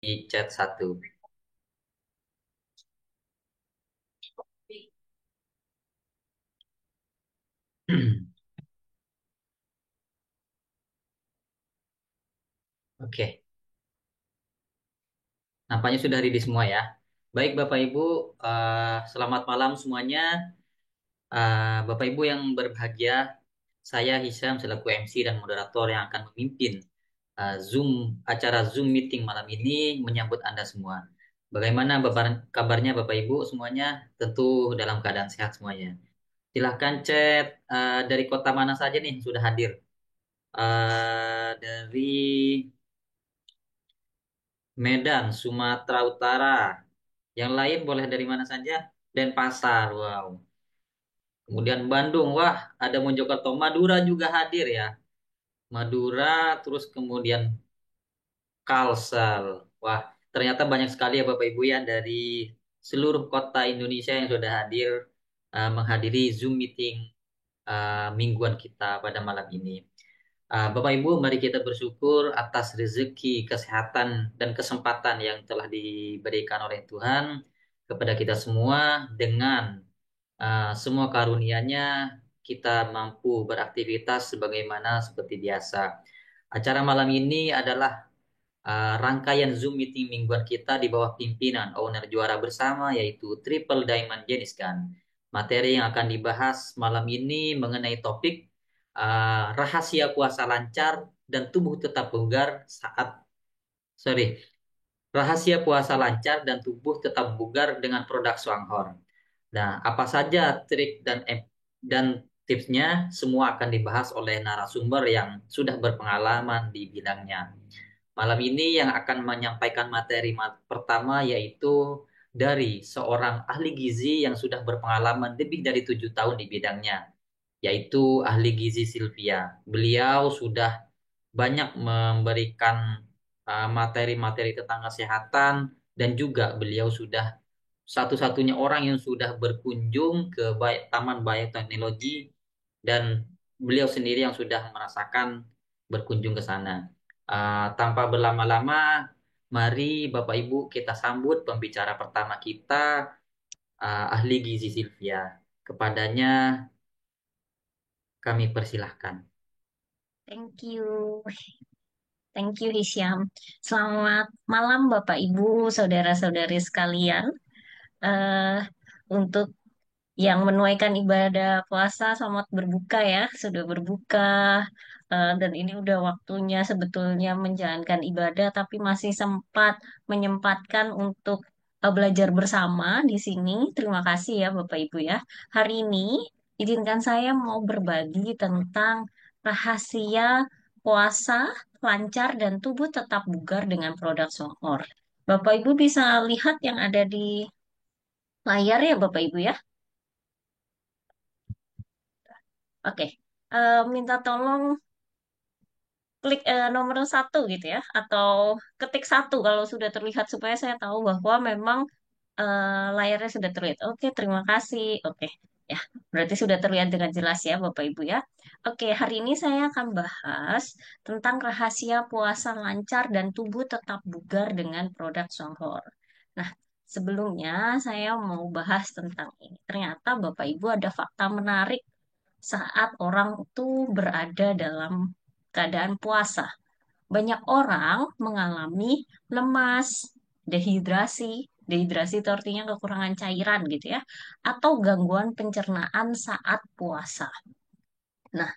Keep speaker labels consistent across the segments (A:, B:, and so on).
A: di chat satu. Oke, nampaknya sudah ready semua ya. Baik Bapak Ibu, selamat malam semuanya. Bapak Ibu yang berbahagia, saya Hisam selaku MC dan moderator yang akan memimpin acara Zoom meeting malam ini menyambut Anda semua. Bagaimana kabarnya Bapak Ibu semuanya? Tentu dalam keadaan sehat semuanya. Silahkan chat dari kota mana saja nih sudah hadir. Dari Medan, Sumatera Utara. Yang lain boleh dari mana saja? Denpasar, wow. Kemudian Bandung, wah, ada Mojokerto, Madura juga hadir ya. Madura, terus kemudian Kalsel. Wah, ternyata banyak sekali ya Bapak Ibu ya dari seluruh kota Indonesia yang sudah hadir menghadiri Zoom meeting mingguan kita pada malam ini. Bapak Ibu, mari kita bersyukur atas rezeki, kesehatan, dan kesempatan yang telah diberikan oleh Tuhan kepada kita semua dengan semua karunia-Nya kita mampu beraktivitas sebagaimana seperti biasa. Acara malam ini adalah rangkaian Zoom meeting mingguan kita di bawah pimpinan owner juara bersama yaitu Triple Diamond Jenis Gun. Materi yang akan dibahas malam ini mengenai topik rahasia puasa lancar dan tubuh tetap bugar sorry, rahasia puasa lancar dan tubuh tetap bugar dengan produk Swanghorn. Nah, apa saja trik dan tipsnya semua akan dibahas oleh narasumber yang sudah berpengalaman di bidangnya. Malam ini yang akan menyampaikan materi pertama yaitu dari seorang ahli gizi yang sudah berpengalaman lebih dari 7 tahun di bidangnya, yaitu ahli gizi Sylvia. Beliau sudah banyak memberikan materi-materi tentang kesehatan dan juga beliau sudah satu-satunya orang yang sudah berkunjung ke Taman Bioteknologi dan beliau sendiri yang sudah merasakan berkunjung ke sana. Tanpa berlama-lama, mari Bapak Ibu kita sambut pembicara pertama kita, ahli gizi Sylvia. Kepadanya kami persilahkan.
B: Thank you. Thank you, Hisyam. Selamat malam, Bapak, Ibu, saudara-saudari sekalian. Eh, untuk yang menunaikan ibadah puasa, selamat berbuka ya. Sudah berbuka. Dan ini udah waktunya sebetulnya menjalankan ibadah, tapi masih sempat menyempatkan untuk belajar bersama di sini. Terima kasih ya, Bapak, Ibu ya. Hari ini, izinkan saya mau berbagi tentang rahasia puasa lancar dan tubuh tetap bugar dengan produk Songhor. Bapak Ibu bisa lihat yang ada di layar ya Bapak Ibu ya. Oke. Minta tolong klik nomor satu gitu ya, atau ketik satu kalau sudah terlihat supaya saya tahu bahwa memang layarnya sudah terlihat. Oke, terima kasih. Oke, ya, berarti sudah terlihat dengan jelas ya Bapak Ibu ya. Oke, hari ini saya akan bahas tentang rahasia puasa lancar dan tubuh tetap bugar dengan produk Songhor. Nah, sebelumnya saya mau bahas tentang ini. Ternyata Bapak Ibu ada fakta menarik saat orang itu berada dalam keadaan puasa. Banyak orang mengalami lemas, dehidrasi, dehidrasi itu artinya kekurangan cairan gitu ya, atau gangguan pencernaan saat puasa. Nah,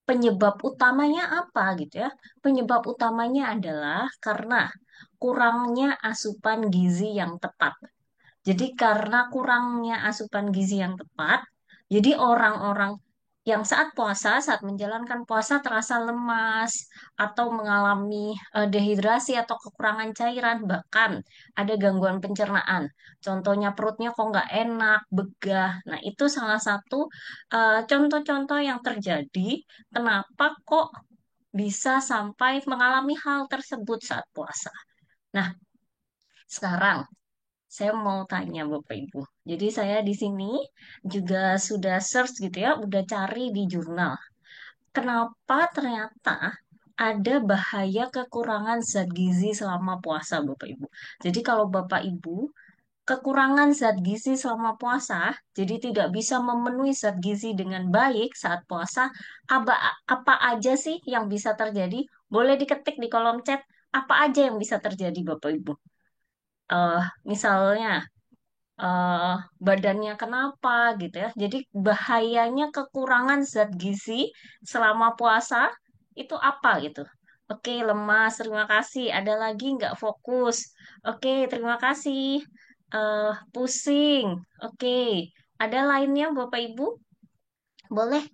B: penyebab utamanya apa gitu ya? Penyebab utamanya adalah karena kurangnya asupan gizi yang tepat. Jadi karena kurangnya asupan gizi yang tepat, jadi orang-orang yang saat puasa, saat menjalankan puasa terasa lemas atau mengalami dehidrasi atau kekurangan cairan, bahkan ada gangguan pencernaan. Contohnya perutnya kok nggak enak, begah. Nah, itu salah satu contoh-contoh yang terjadi kenapa kok bisa sampai mengalami hal tersebut saat puasa. Nah, sekarang saya mau tanya Bapak Ibu. Jadi saya di sini juga sudah search gitu ya, udah cari di jurnal. Kenapa ternyata ada bahaya kekurangan zat gizi selama puasa, Bapak Ibu. Jadi kalau Bapak Ibu kekurangan zat gizi selama puasa, jadi tidak bisa memenuhi zat gizi dengan baik saat puasa, apa, apa aja sih yang bisa terjadi? Boleh diketik di kolom chat, apa aja yang bisa terjadi, Bapak Ibu? Eh, misalnya, eh, badannya kenapa gitu ya. Jadi bahayanya kekurangan zat gizi selama puasa itu apa gitu. Oke, lemas, terima kasih. Ada lagi nggak fokus? Oke, terima kasih. Pusing. Oke, ada lainnya Bapak Ibu? Boleh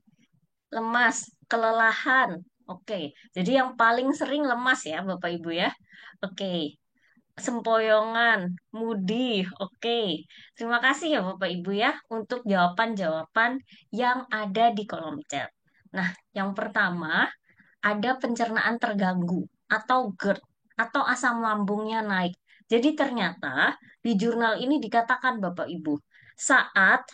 B: lemas, kelelahan. Oke, jadi yang paling sering lemas ya Bapak Ibu ya. Oke, sempoyongan, mudi. Oke, terima kasih ya Bapak Ibu ya untuk jawaban-jawaban yang ada di kolom chat. Nah, yang pertama ada pencernaan terganggu atau GERD atau asam lambungnya naik. Jadi ternyata di jurnal ini dikatakan Bapak Ibu, saat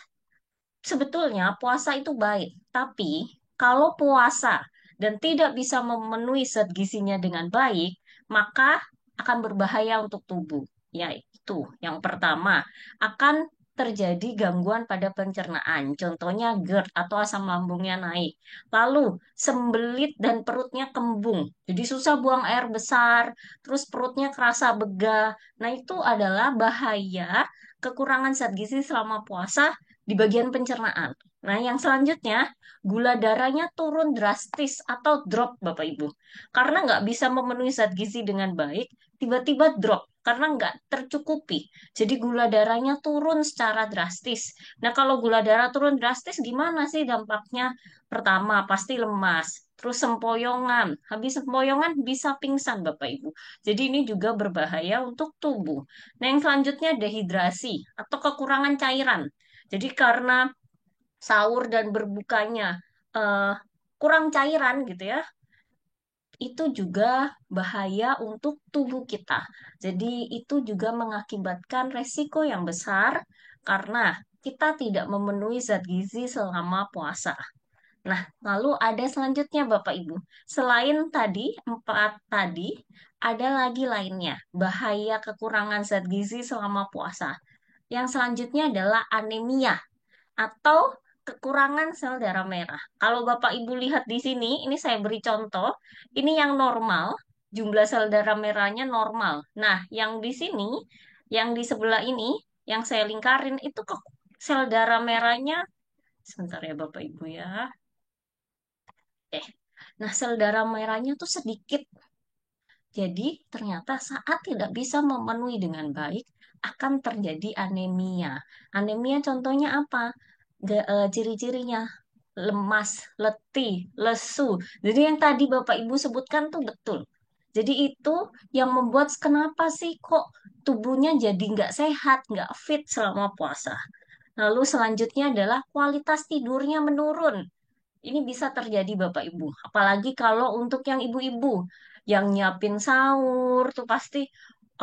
B: sebetulnya puasa itu baik, tapi kalau puasa dan tidak bisa memenuhi zat gizinya dengan baik, maka akan berbahaya untuk tubuh. Yaitu yang pertama, akan terjadi gangguan pada pencernaan, contohnya GERD atau asam lambungnya naik. Lalu sembelit dan perutnya kembung, jadi susah buang air besar, terus perutnya kerasa begah. Nah, itu adalah bahaya kekurangan zat gizi selama puasa di bagian pencernaan. Nah, yang selanjutnya, gula darahnya turun drastis atau drop, Bapak Ibu. Karena nggak bisa memenuhi zat gizi dengan baik, tiba-tiba drop karena nggak tercukupi. Jadi gula darahnya turun secara drastis. Nah, kalau gula darah turun drastis, gimana sih dampaknya? Pertama, pasti lemas. Terus sempoyongan. Habis sempoyongan bisa pingsan, Bapak Ibu. Jadi ini juga berbahaya untuk tubuh. Nah, yang selanjutnya dehidrasi atau kekurangan cairan. Jadi karena sahur dan berbukanya eh, kurang cairan gitu ya, itu juga bahaya untuk tubuh kita. Jadi itu juga mengakibatkan resiko yang besar karena kita tidak memenuhi zat gizi selama puasa. Nah, lalu ada selanjutnya Bapak Ibu. Selain tadi, empat tadi, ada lagi lainnya. Bahaya kekurangan zat gizi selama puasa. Yang selanjutnya adalah anemia atau kekurangan sel darah merah. Kalau Bapak Ibu lihat di sini, ini saya beri contoh, ini yang normal, jumlah sel darah merahnya normal. Nah, yang di sini, yang di sebelah ini, yang saya lingkarin itu ke sel darah merahnya, sebentar ya Bapak Ibu ya. Eh, nah sel darah merahnya tuh sedikit. Jadi ternyata saat tidak bisa memenuhi dengan baik, akan terjadi anemia. Anemia contohnya apa? Ciri-cirinya lemas, letih, lesu. Jadi yang tadi Bapak Ibu sebutkan tuh betul. Jadi itu yang membuat kenapa sih kok tubuhnya jadi nggak sehat, nggak fit selama puasa. Lalu selanjutnya adalah kualitas tidurnya menurun. Ini bisa terjadi Bapak Ibu. Apalagi kalau untuk yang ibu-ibu yang nyiapin sahur tuh pasti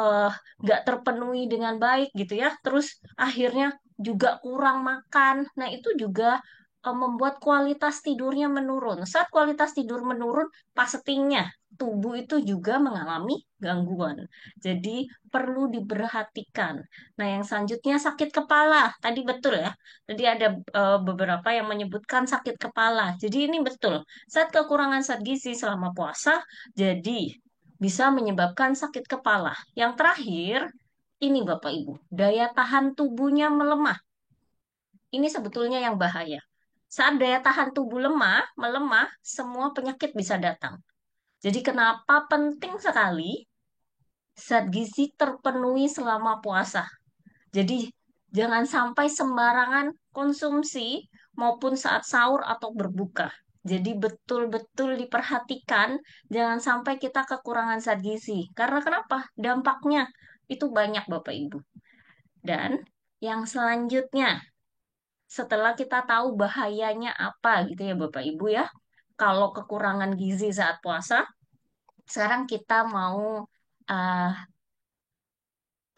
B: eh, nggak terpenuhi dengan baik gitu ya. Terus akhirnya juga kurang makan. Nah itu juga membuat kualitas tidurnya menurun. Saat kualitas tidur menurun, pastinya tubuh itu juga mengalami gangguan. Jadi perlu diperhatikan. Nah yang selanjutnya sakit kepala. Tadi betul ya. Tadi ada beberapa yang menyebutkan sakit kepala. Jadi ini betul. Saat kekurangan zat gizi selama puasa, jadi bisa menyebabkan sakit kepala. Yang terakhir, ini Bapak Ibu, daya tahan tubuhnya melemah. Ini sebetulnya yang bahaya. Saat daya tahan tubuh melemah, semua penyakit bisa datang. Jadi kenapa penting sekali zat gizi terpenuhi selama puasa? Jadi jangan sampai sembarangan konsumsi maupun saat sahur atau berbuka. Jadi betul-betul diperhatikan jangan sampai kita kekurangan zat gizi. Karena kenapa? Dampaknya itu banyak Bapak Ibu. Dan yang selanjutnya, setelah kita tahu bahayanya apa gitu ya Bapak Ibu ya, kalau kekurangan gizi saat puasa, sekarang kita mau uh,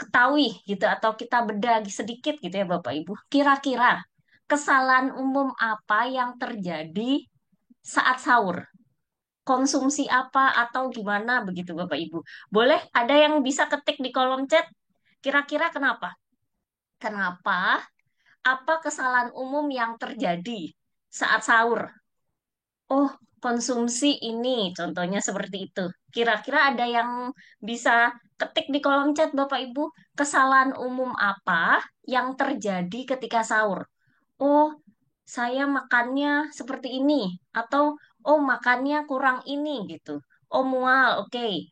B: ketahui gitu atau kita bedah sedikit gitu ya Bapak Ibu. Kira-kira kesalahan umum apa yang terjadi saat sahur? konsumsi apa atau gimana begitu Bapak Ibu. Boleh ada yang bisa ketik di kolom chat kira-kira kenapa? Kenapa? Apa kesalahan umum yang terjadi saat sahur? Oh, konsumsi ini contohnya seperti itu. Kira-kira ada yang bisa ketik di kolom chat Bapak Ibu, kesalahan umum apa yang terjadi ketika sahur? Oh, saya makannya seperti ini atau oh makannya kurang ini gitu. Oh mual, oke.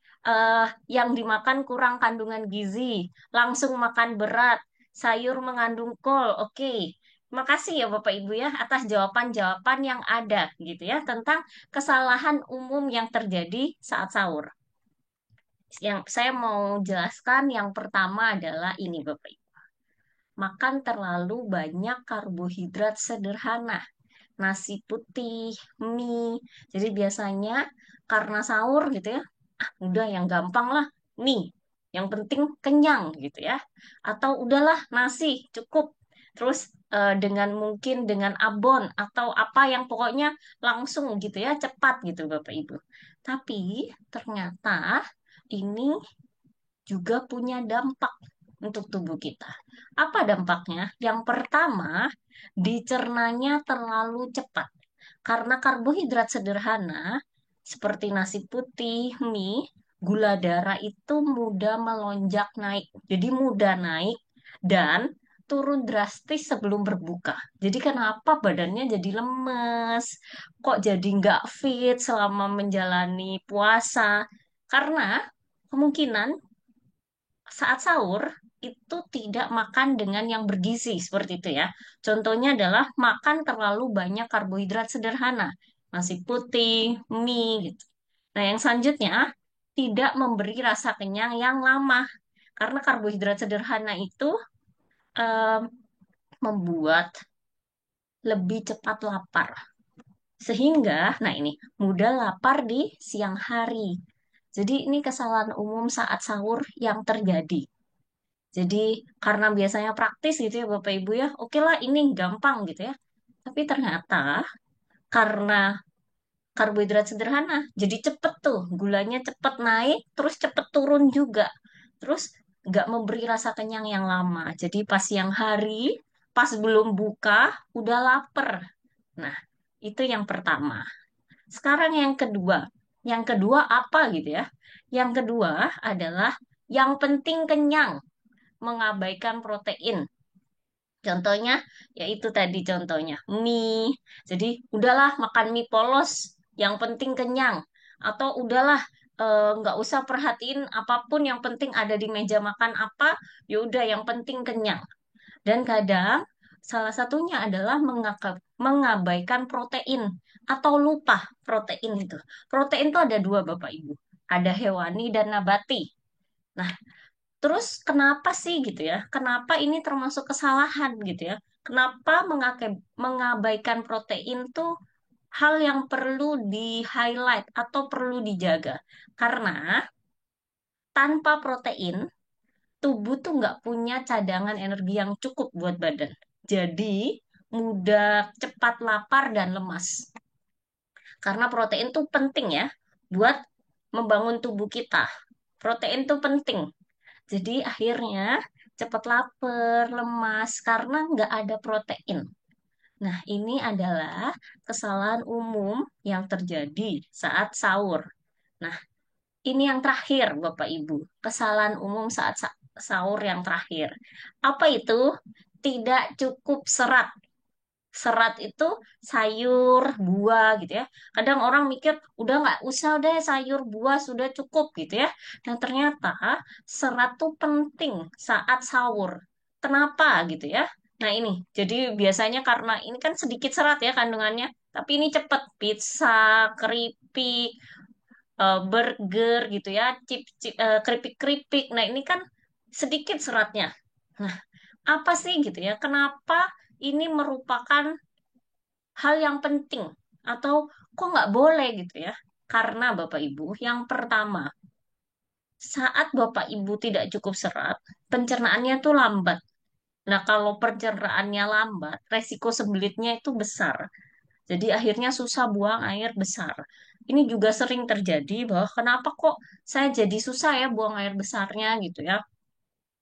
B: Yang dimakan kurang kandungan gizi, langsung makan berat, sayur mengandung kol, oke. Makasih ya Bapak Ibu ya atas jawaban-jawaban yang ada gitu ya tentang kesalahan umum yang terjadi saat sahur. Yang saya mau jelaskan yang pertama adalah ini Bapak Ibu. Makan terlalu banyak karbohidrat sederhana, nasi putih, mie. Jadi biasanya karena sahur gitu ya, ah udah yang gampang lah, mie. Yang penting kenyang gitu ya. Atau udahlah nasi cukup. Terus dengan mungkin dengan abon atau apa yang pokoknya langsung gitu ya, cepat gitu Bapak Ibu. Tapi ternyata ini juga punya dampak untuk tubuh kita. Apa dampaknya? Yang pertama, dicernanya terlalu cepat. Karena karbohidrat sederhana, seperti nasi putih, mie, gula darah itu mudah melonjak naik. Jadi mudah naik dan turun drastis sebelum berbuka. Jadi kenapa badannya jadi lemes? Kok jadi nggak fit selama menjalani puasa? Karena kemungkinan saat sahur itu tidak makan dengan yang bergizi seperti itu ya. Contohnya adalah makan terlalu banyak karbohidrat sederhana, nasi putih, mie gitu. Nah, yang selanjutnya tidak memberi rasa kenyang yang lama karena karbohidrat sederhana itu em, membuat lebih cepat lapar. Sehingga, nah ini, mudah lapar di siang hari. Jadi ini kesalahan umum saat sahur yang terjadi. Jadi karena biasanya praktis gitu ya Bapak Ibu ya, oke lah ini gampang gitu ya. Tapi ternyata karena karbohidrat sederhana, jadi cepet tuh, gulanya cepet naik, terus cepet turun juga. Terus nggak memberi rasa kenyang yang lama. Jadi pas siang hari, pas belum buka, udah lapar. Nah, itu yang pertama. Sekarang yang kedua. Yang kedua apa gitu ya? Yang kedua adalah yang penting kenyang, mengabaikan protein. Contohnya, yaitu tadi contohnya mie. Jadi, udahlah makan mie polos, yang penting kenyang. Atau udahlah nggak usah perhatiin apapun, yang penting ada di meja makan apa, ya udah yang penting kenyang. Dan kadang salah satunya adalah mengabaikan protein atau lupa protein itu. Protein itu ada dua Bapak Ibu, ada hewani dan nabati. Nah, terus kenapa sih gitu ya? Kenapa ini termasuk kesalahan gitu ya? Kenapa mengabaikan protein tuh hal yang perlu di-highlight atau perlu dijaga? Karena tanpa protein, tubuh tuh nggak punya cadangan energi yang cukup buat badan. Jadi mudah cepat lapar dan lemas. Karena protein tuh penting ya buat membangun tubuh kita. Protein tuh penting. Jadi akhirnya cepat lapar, lemas karena nggak ada protein. Nah, ini adalah kesalahan umum yang terjadi saat sahur. Nah, ini yang terakhir, Bapak Ibu. Kesalahan umum saat sahur yang terakhir. Apa itu? Tidak cukup serat. Serat itu sayur, buah gitu ya. Kadang orang mikir, udah nggak usah deh sayur, buah sudah cukup gitu ya. Dan ternyata serat tuh penting saat sahur. Kenapa gitu ya? Nah ini, jadi biasanya karena ini kan sedikit serat ya kandungannya. Tapi ini cepet, pizza, keripik, burger gitu ya, keripik-keripik. Nah ini kan sedikit seratnya. Nah, apa sih gitu ya? Kenapa ini merupakan hal yang penting atau kok nggak boleh gitu ya? Karena Bapak Ibu, yang pertama, saat Bapak Ibu tidak cukup serat, pencernaannya tuh lambat. Nah, kalau pencernaannya lambat, resiko sebelitnya itu besar. Jadi akhirnya susah buang air besar. Ini juga sering terjadi bahwa kenapa kok saya jadi susah ya buang air besarnya gitu ya.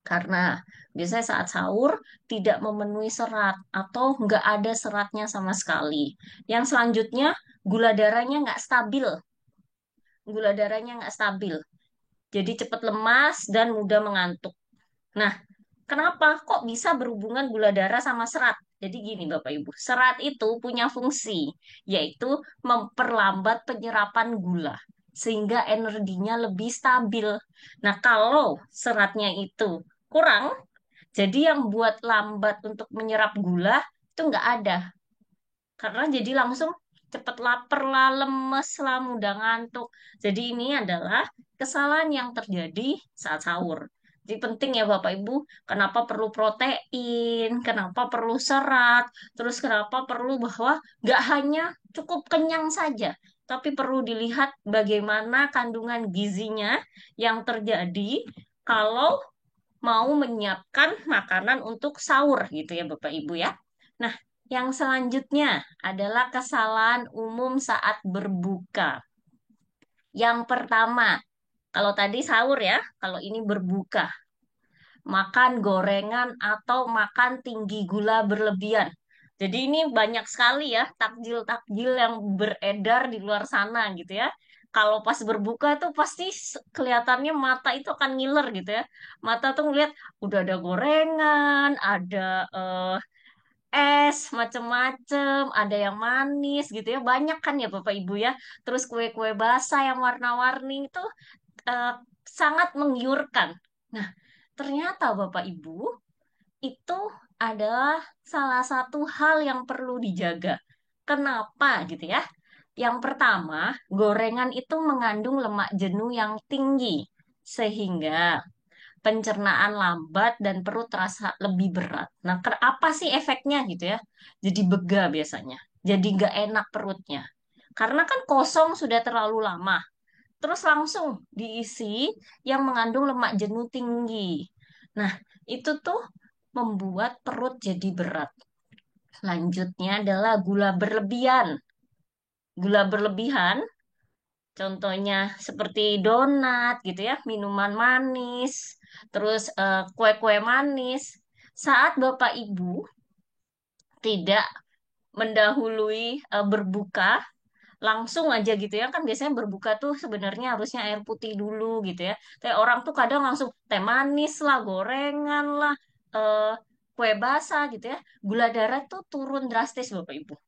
B: Karena biasanya saat sahur tidak memenuhi serat atau nggak ada seratnya sama sekali. Yang selanjutnya gula darahnya nggak stabil. Gula darahnya nggak stabil. Jadi cepat lemas dan mudah mengantuk. Nah, kenapa? Kok bisa berhubungan gula darah sama serat? Jadi gini Bapak Ibu, serat itu punya fungsi, yaitu memperlambat penyerapan gula, sehingga energinya lebih stabil. Nah, kalau seratnya itu kurang, jadi yang buat lambat untuk menyerap gula itu nggak ada. Karena jadi langsung cepet lapar lah, lemes lah, mudah ngantuk. Jadi ini adalah kesalahan yang terjadi saat sahur. Jadi penting ya Bapak Ibu, kenapa perlu protein, kenapa perlu serat, terus kenapa perlu bahwa nggak hanya cukup kenyang saja, tapi perlu dilihat bagaimana kandungan gizinya yang terjadi kalau mau menyiapkan makanan untuk sahur gitu ya Bapak Ibu ya. Nah, yang selanjutnya adalah kesalahan umum saat berbuka. Yang pertama, kalau tadi sahur ya, kalau ini berbuka, makan gorengan atau makan tinggi gula berlebihan. Jadi ini banyak sekali ya takjil-takjil yang beredar di luar sana gitu ya. Kalau pas berbuka tuh pasti kelihatannya mata itu akan ngiler gitu ya. Mata tuh ngeliat udah ada gorengan, ada es macem-macem, ada yang manis gitu ya. Banyak kan ya Bapak Ibu ya. Terus kue-kue basah yang warna-warni itu eh, sangat menggiurkan. Nah, ternyata Bapak Ibu itu adalah salah satu hal yang perlu dijaga. Kenapa gitu ya? Yang pertama, gorengan itu mengandung lemak jenuh yang tinggi, sehingga pencernaan lambat dan perut terasa lebih berat. Nah, apa sih efeknya gitu ya? Jadi bega biasanya. Jadi nggak enak perutnya. Karena kan kosong sudah terlalu lama. Terus langsung diisi yang mengandung lemak jenuh tinggi. Nah, itu tuh membuat perut jadi berat. Selanjutnya adalah gula berlebihan. Gula berlebihan, contohnya seperti donat gitu ya, minuman manis, terus kue-kue manis. Saat Bapak Ibu tidak mendahului berbuka, langsung aja gitu ya kan biasanya berbuka tuh sebenarnya harusnya air putih dulu gitu ya. Tapi orang tuh kadang langsung teh manis lah, gorengan lah, eh, kue basah gitu ya. Gula darah tuh turun drastis Bapak Ibu.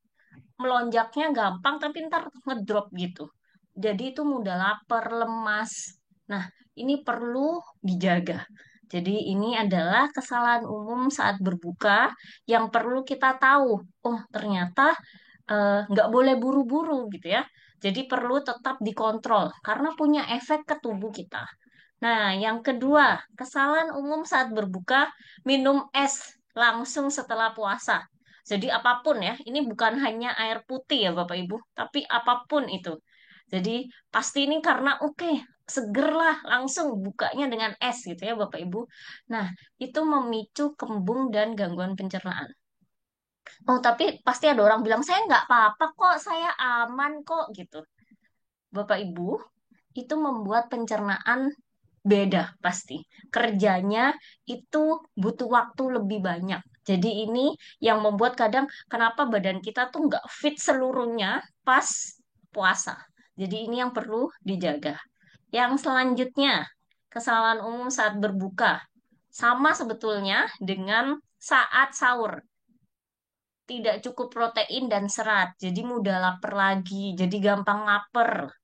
B: Melonjaknya gampang tapi ntar ngedrop gitu. Jadi itu mudah lapar, lemas. Nah, ini perlu dijaga. Jadi ini adalah kesalahan umum saat berbuka yang perlu kita tahu. Oh, ternyata nggak boleh buru-buru gitu ya. Jadi perlu tetap dikontrol karena punya efek ke tubuh kita. Nah, yang kedua, kesalahan umum saat berbuka, minum es langsung setelah puasa. Jadi apapun ya, ini bukan hanya air putih ya Bapak Ibu, tapi apapun itu. Jadi pasti ini karena oke, seger lah langsung bukanya dengan es gitu ya Bapak Ibu. Nah, itu memicu kembung dan gangguan pencernaan. Oh, tapi pasti ada orang bilang, saya nggak apa-apa kok, saya aman kok gitu. Bapak Ibu, itu membuat pencernaan beda pasti. Kerjanya itu butuh waktu lebih banyak. Jadi ini yang membuat kadang kenapa badan kita tuh nggak fit seluruhnya pas puasa. Jadi ini yang perlu dijaga. Yang selanjutnya, kesalahan umum saat berbuka. Sama sebetulnya dengan saat sahur. Tidak cukup protein dan serat, jadi mudah lapar lagi, jadi gampang lapar.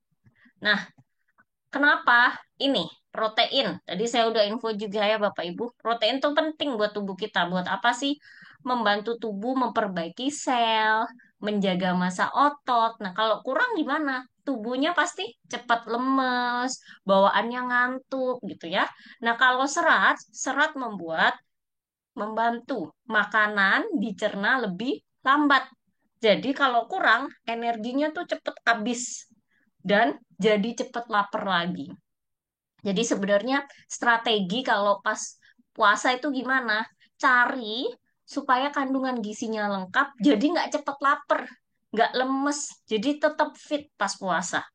B: Nah, kenapa? Ini protein. Tadi saya udah info juga ya Bapak Ibu. Protein itu penting buat tubuh kita. Buat apa sih? Membantu tubuh memperbaiki sel, menjaga massa otot. Nah, kalau kurang gimana? Tubuhnya pasti cepat lemes, bawaannya ngantuk gitu ya. Nah, kalau serat, serat membantu makanan dicerna lebih lambat. Jadi kalau kurang, energinya tuh cepet habis dan jadi cepet lapar lagi. Jadi sebenarnya strategi kalau pas puasa itu gimana? Cari supaya kandungan gizinya lengkap, jadi nggak cepet lapar. nggak lemes, jadi tetap fit pas puasa.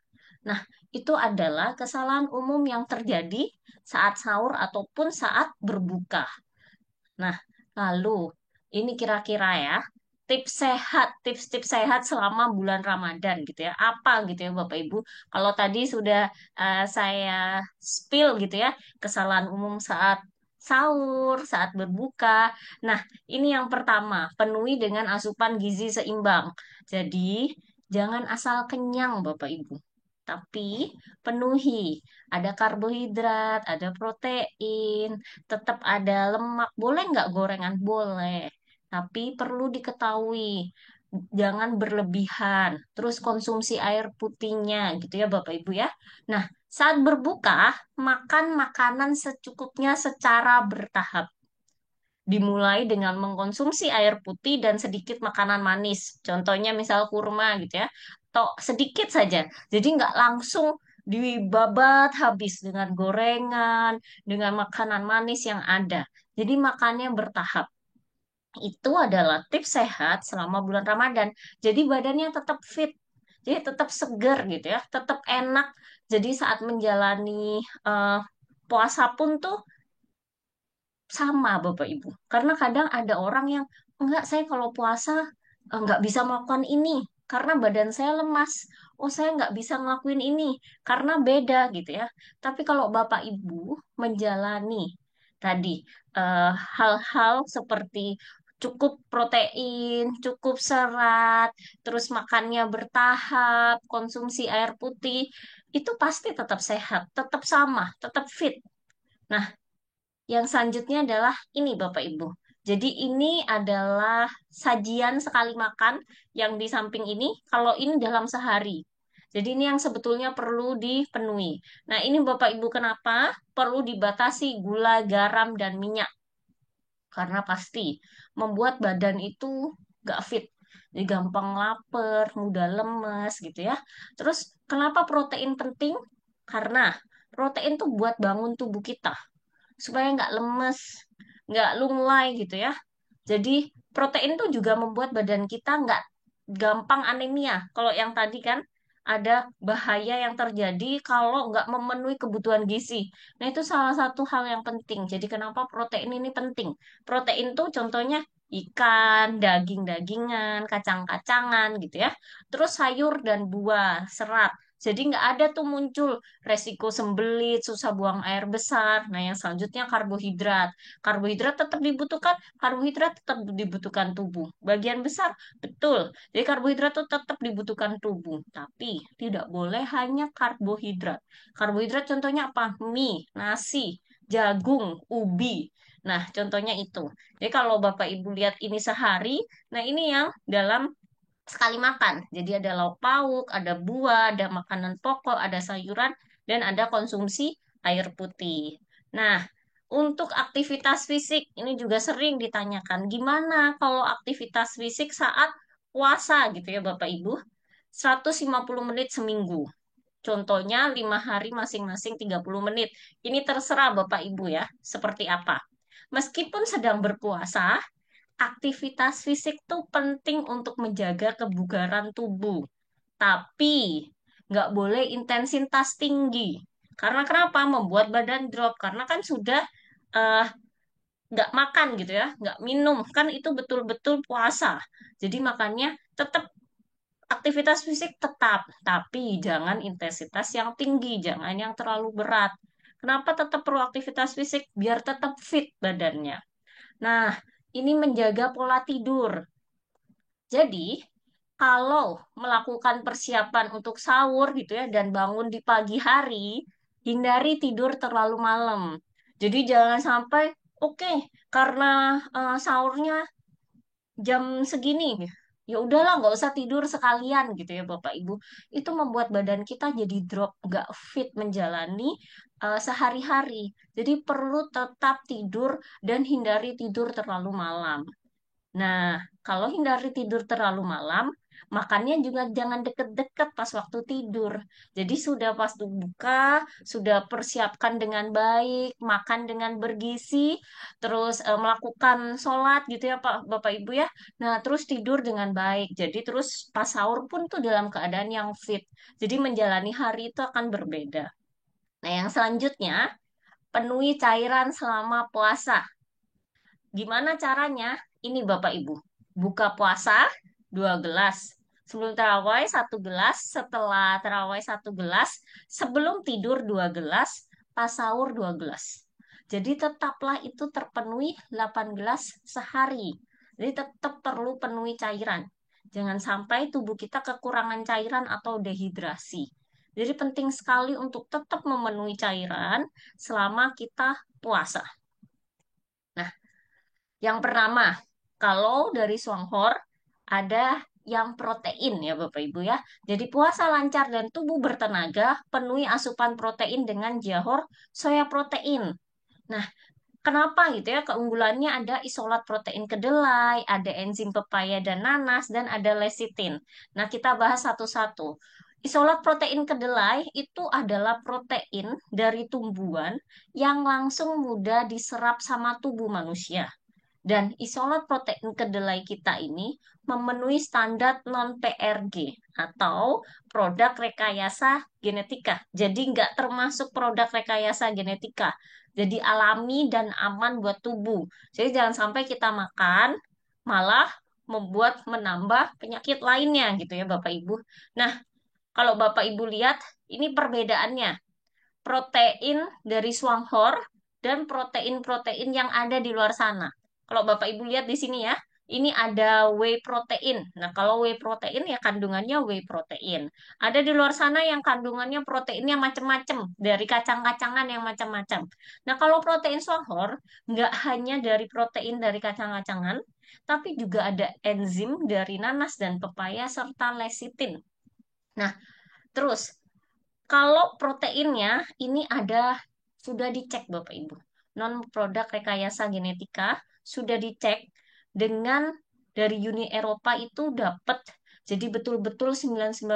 B: Nah, itu adalah kesalahan umum yang terjadi saat sahur ataupun saat berbuka. Nah, lalu ini kira-kira ya, tips-tips sehat selama bulan Ramadan gitu ya. Apa gitu ya Bapak Ibu? Kalau tadi sudah saya spill gitu ya, kesalahan umum saat sahur, saat berbuka. Nah, ini yang pertama, penuhi dengan asupan gizi seimbang. Jadi, jangan asal kenyang Bapak Ibu. Tapi penuhi, ada karbohidrat, ada protein, tetap ada lemak. Boleh nggak gorengan? Boleh. Tapi perlu diketahui, jangan berlebihan. Terus konsumsi air putihnya gitu ya Bapak Ibu ya. Nah, saat berbuka, makan makanan secukupnya secara bertahap. Dimulai dengan mengkonsumsi air putih dan sedikit makanan manis. Contohnya misal kurma gitu ya. Atau sedikit saja. Jadi nggak langsung dibabat habis dengan gorengan, dengan makanan manis yang ada. Jadi makannya bertahap. Itu adalah tips sehat selama bulan Ramadan. Jadi badannya tetap fit. Jadi tetap seger gitu ya, tetap enak. Jadi saat menjalani eh, puasa pun tuh sama Bapak Ibu. Karena kadang ada orang yang enggak, saya kalau puasa enggak bisa melakukan ini karena badan saya lemas. Oh, saya nggak bisa ngelakuin ini karena beda gitu ya. Tapi kalau Bapak Ibu menjalani tadi hal-hal seperti cukup protein, cukup serat, terus makannya bertahap, konsumsi air putih, itu pasti tetap sehat, tetap sama, tetap fit. Nah, yang selanjutnya adalah ini Bapak Ibu. Jadi ini adalah sajian sekali makan yang di samping ini, kalau ini dalam sehari. Jadi ini yang sebetulnya perlu dipenuhi. Nah ini Bapak Ibu kenapa perlu dibatasi gula, garam, dan minyak? Karena pasti membuat badan itu gak fit. Jadi gampang lapar, mudah lemes gitu ya. Terus kenapa protein penting? Karena protein tuh buat bangun tubuh kita supaya nggak lemes, nggak lunglai gitu ya. Jadi protein tuh juga membuat badan kita nggak gampang anemia. Kalau yang tadi kan ada bahaya yang terjadi kalau nggak memenuhi kebutuhan gizi. Nah itu salah satu hal yang penting. Jadi kenapa protein ini penting? Protein tuh contohnya ikan, daging-dagingan, kacang-kacangan gitu ya. Terus sayur dan buah, serat. Jadi nggak ada tuh muncul resiko sembelit, susah buang air besar. Nah, yang selanjutnya karbohidrat. Karbohidrat tetap dibutuhkan, karbohidrat tetap dibutuhkan tubuh. Bagian besar, betul. Jadi karbohidrat itu tetap dibutuhkan tubuh. Tapi tidak boleh hanya karbohidrat. Karbohidrat contohnya apa? Mie, nasi, jagung, ubi. Nah, contohnya itu. Jadi kalau Bapak Ibu lihat ini sehari, nah ini yang dalam sekali makan. Jadi ada lauk pauk, ada buah, ada makanan pokok, ada sayuran, dan ada konsumsi air putih. Nah, untuk aktivitas fisik, ini juga sering ditanyakan, gimana kalau aktivitas fisik saat puasa gitu ya Bapak Ibu? 150 menit seminggu. Contohnya 5 hari masing-masing 30 menit. Ini terserah Bapak Ibu ya, seperti apa. Meskipun sedang berpuasa, aktivitas fisik tuh penting untuk menjaga kebugaran tubuh. Tapi nggak boleh intensitas tinggi. Karena kenapa? Membuat badan drop. Karena kan sudah eh, nggak makan gitu ya, nggak minum. Kan itu betul-betul puasa. Jadi makannya tetap aktivitas fisik tetap. Tapi jangan intensitas yang tinggi. Jangan yang terlalu berat. Kenapa tetap perlu aktivitas fisik? Biar tetap fit badannya. Nah, ini menjaga pola tidur. Jadi, kalau melakukan persiapan untuk sahur gitu ya dan bangun di pagi hari, hindari tidur terlalu malam. Jadi jangan sampai oke, karena sahurnya jam segini, ya udahlah nggak usah tidur sekalian gitu ya Bapak Ibu. Itu membuat badan kita jadi drop, nggak fit menjalani sehari-hari. Jadi perlu tetap tidur dan hindari tidur terlalu malam. Nah, kalau hindari tidur terlalu malam, Makannya juga jangan deket-deket pas waktu tidur. Jadi sudah pas tuh buka, sudah persiapkan dengan baik, makan dengan bergizi, terus melakukan sholat gitu ya Pak, Bapak Ibu ya. Nah, terus tidur dengan baik. Jadi terus pas sahur pun tuh dalam keadaan yang fit. Jadi menjalani hari itu akan berbeda. Nah, yang selanjutnya, penuhi cairan selama puasa. Gimana caranya? Ini Bapak Ibu. Buka puasa 2 gelas. Sebelum terawih 1 gelas, setelah terawih 1 gelas, sebelum tidur 2 gelas, pas sahur 2 gelas. Jadi tetaplah itu terpenuhi 8 gelas sehari. Jadi tetap perlu penuhi cairan. Jangan sampai tubuh kita kekurangan cairan atau dehidrasi. Jadi penting sekali untuk tetap memenuhi cairan selama kita puasa. Nah, yang pertama, kalau dari Songhor ada yang protein ya Bapak Ibu ya. Jadi puasa lancar dan tubuh bertenaga, penuhi asupan protein dengan jahor soya protein. Nah, kenapa gitu ya? Keunggulannya ada isolat protein kedelai, ada enzim pepaya dan nanas, dan ada lecithin. Nah, kita bahas satu-satu. Isolat protein kedelai itu adalah protein dari tumbuhan yang langsung mudah diserap sama tubuh manusia. Dan isolat protein kedelai kita ini memenuhi standar non-PRG atau produk rekayasa genetika. Jadi nggak termasuk produk rekayasa genetika. Jadi alami dan aman buat tubuh. Jadi jangan sampai kita makan malah membuat menambah penyakit lainnya gitu ya Bapak Ibu. Nah, kalau Bapak Ibu lihat ini perbedaannya protein dari Swanghor dan protein-protein yang ada di luar sana. Kalau Bapak Ibu lihat di sini ya, ini ada whey protein. Nah, kalau whey protein ya kandungannya whey protein. Ada di luar sana yang kandungannya proteinnya macam-macam, dari kacang-kacangan yang macam-macam. Nah, kalau protein Swanghor nggak hanya dari protein dari kacang-kacangan, tapi juga ada enzim dari nanas dan pepaya serta lecithin. Nah, terus kalau proteinnya ini ada sudah dicek Bapak Ibu. Non produk rekayasa genetika sudah dicek dengan dari Uni Eropa itu dapat jadi betul-betul 99,1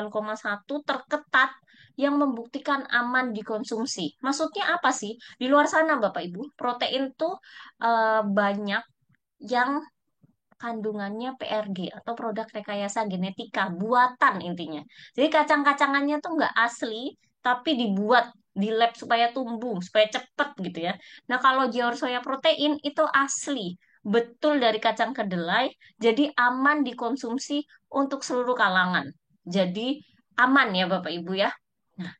B: terketat yang membuktikan aman dikonsumsi. Maksudnya apa sih? Di luar sana Bapak Ibu, protein tuh banyak yang kandungannya PRG atau produk rekayasa genetika, buatan intinya. Jadi kacang-kacangannya tuh nggak asli, tapi dibuat di lab supaya tumbuh, supaya cepet gitu ya. Nah kalau Jeor soya protein itu asli, betul dari kacang kedelai, jadi aman dikonsumsi untuk seluruh kalangan. Jadi aman ya Bapak Ibu ya. Nah,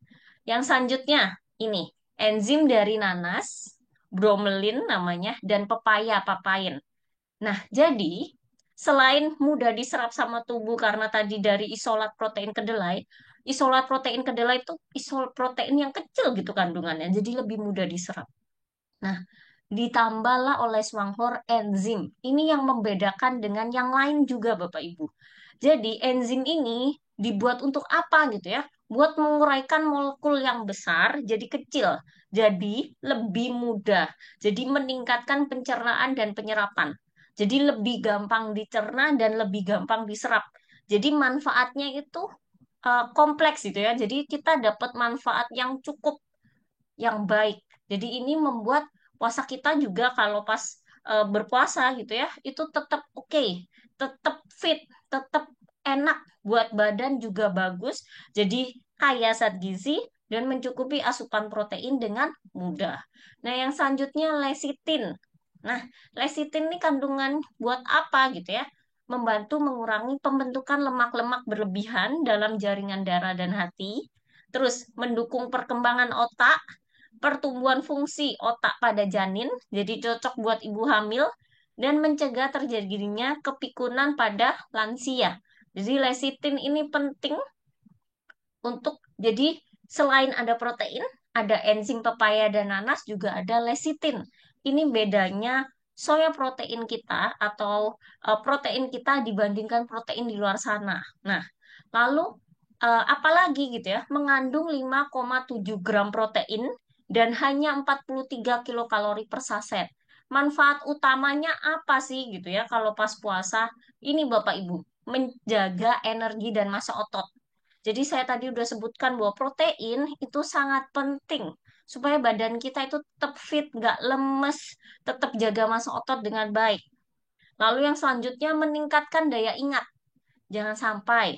B: yang selanjutnya ini enzim dari nanas, bromelin namanya, dan pepaya, papain. Nah, jadi selain mudah diserap sama tubuh karena tadi dari isolat protein kedelai, isolat protein kedelai itu isolat protein yang kecil gitu kandungannya, jadi lebih mudah diserap. Nah, ditambahlah oleh Swanghor enzim. Ini yang membedakan dengan yang lain juga Bapak Ibu. Jadi enzim ini dibuat untuk apa gitu ya? Buat menguraikan molekul yang besar jadi kecil. Jadi lebih mudah. Jadi meningkatkan pencernaan dan penyerapan. Jadi lebih gampang dicerna dan lebih gampang diserap. Jadi manfaatnya itu kompleks gitu ya. Jadi kita dapat manfaat yang cukup yang baik. Jadi ini membuat puasa kita juga kalau pas berpuasa gitu ya, itu tetap oke, tetap fit, tetap enak buat badan juga bagus. Jadi kaya zat gizi dan mencukupi asupan protein dengan mudah. Nah, yang selanjutnya lecithin. Nah, lecithin ini kandungan buat apa gitu ya? Membantu mengurangi pembentukan lemak-lemak berlebihan dalam jaringan darah dan hati, terus mendukung perkembangan otak, pertumbuhan fungsi otak pada janin, jadi cocok buat ibu hamil, dan mencegah terjadinya kepikunan pada lansia. Jadi lecithin ini penting untuk jadi selain ada protein, ada enzim pepaya dan nanas juga ada lecithin. Ini bedanya soya protein kita atau protein kita dibandingkan protein di luar sana. Nah, lalu apalagi gitu ya, mengandung 5,7 gram protein dan hanya 43 kilokalori per saset. Manfaat utamanya apa sih gitu ya kalau pas puasa? Ini Bapak Ibu. menjaga energi dan massa otot. Jadi saya tadi udah sebutkan bahwa protein itu sangat penting supaya badan kita itu tetap fit, nggak lemes, tetap jaga massa otot dengan baik. Lalu yang selanjutnya meningkatkan daya ingat. Jangan sampai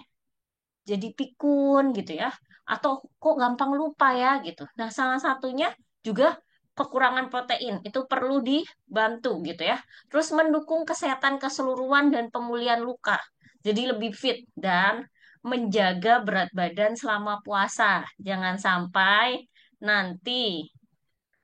B: jadi pikun gitu ya, atau kok gampang lupa ya gitu. Nah, salah satunya juga kekurangan protein itu perlu dibantu gitu ya. Terus mendukung kesehatan keseluruhan dan pemulihan luka. Jadi lebih fit dan menjaga berat badan selama puasa. Jangan sampai nanti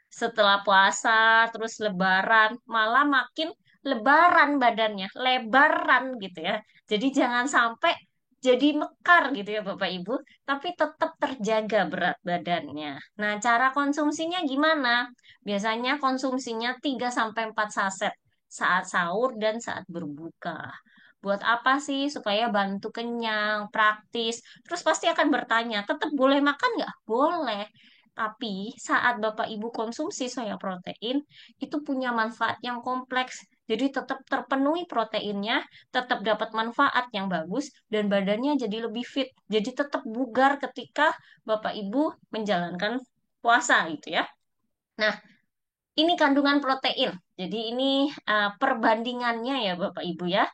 B: setelah puasa terus lebaran malah makin lebaran badannya, lebaran gitu ya. Jadi jangan sampai jadi mekar gitu ya Bapak Ibu, tapi tetap terjaga berat badannya. Nah, cara konsumsinya gimana? Biasanya konsumsinya 3 sampai 4 saset saat sahur dan saat berbuka. Buat apa sih? Supaya bantu kenyang, praktis. Terus pasti akan bertanya, tetap boleh makan nggak? Boleh. Tapi saat Bapak Ibu konsumsi soya protein, itu punya manfaat yang kompleks. Jadi tetap terpenuhi proteinnya, tetap dapat manfaat yang bagus, dan badannya jadi lebih fit. Jadi tetap bugar ketika Bapak Ibu menjalankan puasa gitu ya. Nah, ini kandungan protein. Jadi ini perbandingannya ya Bapak Ibu ya.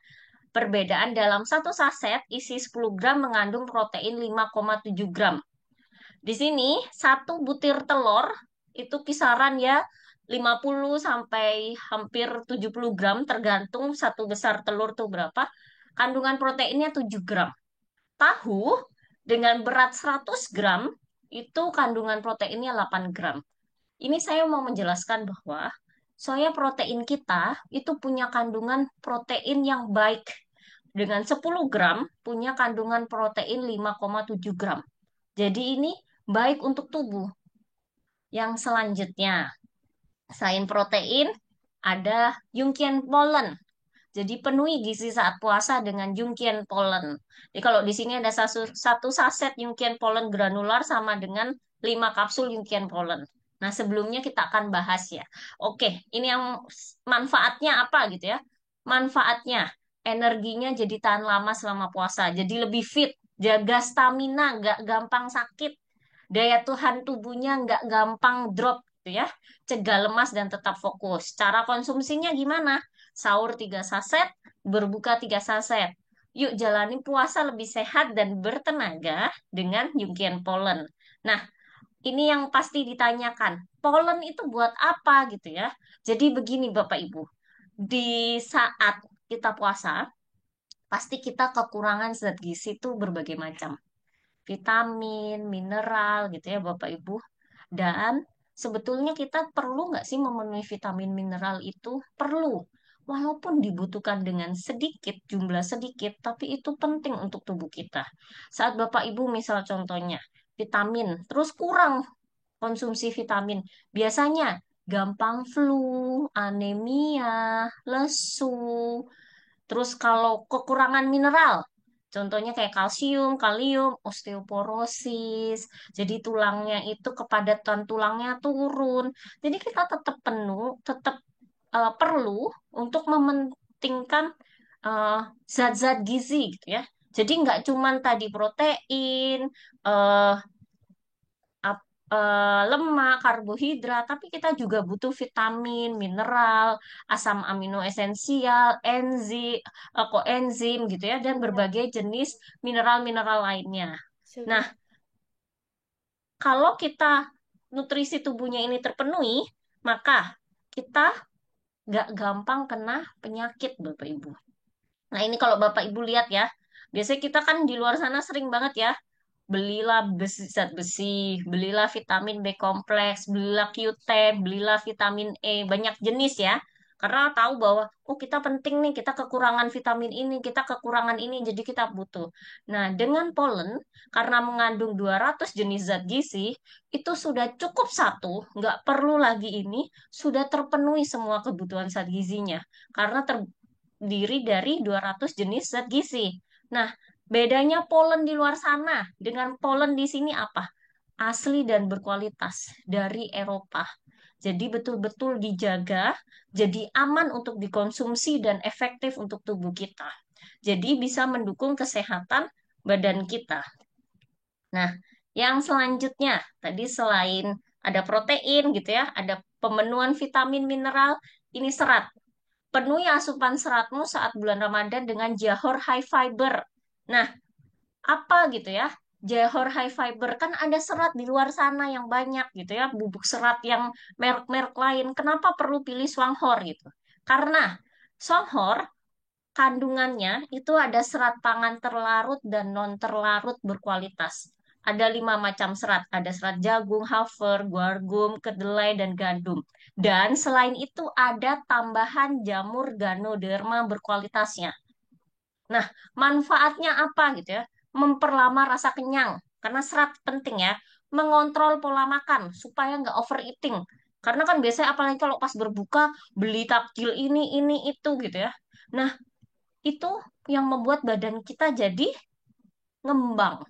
B: Perbedaan dalam satu saset isi 10 gram mengandung protein 5,7 gram. Di sini satu butir telur itu kisaran ya 50 sampai hampir 70 gram tergantung satu besar telur tuh berapa. Kandungan proteinnya 7 gram. Tahu dengan berat 100 gram itu kandungan proteinnya 8 gram. Ini saya mau menjelaskan bahwa soya protein kita itu punya kandungan protein yang baik. Dengan 10 gram punya kandungan protein 5,7 gram. Jadi ini baik untuk tubuh. Yang selanjutnya, selain protein, ada Jungian pollen. Jadi penuhi gizi saat puasa dengan Jungian pollen. Jadi kalau di sini ada satu saset Jungian pollen granular sama dengan 5 kapsul Jungian pollen. Nah, sebelumnya kita akan bahas ya. Oke, ini yang manfaatnya apa gitu ya. Manfaatnya, energinya jadi tahan lama selama puasa. Jadi lebih fit, jaga stamina, nggak gampang sakit. Daya tahan tubuhnya nggak gampang drop gitu ya. Cegah lemas dan tetap fokus. Cara konsumsinya gimana? Sahur 3 saset, berbuka 3 saset. Yuk jalani puasa lebih sehat dan bertenaga dengan Jungian pollen. Nah, ini yang pasti ditanyakan. Pollen itu buat apa gitu ya? Jadi begini Bapak Ibu. Di saat kita puasa, pasti kita kekurangan zat gizi itu berbagai macam vitamin, mineral gitu ya Bapak Ibu. Dan sebetulnya kita perlu nggak sih memenuhi vitamin mineral itu? Perlu. Walaupun dibutuhkan dengan sedikit, jumlah sedikit, tapi itu penting untuk tubuh kita. Saat Bapak Ibu misal contohnya, vitamin, terus kurang konsumsi vitamin, biasanya gampang flu, anemia, lesu, terus kalau kekurangan mineral, contohnya kayak kalsium, kalium, osteoporosis. Jadi tulangnya itu kepadatan tulangnya turun. Jadi kita tetap penuh, tetap perlu untuk mementingkan eh, zat-zat gizi gitu ya. Jadi nggak cuman tadi protein, eh, lemak, karbohidrat, tapi kita juga butuh vitamin, mineral, asam amino esensial, enzim, koenzim gitu ya, dan berbagai jenis mineral-mineral lainnya. Nah, kalau kita nutrisi tubuhnya ini terpenuhi, maka kita nggak gampang kena penyakit, Bapak Ibu. Nah, ini kalau Bapak Ibu lihat ya, biasanya kita kan di luar sana sering banget ya belilah besi, zat besi, belilah vitamin B kompleks, belilah Q10, belilah vitamin E, banyak jenis ya. Karena tahu bahwa, oh kita penting nih, kita kekurangan vitamin ini, kita kekurangan ini, jadi kita butuh. Nah, dengan pollen, karena mengandung 200 jenis zat gizi, itu sudah cukup satu, nggak perlu lagi ini, sudah terpenuhi semua kebutuhan zat gizinya. Karena terdiri dari 200 jenis zat gizi. Nah, bedanya polen di luar sana dengan polen di sini apa? Asli dan berkualitas dari Eropa. Jadi betul-betul dijaga, jadi aman untuk dikonsumsi dan efektif untuk tubuh kita. Jadi bisa mendukung kesehatan badan kita. Nah, yang selanjutnya tadi selain ada protein gitu ya, ada pemenuhan vitamin mineral, ini serat. Penuhi asupan seratmu saat bulan Ramadan dengan Jahor High Fiber. Nah, apa gitu ya? Jahor High Fiber kan ada serat di luar sana yang banyak gitu ya, bubuk serat yang merek-merek lain. Kenapa perlu pilih Swanghor gitu? Karena Swanghor kandungannya itu ada serat pangan terlarut dan non terlarut berkualitas. Ada 5 macam serat, ada serat jagung, hafer, guargum, kedelai, dan gandum. Dan selain itu ada tambahan jamur Ganoderma berkualitasnya. Nah, manfaatnya apa gitu ya? Memperlama rasa kenyang, karena serat penting ya. Mengontrol pola makan, supaya nggak overeating. Karena kan biasanya apalagi kalau pas berbuka, beli takjil ini, itu gitu ya. Nah, itu yang membuat badan kita jadi ngembang.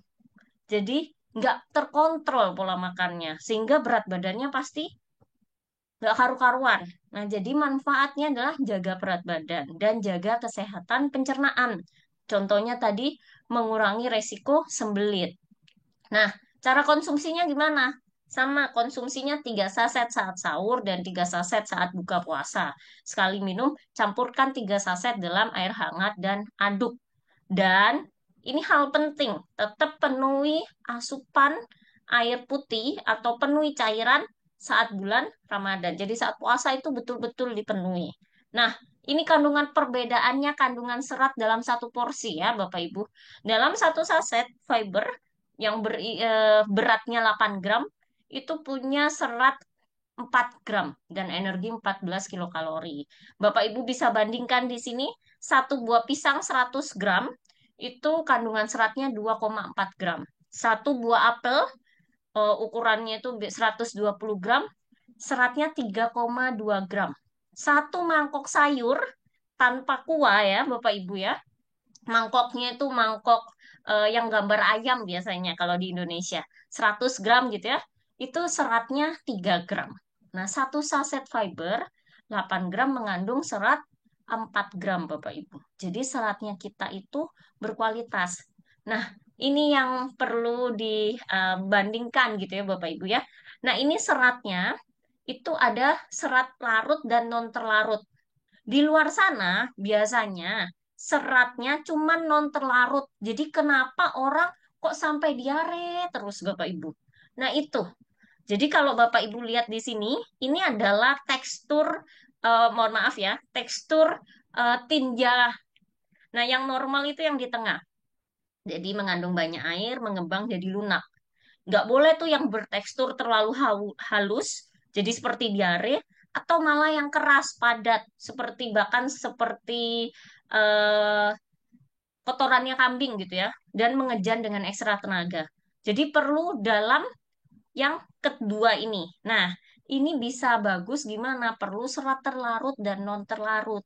B: Jadi nggak terkontrol pola makannya, sehingga berat badannya pasti nggak karu-karuan. Nah, jadi manfaatnya adalah jaga berat badan dan jaga kesehatan pencernaan. Contohnya tadi mengurangi resiko sembelit. Nah, cara konsumsinya gimana? Sama konsumsinya 3 saset saat sahur dan 3 saset saat buka puasa. Sekali minum, campurkan 3 saset dalam air hangat dan aduk. Dan ini hal penting, tetap penuhi asupan air putih atau penuhi cairan saat bulan Ramadan. Jadi saat puasa itu betul-betul dipenuhi. Nah, ini kandungan perbedaannya kandungan serat dalam satu porsi ya, Bapak Ibu. Dalam satu saset fiber yang beratnya 8 gram itu punya serat 4 gram dan energi 14 kilokalori. Bapak Ibu bisa bandingkan di sini satu buah pisang 100 gram itu kandungan seratnya 2,4 gram. Satu buah apel ukurannya itu 120 gram, seratnya 3,2 gram. Satu mangkok sayur tanpa kuah ya Bapak Ibu ya. Mangkoknya itu mangkok yang gambar ayam biasanya kalau di Indonesia. 100 gram gitu ya. Itu seratnya 3 gram. Nah, satu saset fiber 8 gram mengandung serat 4 gram Bapak Ibu. Jadi seratnya kita itu berkualitas. Nah, ini yang perlu dibandingkan gitu ya Bapak Ibu ya. Nah, ini seratnya itu ada serat larut dan non terlarut. Di luar sana biasanya seratnya cuma non terlarut. Jadi kenapa orang kok sampai diare terus Bapak Ibu? Nah itu. Jadi kalau Bapak Ibu lihat di sini, ini adalah tekstur, mohon maaf ya, tekstur tinja. Nah yang normal itu yang di tengah. Jadi mengandung banyak air, mengembang jadi lunak. Nggak boleh tuh yang bertekstur terlalu halus, jadi seperti diare, atau malah yang keras, padat, seperti bahkan seperti eh, kotorannya kambing gitu ya, dan mengejan dengan ekstra tenaga. Jadi perlu dalam yang kedua ini. Nah, ini bisa bagus gimana? Perlu serat terlarut dan non terlarut.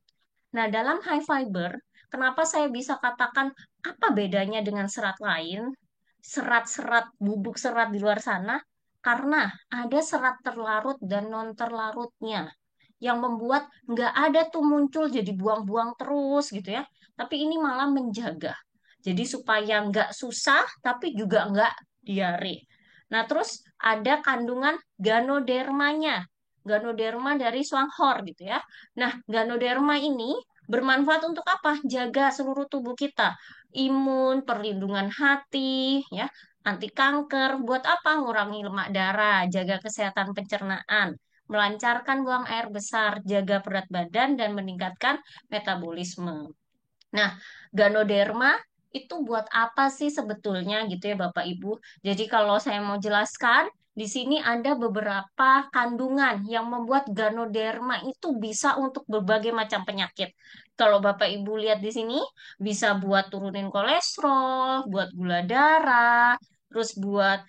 B: Nah, dalam high fiber, kenapa saya bisa katakan apa bedanya dengan serat lain? Serat-serat, bubuk serat di luar sana, karena ada serat terlarut dan non terlarutnya yang membuat nggak ada tuh muncul jadi buang-buang terus gitu ya. Tapi ini malah menjaga. Jadi supaya nggak susah, tapi juga nggak diare. Nah, terus ada kandungan ganodermanya. Ganoderma dari Swanghor gitu ya. Nah, ganoderma ini bermanfaat untuk apa? Jaga seluruh tubuh kita. Imun, perlindungan hati, ya, anti kanker. Buat apa? Ngurangi lemak darah, jaga kesehatan pencernaan, melancarkan buang air besar, jaga berat badan, dan meningkatkan metabolisme. Nah, Ganoderma itu buat apa sih sebetulnya gitu ya Bapak Ibu? Jadi kalau saya mau jelaskan, di sini ada beberapa kandungan yang membuat Ganoderma itu bisa untuk berbagai macam penyakit. Kalau Bapak Ibu lihat di sini, bisa buat turunin kolesterol, buat gula darah, terus buat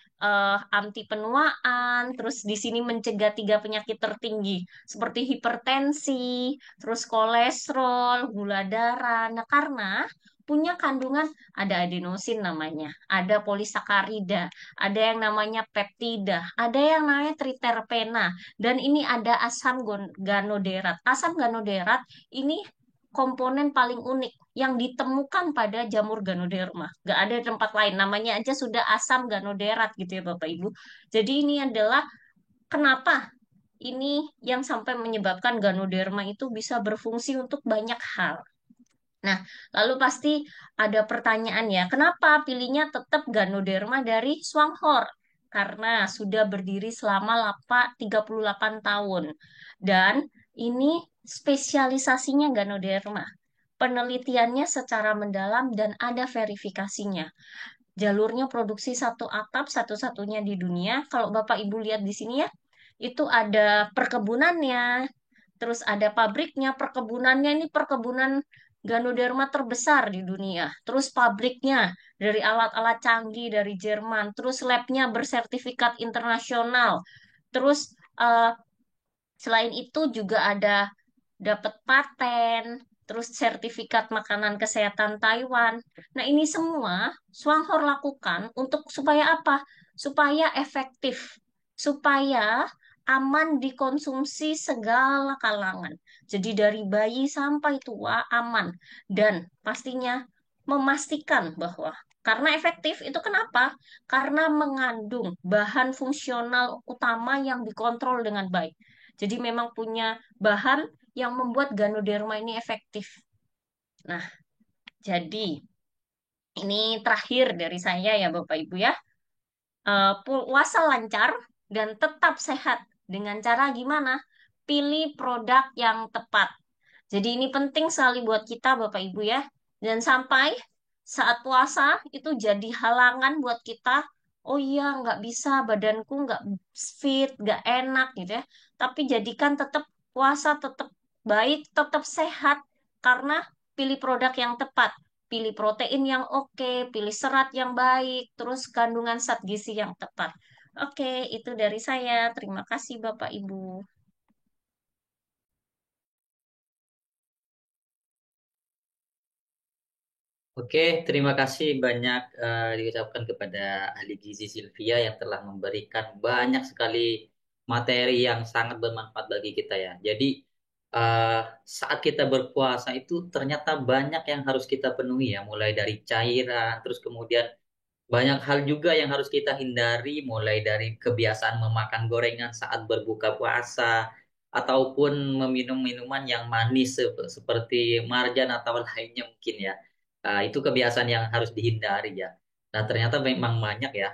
B: anti penuaan, terus di sini mencegah 3 penyakit tertinggi seperti hipertensi, terus kolesterol, gula darah. Nah, karena punya kandungan ada adenosin namanya, ada polisakarida, ada yang namanya peptida, ada yang namanya triterpena, dan ini ada asam ganoderat. Asam ganoderat ini komponen paling unik yang ditemukan pada jamur Ganoderma. Gak ada tempat lain. Namanya aja sudah asam ganoderat gitu ya Bapak Ibu. Jadi ini adalah kenapa ini yang sampai menyebabkan Ganoderma itu bisa berfungsi untuk banyak hal. Nah, lalu pasti ada pertanyaan ya, kenapa pilihnya tetap Ganoderma dari Swanghor? Karena sudah berdiri selama 38 tahun. Dan ini spesialisasinya Ganoderma. Penelitiannya secara mendalam dan ada verifikasinya. Jalurnya produksi satu atap satu-satunya di dunia. Kalau Bapak Ibu lihat di sini ya, itu ada perkebunannya, terus ada pabriknya, perkebunannya ini perkebunan Ganoderma terbesar di dunia. Terus pabriknya dari alat-alat canggih dari Jerman, terus labnya bersertifikat internasional. Terus eh, selain itu juga ada dapat paten, terus sertifikat makanan kesehatan Taiwan. Nah, ini semua Swanghor lakukan untuk supaya apa? Supaya efektif, supaya aman dikonsumsi segala kalangan. Jadi dari bayi sampai tua aman dan pastinya memastikan bahwa karena efektif itu kenapa? Karena mengandung bahan fungsional utama yang dikontrol dengan baik. Jadi memang punya bahan yang membuat Ganoderma ini efektif. Nah, jadi ini terakhir dari saya ya Bapak Ibu ya. Puasa lancar dan tetap sehat dengan cara gimana? Pilih produk yang tepat. Jadi ini penting sekali buat kita Bapak Ibu ya. Dan sampai saat puasa itu jadi halangan buat kita. Oh iya, nggak bisa, badanku nggak fit, nggak enak gitu ya. Tapi jadikan tetap puasa, tetap baik, tetap sehat. Karena pilih produk yang tepat. Pilih protein yang oke, pilih serat yang baik, terus kandungan zat gizi yang tepat. Oke, itu dari saya. Terima kasih Bapak Ibu.
A: Oke, terima kasih banyak diucapkan kepada ahli gizi Sylvia yang telah memberikan banyak sekali materi yang sangat bermanfaat bagi kita ya. Jadi eh, saat kita berpuasa itu ternyata banyak yang harus kita penuhi ya, mulai dari cairan, terus kemudian banyak hal juga yang harus kita hindari, mulai dari kebiasaan memakan gorengan saat berbuka puasa, ataupun meminum minuman yang manis seperti marjan atau lainnya mungkin ya. Itu kebiasaan yang harus dihindari ya. Nah, ternyata memang banyak ya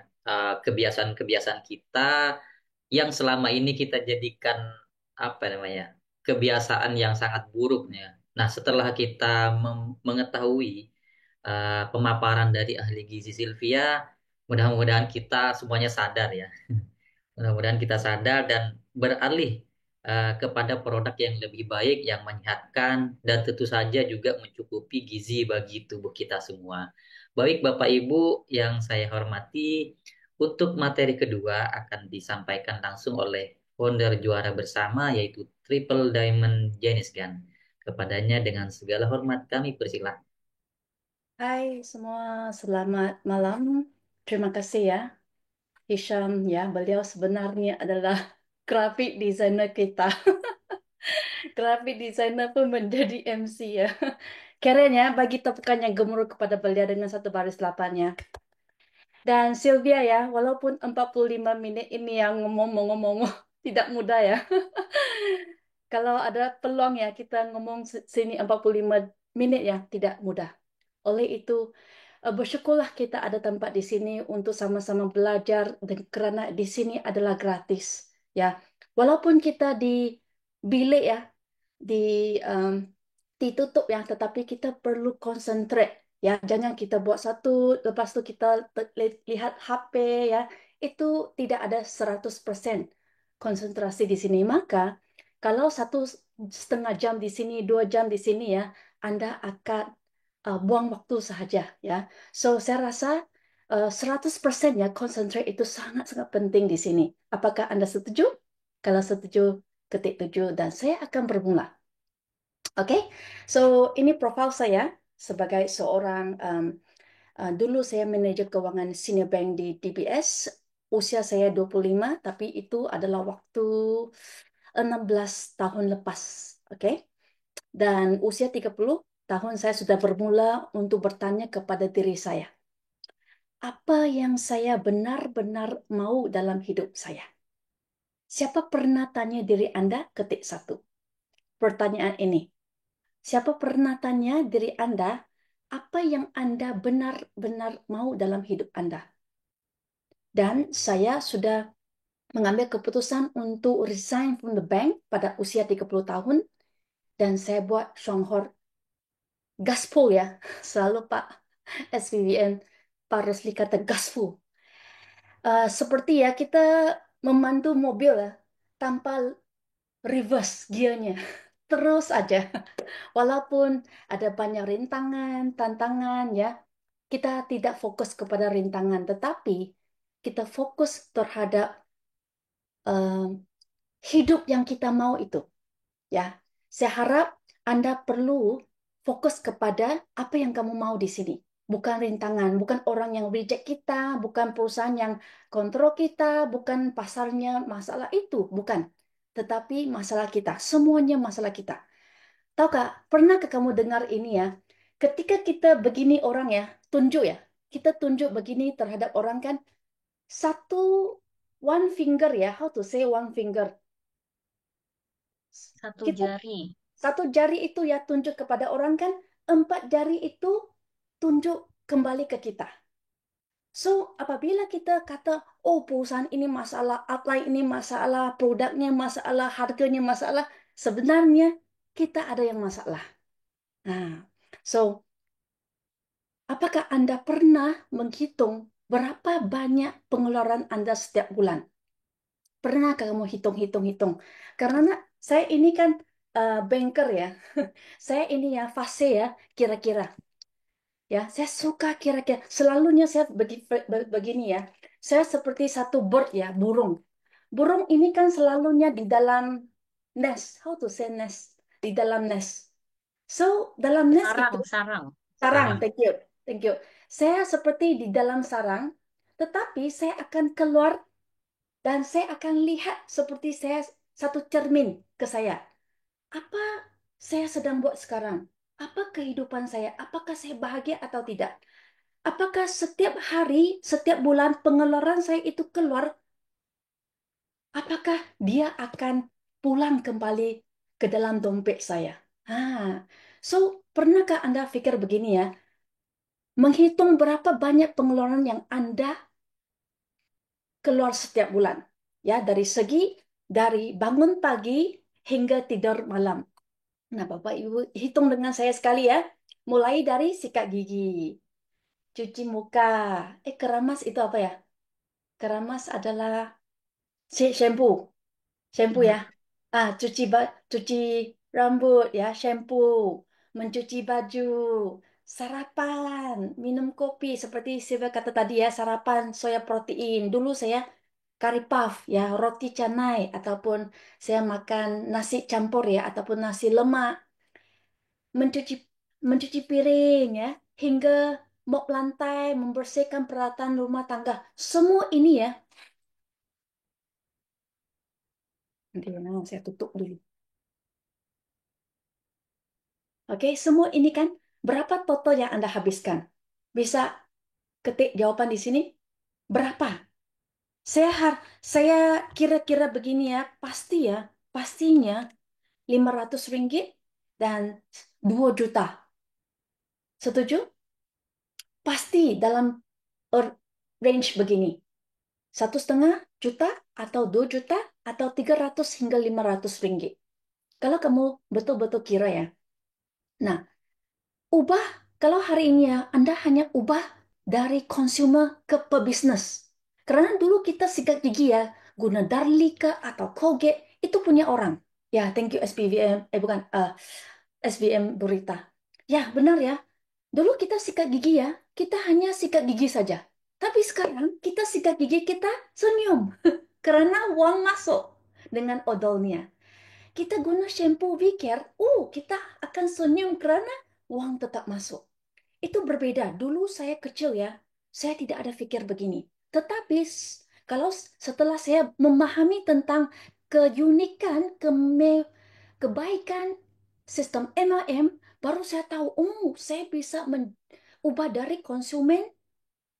A: kebiasaan-kebiasaan kita yang selama ini kita jadikan apa namanya kebiasaan yang sangat buruknya. Nah, setelah kita mengetahui pemaparan dari ahli gizi Sylvia, mudah-mudahan kita semuanya sadar ya. Mudah-mudahan kita sadar dan beralih kepada produk yang lebih baik, yang menyehatkan, dan tentu saja juga mencukupi gizi bagi tubuh kita semua. Baik, Bapak Ibu yang saya hormati, untuk materi kedua akan disampaikan langsung oleh founder juara bersama, yaitu Triple Diamond Jenis Gan. Kepadanya dengan segala hormat kami persilahkan.
C: Hai semua, selamat malam. Terima kasih ya, Hisham ya. Beliau sebenarnya adalah graphic designer kita. Graphic designer pun menjadi MC ya. Keren ya, bagi tepukan yang gemuruh kepada beliau dengan satu baris lapanya. Dan Sylvia ya, walaupun 45 menit ini yang ngomong-ngomong tidak mudah ya. Kalau ada peluang ya kita ngomong sini 45 menit ya, tidak mudah. Oleh itu, bersyukurlah kita ada tempat di sini untuk sama-sama belajar dan kerana di sini adalah gratis ya. Walaupun kita di bilik ya, di um, ditutup ya, tetapi kita perlu konsentrate ya. Jangan kita buat satu lepas tu kita lihat HP ya. Itu tidak ada 100% konsentrasi di sini. Maka kalau 1,5 jam di sini, 2 jam di sini ya, Anda akan buang waktu sahaja ya. So saya rasa 100% ya concentrate itu sangat-sangat penting di sini. Apakah Anda setuju? Kalau setuju, ketik 7 dan saya akan bermula. Oke, so ini profil saya sebagai seorang dulu saya manajer keuangan senior bank di DBS. Usia saya 25, tapi itu adalah waktu 16 tahun lepas. Oke. Dan usia 30 tahun saya sudah bermula untuk bertanya kepada diri saya, apa yang saya benar-benar mau dalam hidup saya? Siapa pernah tanya diri Anda? Ketik satu. Pertanyaan ini. Siapa pernah tanya diri Anda, apa yang Anda benar-benar mau dalam hidup Anda? Dan saya sudah mengambil keputusan untuk resign from the bank pada usia 30 tahun dan saya buat Songhor gaspol ya. Selalu Pak SVBN, Pak Resli kata gaspol. Seperti ya kita memandu mobil ya tanpa reverse gearnya. Terus aja. Walaupun ada banyak rintangan, tantangan ya, kita tidak fokus kepada rintangan, tetapi kita fokus terhadap eh, hidup yang kita mau itu. Ya, saya harap Anda perlu fokus kepada apa yang kamu mau di sini. Bukan rintangan, bukan orang yang reject kita, bukan perusahaan yang kontrol kita, bukan pasarnya masalah itu, bukan. Tetapi masalah kita, semuanya masalah kita. Tahu Kak, pernahkah kamu dengar ini ya? Ketika kita begini orang ya, tunjuk ya. Kita tunjuk begini terhadap orang kan, satu one finger ya, how to say one finger.
B: Satu
C: Kita
B: jari.
C: satu jari itu ya tunjuk kepada orang kan, empat jari itu tunjuk kembali ke kita. So, apabila kita kata, oh perusahaan ini masalah, upline ini masalah, produknya masalah, harganya masalah, sebenarnya kita ada yang masalah. Nah, so apakah Anda pernah menghitung berapa banyak pengeluaran Anda setiap bulan? Pernah kamu hitung-hitung-hitung? Karena saya ini kan banker ya. Saya ini ya fase ya, kira-kira. Ya, saya suka kira-kira. Selalunya saya begini ya. Saya seperti satu bird ya, burung. Burung ini kan selalunya di dalam nest. How to say nest? Di dalam nest. So, dalam nest itu
B: Sarang, sarang.
C: sarang.
A: Sarang.
C: Thank you. Thank you. Saya seperti di dalam sarang, tetapi saya akan keluar dan saya akan lihat seperti saya satu cermin ke saya. Apa saya sedang buat sekarang? Apa kehidupan saya? Apakah saya bahagia atau tidak? Apakah setiap hari, setiap bulan pengeluaran saya itu keluar? Apakah dia akan pulang kembali ke dalam dompet saya? So pernahkah Anda pikir begini ya? Menghitung berapa banyak pengeluaran yang Anda keluar setiap bulan. Ya, dari bangun pagi hingga tidur malam. Nah, Bapak Ibu hitung dengan saya sekali ya. Mulai dari sikat gigi, cuci muka. Keramas itu apa ya? Keramas adalah shampoo. Shampoo ya.
B: Mhm.
C: Cuci rambut ya, shampoo, mencuci baju, sarapan, minum kopi seperti Silvia kata tadi ya, sarapan soya protein. Dulu saya curry puff ya, roti canai ataupun saya makan nasi campur ya ataupun nasi lemak, mencuci mencuci piring ya, hingga mop lantai, membersihkan peralatan rumah tangga. Semua ini ya. Nanti saya tutup dulu. Oke, semua ini kan berapa total yang Anda habiskan? Bisa ketik jawaban di sini. Berapa? Saya kira-kira begini ya, pastinya 500 ringgit dan 2 juta. Setuju? Pasti dalam range begini. 1,5 juta atau 2 juta atau 300 hingga 500 ringgit. Kalau kamu betul-betul kira ya. Nah, ubah, kalau hari ini ya, Anda hanya ubah dari consumer ke pebisnis. Karena dulu kita sikat gigi ya, guna Darlika atau Colgate, itu punya orang. Ya, thank you SPVM, bukan, SVM Berita. Ya, benar ya. Dulu kita sikat gigi ya, kita hanya sikat gigi saja. Tapi sekarang kita sikat gigi, kita senyum. Karena uang masuk dengan odolnya. Kita guna shampoo Vicare, kita akan senyum karena uang tetap masuk. Itu berbeda. Dulu saya kecil ya, saya tidak ada pikir begini. Tetapi kalau setelah saya memahami tentang keunikan, kebaikan sistem MLM, baru saya tahu, oh, saya bisa ubah dari konsumen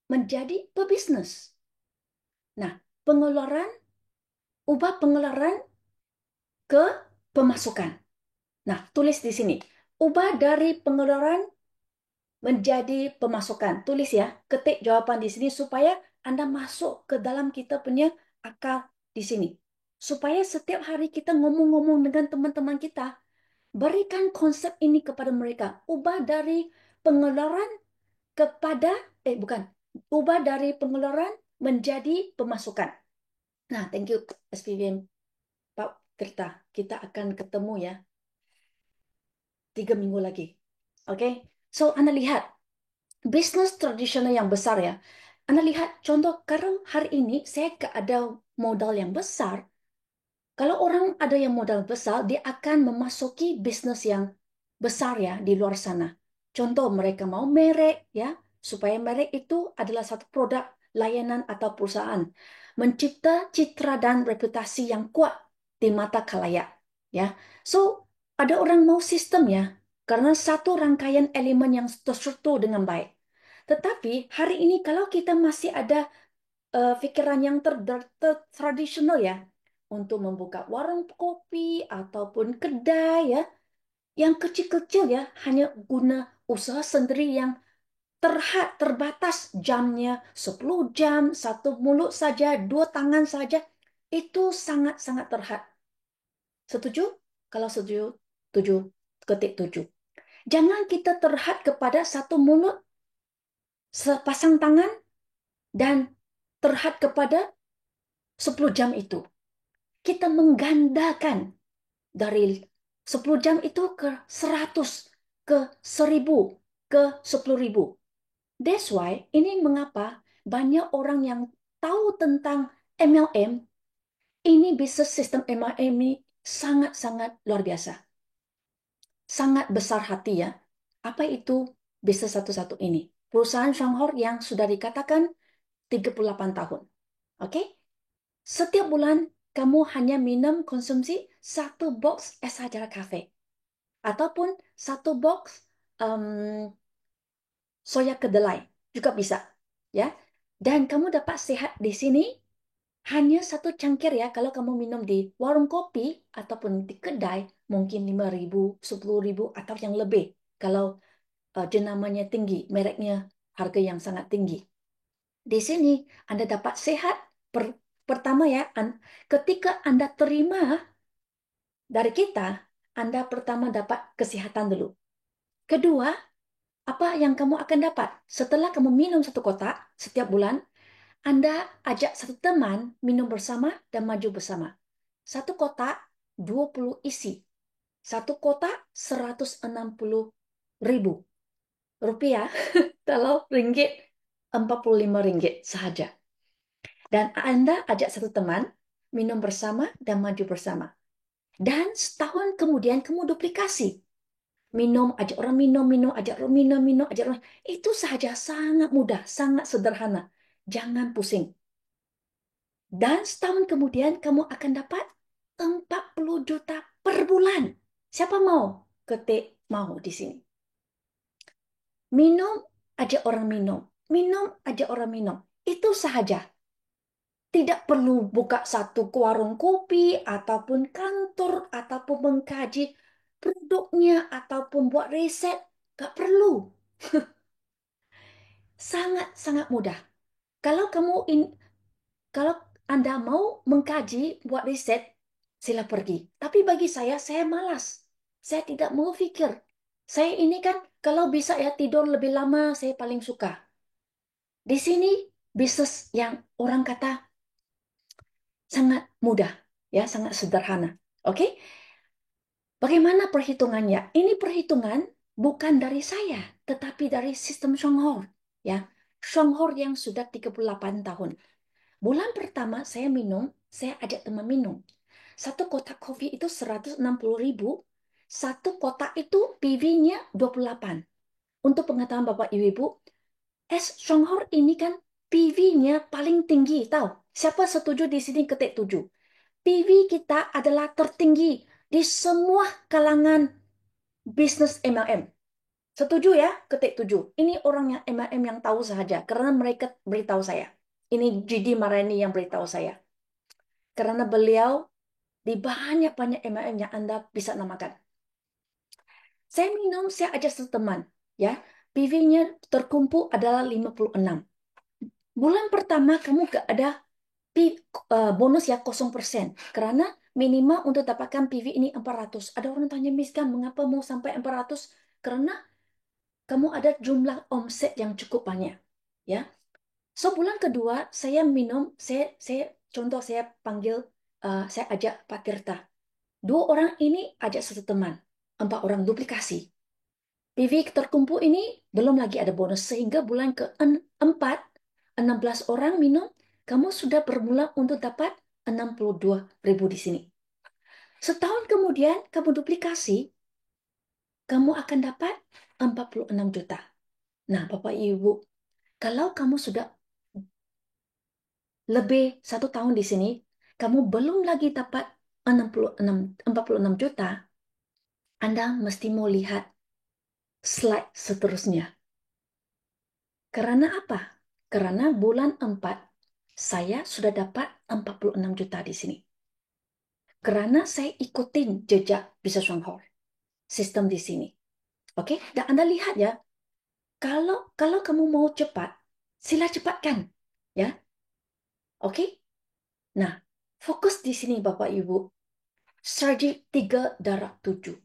C: menjadi pebisnis. Nah, pengeluaran, ubah pengeluaran ke pemasukan. Nah, tulis di sini. Ubah dari pengeluaran menjadi pemasukan. Tulis ya, ketik jawaban di sini supaya Anda masuk ke dalam kita punya akal di sini. Supaya setiap hari kita ngomong-ngomong dengan teman-teman kita, berikan konsep ini kepada mereka. Ubah dari pengeluaran kepada, bukan, ubah dari pengeluaran menjadi pemasukan. Nah, thank you SPVM Pak Tirta. Kita akan ketemu ya 3 minggu lagi. Oke, so Anda lihat bisnis tradisional yang besar ya. Anda lihat contoh karena hari ini saya gak ada modal yang besar. Kalau orang ada yang modal besar, dia akan memasuki bisnis yang besar ya di luar sana. Contoh mereka mau merek ya, supaya merek itu adalah satu produk, layanan atau perusahaan. Mencipta citra dan reputasi yang kuat di mata khalayak ya. So, ada orang mau sistem ya, karena satu rangkaian elemen yang terstruktur dengan baik. Tetapi hari ini kalau kita masih ada pikiran yang tradisional ya, untuk membuka warung kopi ataupun kedai ya, yang kecil-kecil ya, hanya guna usaha sendiri yang terbatas jamnya 10 jam, satu mulut saja, dua tangan saja, itu sangat-sangat terhad. Setuju? Kalau setuju, tujuh, ketik tujuh. Jangan kita terhad kepada satu mulut, sepasang tangan, dan terhad kepada 10 jam itu. Kita menggandakan dari 10 jam itu ke 100, ke 1000, ke 10.000. That's why ini mengapa banyak orang yang tahu tentang MLM, ini bisnis sistem MLM ini sangat-sangat luar biasa. Sangat besar hati ya. Apa itu bisnis satu-satu ini? Perusahaan Shanghai yang sudah dikatakan 38 tahun. Oke? Setiap bulan kamu hanya minum konsumsi satu box es Hajara Cafe ataupun satu box soya kedelai juga bisa ya. Dan kamu dapat sehat di sini hanya satu cangkir ya. Kalau kamu minum di warung kopi ataupun di kedai mungkin 5.000, 10.000 atau yang lebih. Kalau jenamanya tinggi, mereknya harga yang sangat tinggi. Di sini Anda dapat sehat pertama ya. Ketika Anda terima dari kita, Anda pertama dapat kesehatan dulu. Kedua, apa yang kamu akan dapat? Setelah kamu minum satu kotak setiap bulan, Anda ajak satu teman minum bersama dan maju bersama. Satu kotak 20 isi. Satu kotak 160.000 rupiah. Kalau ringgit 45 ringgit sahaja. Dan Anda ajak satu teman minum bersama dan maju bersama. Dan setahun kemudian kamu duplikasi. Minum, ajak orang minum, minum, ajak orang minum, minum, ajak orang. Itu saja sangat mudah, sangat sederhana. Jangan pusing. Dan setahun kemudian kamu akan dapat 40 juta per bulan. Siapa mau? Ketik mau di sini. Minum, ajak orang minum. Minum, ajak orang minum. Itu sahaja. Tidak perlu buka satu warung kopi, ataupun kantor, ataupun mengkaji produknya, ataupun buat riset. Gak perlu. Sangat-sangat mudah. Kalau kalau Anda mau mengkaji, buat riset, sila pergi. Tapi bagi saya malas. Saya tidak mau pikir. Saya ini kan kalau bisa ya tidur lebih lama, saya paling suka. Di sini bisnis yang orang kata sangat mudah, ya, sangat sederhana. Oke? Bagaimana perhitungannya? Ini perhitungan bukan dari saya, tetapi dari sistem Songhor, ya. Songhor yang sudah 38 tahun. Bulan pertama saya minum, saya ajak teman minum. Satu kotak kopi itu 160.000. Satu kotak itu PV-nya 28. Untuk pengetahuan Bapak Ibu, es Songhor ini kan PV-nya paling tinggi, tahu? Siapa setuju di sini ketik 7. PV kita adalah tertinggi di semua kalangan bisnis MLM. Setuju ya? Ketik 7. Ini orang yang MLM yang tahu saja, karena mereka beritahu saya. Ini GD Marani yang beritahu saya. Karena beliau di banyak-banyak MLM yang Anda bisa namakan. Saya minum, saya ajak satu teman. Ya, PV-nya terkumpul adalah 56. Bulan pertama kamu gak ada bonus ya 0%. Karena minimal untuk dapatkan PV ini 400. Ada orang tanya, Miss kan, mengapa mau sampai 400? Karena kamu ada jumlah omset yang cukup banyak. Ya. So, bulan kedua saya minum, saya contoh saya panggil, saya ajak Pak Tirta. Dua orang ini ajak satu teman. 4 orang duplikasi. PV terkumpul ini belum lagi ada bonus. Sehingga bulan keempat, 16 orang minum, kamu sudah bermula untuk dapat 62.000 di sini. Setahun kemudian, kamu duplikasi, kamu akan dapat 46 juta. Nah, Bapak Ibu, kalau kamu sudah lebih 1 tahun di sini, kamu belum lagi dapat 46 juta, Anda mesti mau lihat slide seterusnya. Karena apa? Karena bulan 4, saya sudah dapat 46 juta di sini. Karena saya ikutin jejak bisnis Shanghai, sistem di sini. Oke? Dan Anda lihat ya, kalau kamu mau cepat, sila cepatkan. Ya, oke? Nah, fokus di sini Bapak Ibu. Strategi 3-7.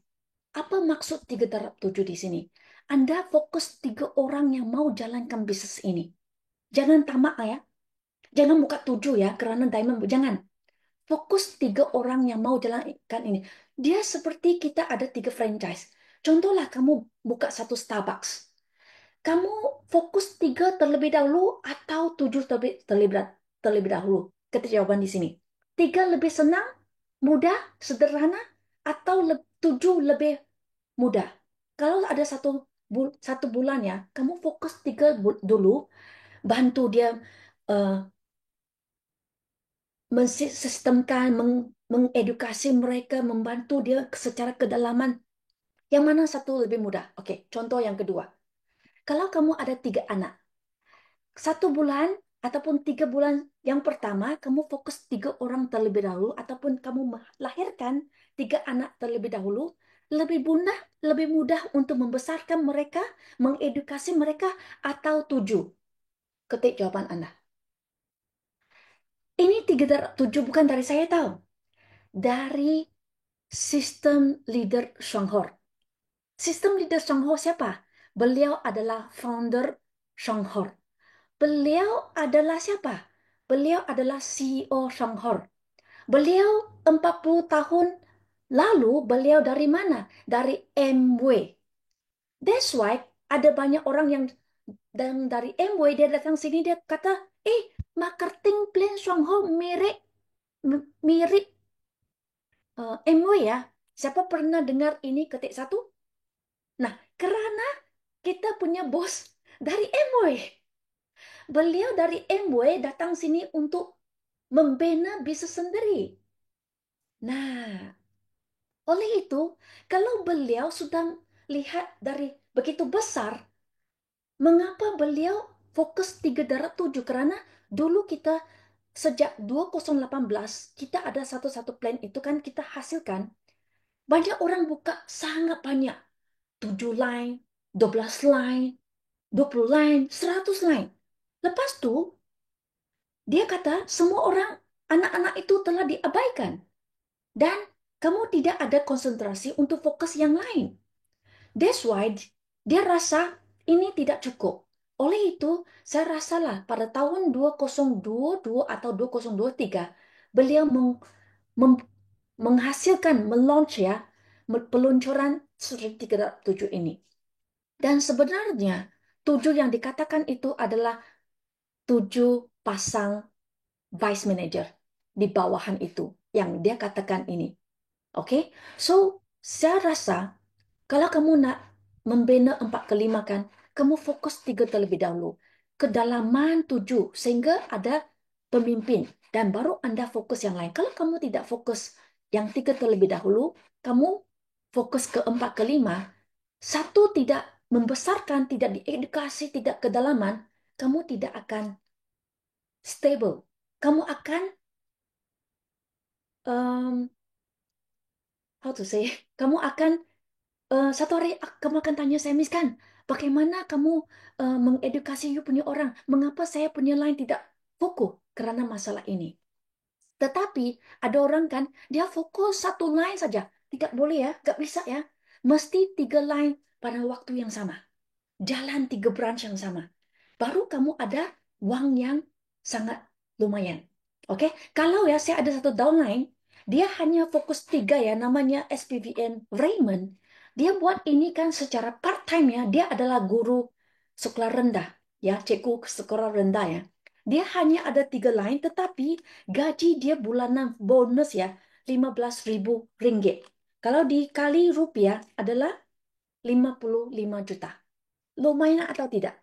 C: Apa maksud 3-7 di sini? Anda fokus 3 orang yang mau jalankan bisnis ini. Jangan tamak ya. Jangan buka 7 ya, karena diamond. Jangan. Fokus 3 orang yang mau jalankan ini. Dia seperti kita ada 3 franchise. Contohlah kamu buka satu Starbucks. Kamu fokus 3 terlebih dahulu atau 7 terlebih dahulu? Ketik jawaban di sini. 3 lebih senang, mudah, sederhana, atau 7 lebih mudah. Kalau ada satu bulan ya, kamu fokus 3 dulu, bantu dia eh, mensistemkan, mengedukasi mereka, membantu dia secara kedalaman. Yang mana satu lebih mudah? Oke, contoh yang kedua. Kalau kamu ada 3 anak, 1 bulan ataupun 3 bulan yang pertama, kamu fokus 3 orang terlebih dahulu, ataupun kamu melahirkan 3 anak terlebih dahulu, lebih mudah untuk membesarkan mereka, mengedukasi mereka, atau 7. Ketik jawaban Anda. Ini 3-7 bukan dari saya tahu. Dari sistem leader Shanghai. Sistem leader Shanghai siapa? Beliau adalah founder Shanghai. Beliau adalah siapa? Beliau adalah CEO Shanghai. Beliau 40 tahun lalu, beliau dari mana? Dari MW. That's why ada banyak orang yang dari MW, dia datang sini, dia kata, marketing plan Shanghai mirip MW ya. Siapa pernah dengar ini? Ketik 1. Nah, karena kita punya bos dari MW. Beliau dari MW datang sini untuk membina bisnis sendiri. Nah, oleh itu, kalau beliau sudah lihat dari begitu besar, mengapa beliau fokus 3-7? Karena dulu kita sejak 2018, kita ada satu-satu plan itu kan kita hasilkan. Banyak orang buka sangat banyak. 7 line, 12 line, 20 line, 100 line. Lepas itu, dia kata semua orang, anak-anak itu telah diabaikan. Dan kamu tidak ada konsentrasi untuk fokus yang lain. That's why dia rasa ini tidak cukup. Oleh itu, saya rasalah pada tahun 2022 atau 2023, beliau mem- menghasilkan, melaunch ya, peluncuran strategi 3-7 ini. Dan sebenarnya 7 yang dikatakan itu adalah 7 pasang vice manager di bawahan itu yang dia katakan ini. Oke, so saya rasa kalau kamu nak membina 4 ke 5 kan, kamu fokus 3 terlebih dahulu. Kedalaman 7 sehingga ada pemimpin dan baru Anda fokus yang lain. Kalau kamu tidak fokus yang 3 terlebih dahulu, kamu fokus ke 4 ke 5, Satu, tidak membesarkan, tidak diedukasi, tidak kedalaman, kamu tidak akan stable. Kamu akan, um, how to say, kamu akan, satu hari kamu akan tanya saya, Miss kan, bagaimana kamu mengedukasi you punya orang? Mengapa saya punya line tidak fokus? Karena masalah ini. Tetapi ada orang kan, dia fokus satu line saja. Tidak boleh ya, nggak bisa ya. Mesti 3 line pada waktu yang sama. Jalan 3 branch yang sama. Baru kamu ada uang yang sangat lumayan. Oke, kalau ya saya ada satu downline, dia hanya fokus 3 ya, namanya SPVN Raymond. Dia buat ini kan secara part time ya, dia adalah guru sekolah rendah ya, cikgu sekolah rendah ya. Dia hanya ada 3 line, tetapi gaji dia bulanan bonus ya 15.000 ringgit. Kalau dikali rupiah adalah 55 juta. Lumayan atau tidak?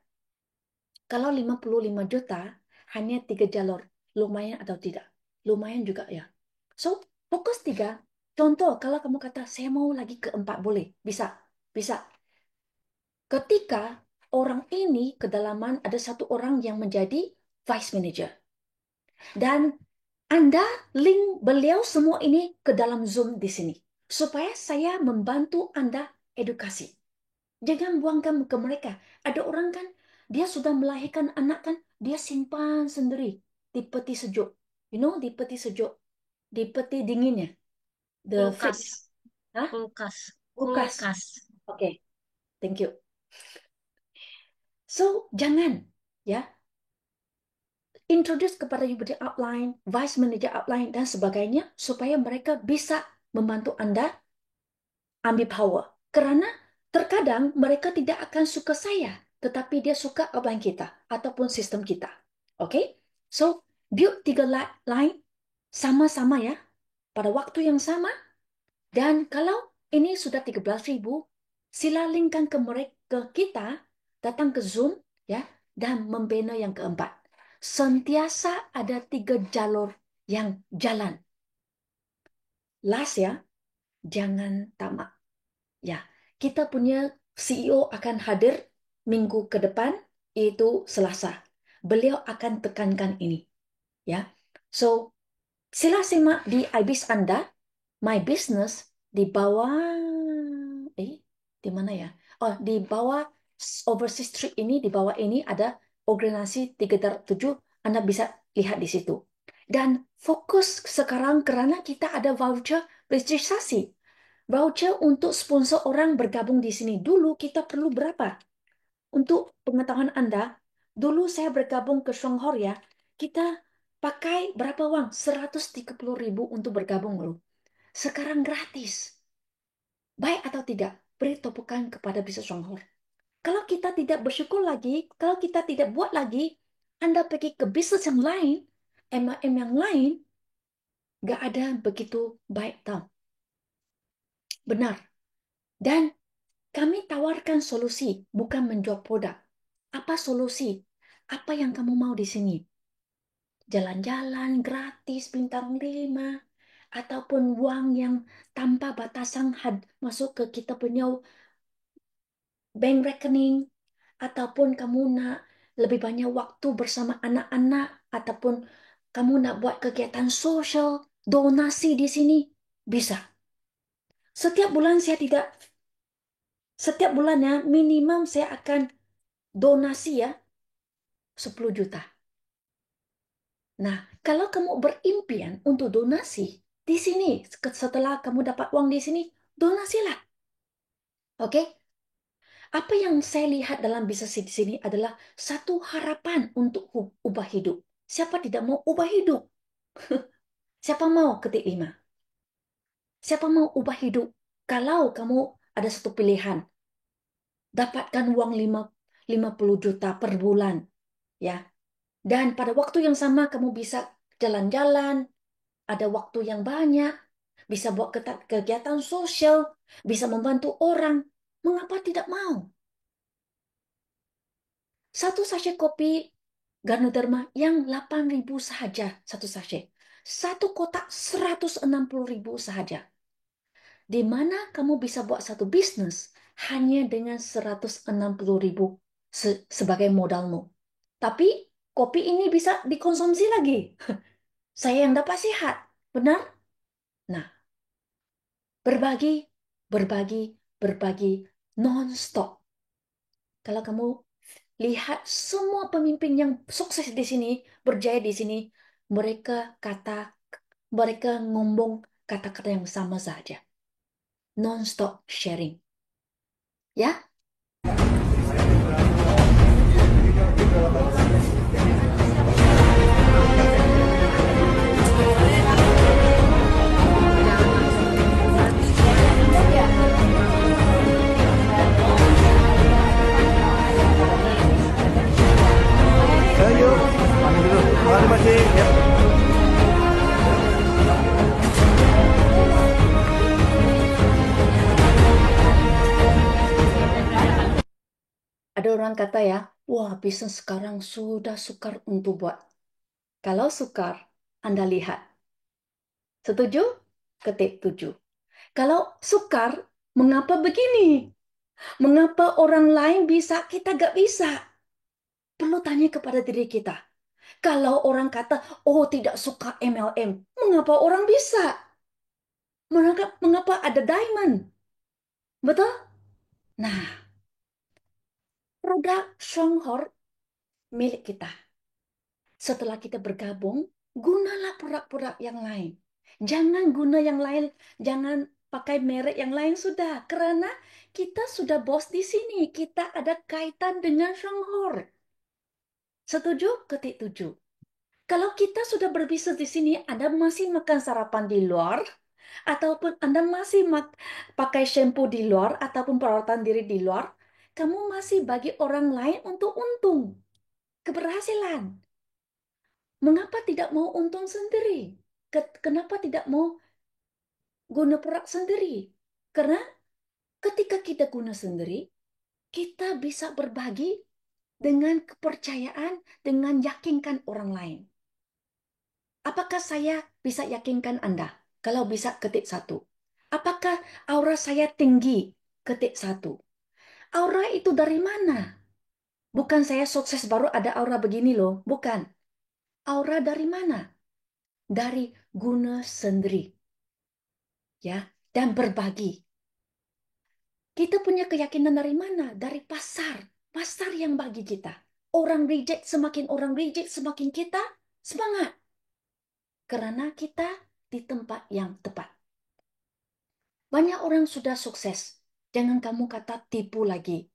C: Kalau 55 juta, hanya 3 jalur. Lumayan atau tidak? Lumayan juga ya. So, fokus 3. Contoh, kalau kamu kata, saya mau lagi ke 4, boleh. Bisa. Bisa. Ketika orang ini kedalaman ada satu orang yang menjadi vice manager. Dan Anda link beliau semua ini ke dalam Zoom di sini. Supaya saya membantu Anda edukasi. Jangan buangkan ke mereka. Ada orang kan, dia sudah melahirkan anak kan, dia simpan sendiri di peti sejuk. You know, di peti sejuk. Di peti dinginnya. The
B: Kulkas,
C: fridge. Hah?
B: kulkas,
C: Kulkas.
B: kulkas.
C: Oke, thank you. So, jangan ya introduce kepada you punya upline, vice manager upline, dan sebagainya, supaya mereka bisa membantu Anda ambil power. Karena terkadang mereka tidak akan suka saya, tetapi dia suka upline kita ataupun sistem kita. Oke? Okay? So, build 3 line sama-sama ya, pada waktu yang sama. Dan kalau ini sudah 13.000, sila linkkan ke mereka, ke kita, datang ke Zoom ya, dan membina yang keempat. Sentiasa ada 3 jalur yang jalan. Last ya, jangan tamak. Ya, kita punya CEO akan hadir minggu ke depan, yaitu Selasa. Beliau akan tekankan ini. Ya, so sila simak di IBIS Anda, My Business di bawah, di mana ya? Oh, di bawah Overseas Street ini, di bawah ini ada organisasi 307. Anda bisa lihat di situ. Dan fokus sekarang karena kita ada voucher registrasi. Voucher untuk sponsor orang bergabung di sini. Dulu kita perlu berapa? Untuk pengetahuan Anda, dulu saya bergabung ke Songhor ya, kita pakai berapa uang? 130.000 untuk bergabung loh. Sekarang gratis. Baik atau tidak? Beri tepukan kepada bisnis Songhor. Kalau kita tidak bersyukur lagi, kalau kita tidak buat lagi, Anda pergi ke bisnis yang lain, MLM yang lain, gak ada begitu baik tau. Benar. Dan kami tawarkan solusi, bukan menjual produk. Apa solusi? Apa yang kamu mau di sini? Jalan-jalan gratis bintang 5, ataupun uang yang tanpa batasan masuk ke kita punya bank rekening, ataupun kamu nak lebih banyak waktu bersama anak-anak, ataupun kamu nak buat kegiatan sosial, donasi di sini, bisa. Setiap bulan saya tidak, setiap bulannya minimum saya akan donasi ya 10 juta. Nah, kalau kamu berimpian untuk donasi di sini, setelah kamu dapat uang di sini, donasilah. Oke? Apa yang saya lihat dalam bisnis di sini adalah satu harapan untuk ubah hidup. Siapa tidak mau ubah hidup? Siapa mau ketik 5? Siapa mau ubah hidup? Kalau kamu ada satu pilihan, dapatkan uang 50 juta per bulan, ya. Dan pada waktu yang sama kamu bisa jalan-jalan, ada waktu yang banyak, bisa buat kegiatan sosial, bisa membantu orang. Mengapa tidak mau? Satu sachet kopi Ganoderma yang 8.000 saja satu sachet. Satu kotak 160.000 saja. Di mana kamu bisa buat satu bisnis hanya dengan 160.000 sebagai modalmu. Tapi kopi ini bisa dikonsumsi lagi. Saya yang dapat sehat. Benar? Nah, berbagi, berbagi, berbagi non-stop. Kalau kamu lihat semua pemimpin yang sukses di sini, berjaya di sini, mereka mereka ngomong kata-kata yang sama saja. Non-stop sharing. Ya,
D: Ayo, pamit dulu. Terima kasih. Ya.
C: ada orang kata ya, wah bisnis sekarang sudah sukar untuk buat. Kalau sukar, Anda lihat. Setuju? Ketik 7. Kalau sukar, mengapa begini? Mengapa orang lain bisa, kita gak bisa? Perlu tanya kepada diri kita. Kalau orang kata, oh tidak suka MLM, mengapa orang bisa? Mengapa ada diamond? Betul? Nah, produk Songhor milik kita. Setelah kita bergabung, gunalah produk-produk yang lain. Jangan guna yang lain, jangan pakai merek yang lain sudah. Karena kita sudah bos di sini. Kita ada kaitan dengan Songhor. Setuju? Ketik 7. Kalau kita sudah berbisnis di sini, Anda masih makan sarapan di luar, ataupun Anda masih pakai shampoo di luar, ataupun perawatan diri di luar, kamu masih bagi orang lain untuk untung, keberhasilan. Mengapa tidak mau untung sendiri? Kenapa tidak mau guna produk sendiri? Karena ketika kita guna sendiri, kita bisa berbagi dengan kepercayaan, dengan yakinkan orang lain. Apakah saya bisa yakinkan Anda? Kalau bisa ketik 1. Apakah aura saya tinggi? Ketik 1. Aura itu dari mana? Bukan saya sukses baru ada aura begini loh. Bukan. Aura dari mana? Dari guna sendiri. Ya, dan berbagi. Kita punya keyakinan dari mana? Dari pasar. Pasar yang bagi kita. Orang reject, semakin orang reject, semakin kita semangat. Karena kita di tempat yang tepat. Banyak orang sudah sukses. Jangan kamu kata tipu lagi.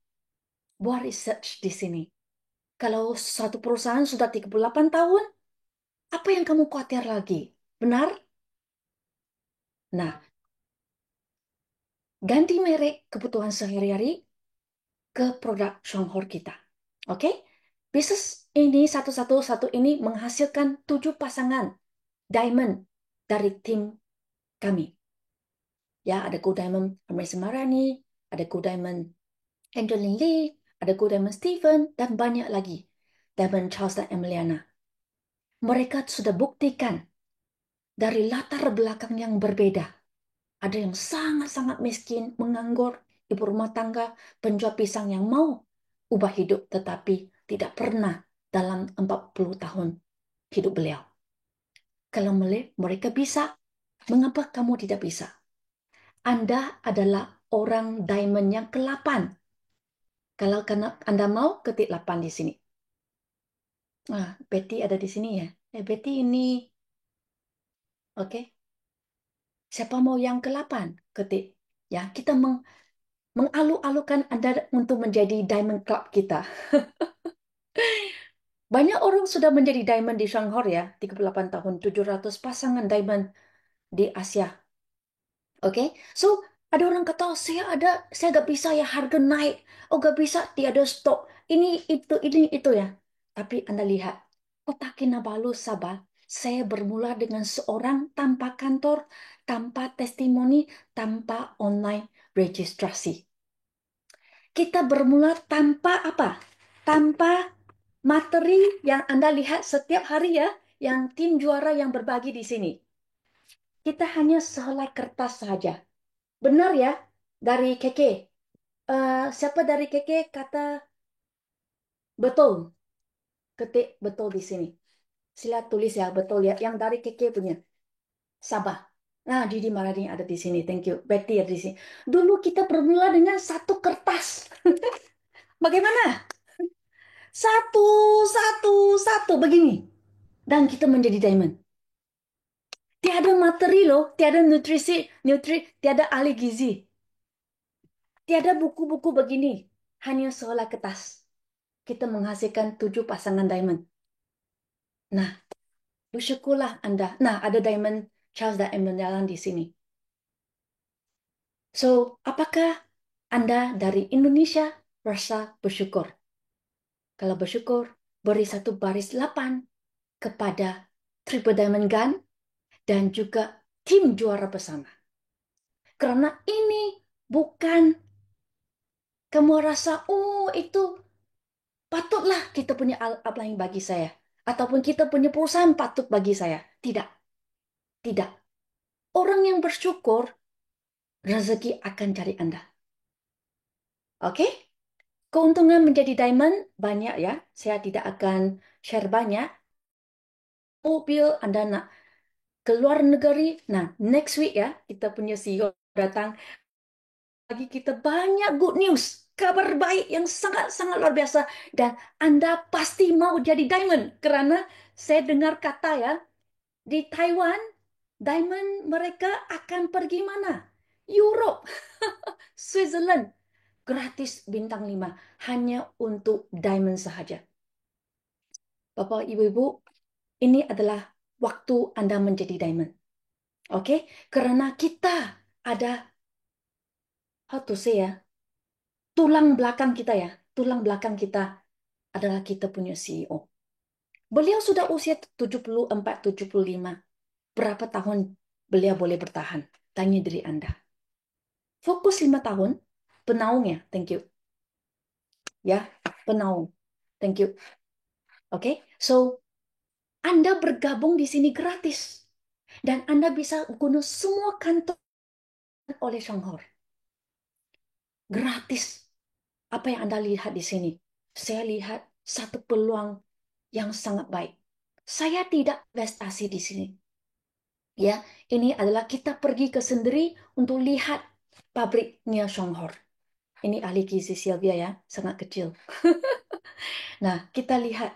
C: Buat research di sini. Kalau satu perusahaan sudah 38 tahun, apa yang kamu khawatir lagi? Benar? Nah, ganti merek kebutuhan sehari-hari ke produk Songhor kita. Oke? Bisnis ini satu ini menghasilkan 7 pasangan diamond dari tim kami. Ya, ada Go Diamond Amazing Semarani, ada Go Diamond Angeline Lee, ada Go Diamond Stephen, dan banyak lagi. Diamond Charles dan Emiliana. Mereka sudah buktikan dari latar belakang yang berbeda. Ada yang sangat-sangat miskin, menganggur, ibu rumah tangga, penjual pisang yang mau ubah hidup, tetapi tidak pernah dalam 40 tahun hidup beliau. Kalau mereka bisa, mengapa kamu tidak bisa? Anda adalah orang diamond yang ke-8. Kalau Anda mau, ketik 8 di sini. Ah, Betty ada di sini ya. Betty ini, oke. Siapa mau yang ke-8? Ketik. Ya, kita mengalu-alukan Anda untuk menjadi Diamond Club kita. Banyak orang sudah menjadi Diamond di Shanghai ya, 38 tahun, 700 pasangan Diamond di Asia. Oke, so ada orang kata, "Oh, saya gak bisa ya, harga naik. Oh, gak bisa, tiada stok. Ini, itu ya." Tapi Anda lihat, Kota Kinabalu, Sabah, saya bermula dengan seorang tanpa kantor, tanpa testimoni, tanpa online registrasi. Kita bermula tanpa apa? Tanpa materi yang Anda lihat setiap hari ya, yang tim juara yang berbagi di sini. Kita hanya sehelai kertas saja. Benar ya, dari Keke. Siapa dari Keke kata betul? Ketik betul di sini. Sila tulis ya, betul ya. Yang dari Keke punya. Sabah. Nah, Didi Marading ada di sini. Thank you. Betty ada di sini. Dulu kita bermula dengan satu kertas. Bagaimana? Satu, satu, satu begini. Dan kita menjadi diamond. Tiada materi loh, tiada tiada ahli gizi. Tiada buku-buku begini. Hanya seolah kertas. Kita menghasilkan 7 pasangan diamond. Nah, bersyukurlah Anda. Nah, ada diamond Charles Diamond Jalan di sini. So, apakah Anda dari Indonesia rasa bersyukur? Kalau bersyukur, beri satu baris 8 kepada Triple Diamond Gun dan juga tim juara bersama. Karena ini bukan kamu rasa, oh itu patutlah kita punya upline bagi saya. Ataupun kita punya perusahaan patut bagi saya. Tidak, tidak. Orang yang bersyukur, rezeki akan cari Anda. Oke? Keuntungan menjadi diamond banyak ya. Saya tidak akan share banyak. Mobil Anda nak keluar negeri. Nah, next week ya, kita punya CEO datang. Bagi kita banyak good news. Kabar baik yang sangat-sangat luar biasa. Dan Anda pasti mau jadi diamond. Karena saya dengar kata ya, di Taiwan, diamond mereka akan pergi mana? Europe, Switzerland. Gratis bintang 5. Hanya untuk diamond sahaja. Bapak, Ibu-Ibu, ini adalah waktu Anda menjadi diamond. Oke? Karena kita ada, how to say ya, tulang belakang kita ya. Tulang belakang kita adalah kita punya CEO. Beliau sudah usia 74, 75. Berapa tahun beliau boleh bertahan? Tanya diri Anda. Fokus 5 tahun, penaung ya, thank you. Ya, penaung. Thank you. Oke, so Anda bergabung di sini gratis. Dan Anda bisa guna semua kantor oleh Shanghor. Gratis. Apa yang Anda lihat di sini? Saya lihat satu peluang yang sangat baik. Saya tidak investasi di sini. Ya, ini adalah kita pergi ke sendiri untuk lihat pabriknya Shanghor. Ini ahli gizi Sylvia ya, sangat kecil. Nah, kita lihat,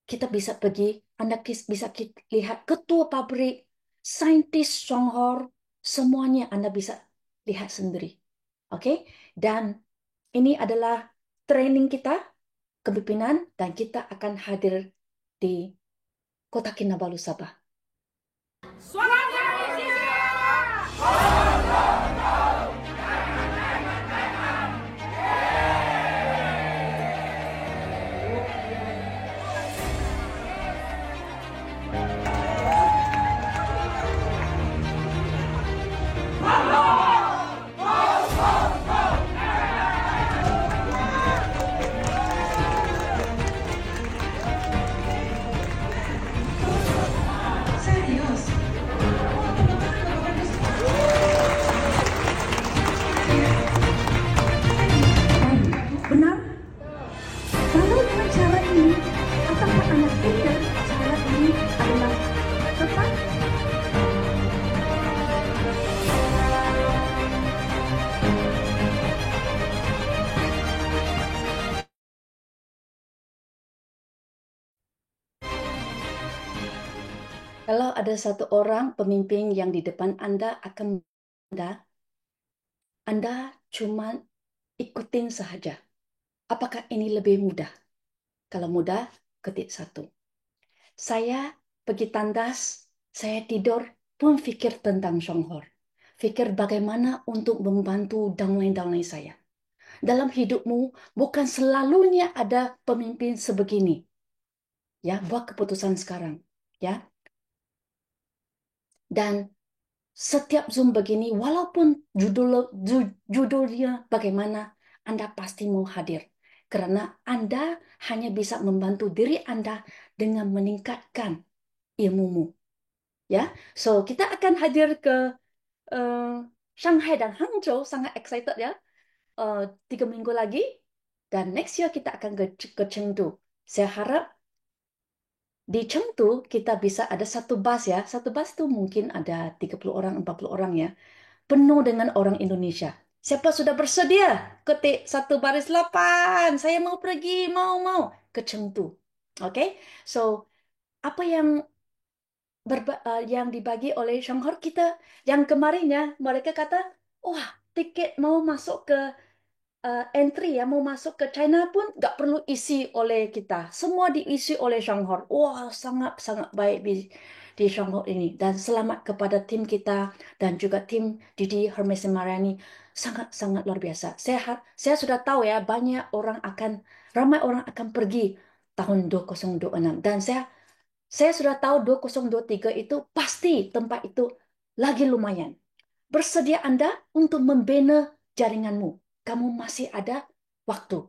C: kita bisa pergi, Anda bisa lihat ketua pabrik, saintis Shanghor, semuanya Anda bisa lihat sendiri. Oke? Dan ini adalah training kita, kepemimpinan, dan kita akan hadir di Kota Kinabalu, Sabah. Serius? Benar? Kalau dengan cara ini, apakah Anda pikir cara ini adalah tepat? Kalau ada satu orang pemimpin yang di depan Anda akan Anda cuma ikutin saja. Apakah ini lebih mudah? Kalau mudah, ketik 1. Saya pergi tandas, saya tidur pun fikir tentang Shanghor. Fikir bagaimana untuk membantu downline-downline saya. Dalam hidupmu bukan selalunya ada pemimpin sebegini. Ya, buat keputusan sekarang. Ya. Dan setiap Zoom begini, walaupun judulnya bagaimana, Anda pasti mau hadir. Karena Anda hanya bisa membantu diri Anda dengan meningkatkan ilmumu. Ya, so kita akan hadir ke eh, Shanghai dan Hangzhou, sangat excited ya. 3 minggu lagi, dan next year kita akan ke Chengdu. Saya harap di Chengdu kita bisa ada satu bus ya. Satu bus itu mungkin ada 30 orang, 40 orang ya. Penuh dengan orang Indonesia. Siapa sudah bersedia? Ketik satu baris 8. Saya mau pergi, mau ke Chengdu. Oke, so apa yang dibagi oleh Shanghai kita yang kemarin ya, mereka kata, wah, tiket mau masuk ke entry ya, mau masuk ke China pun nggak perlu isi oleh kita. Semua diisi oleh Shanghai. Wah, sangat-sangat baik di Shanghai ini. Dan selamat kepada tim kita dan juga tim Didi Hermes Mariani. Sangat-sangat luar biasa. Saya sudah tahu ya, ramai orang akan pergi tahun 2026. Dan saya sudah tahu 2023 itu pasti tempat itu lagi lumayan. Bersedia Anda untuk membina jaringanmu. Kamu masih ada waktu.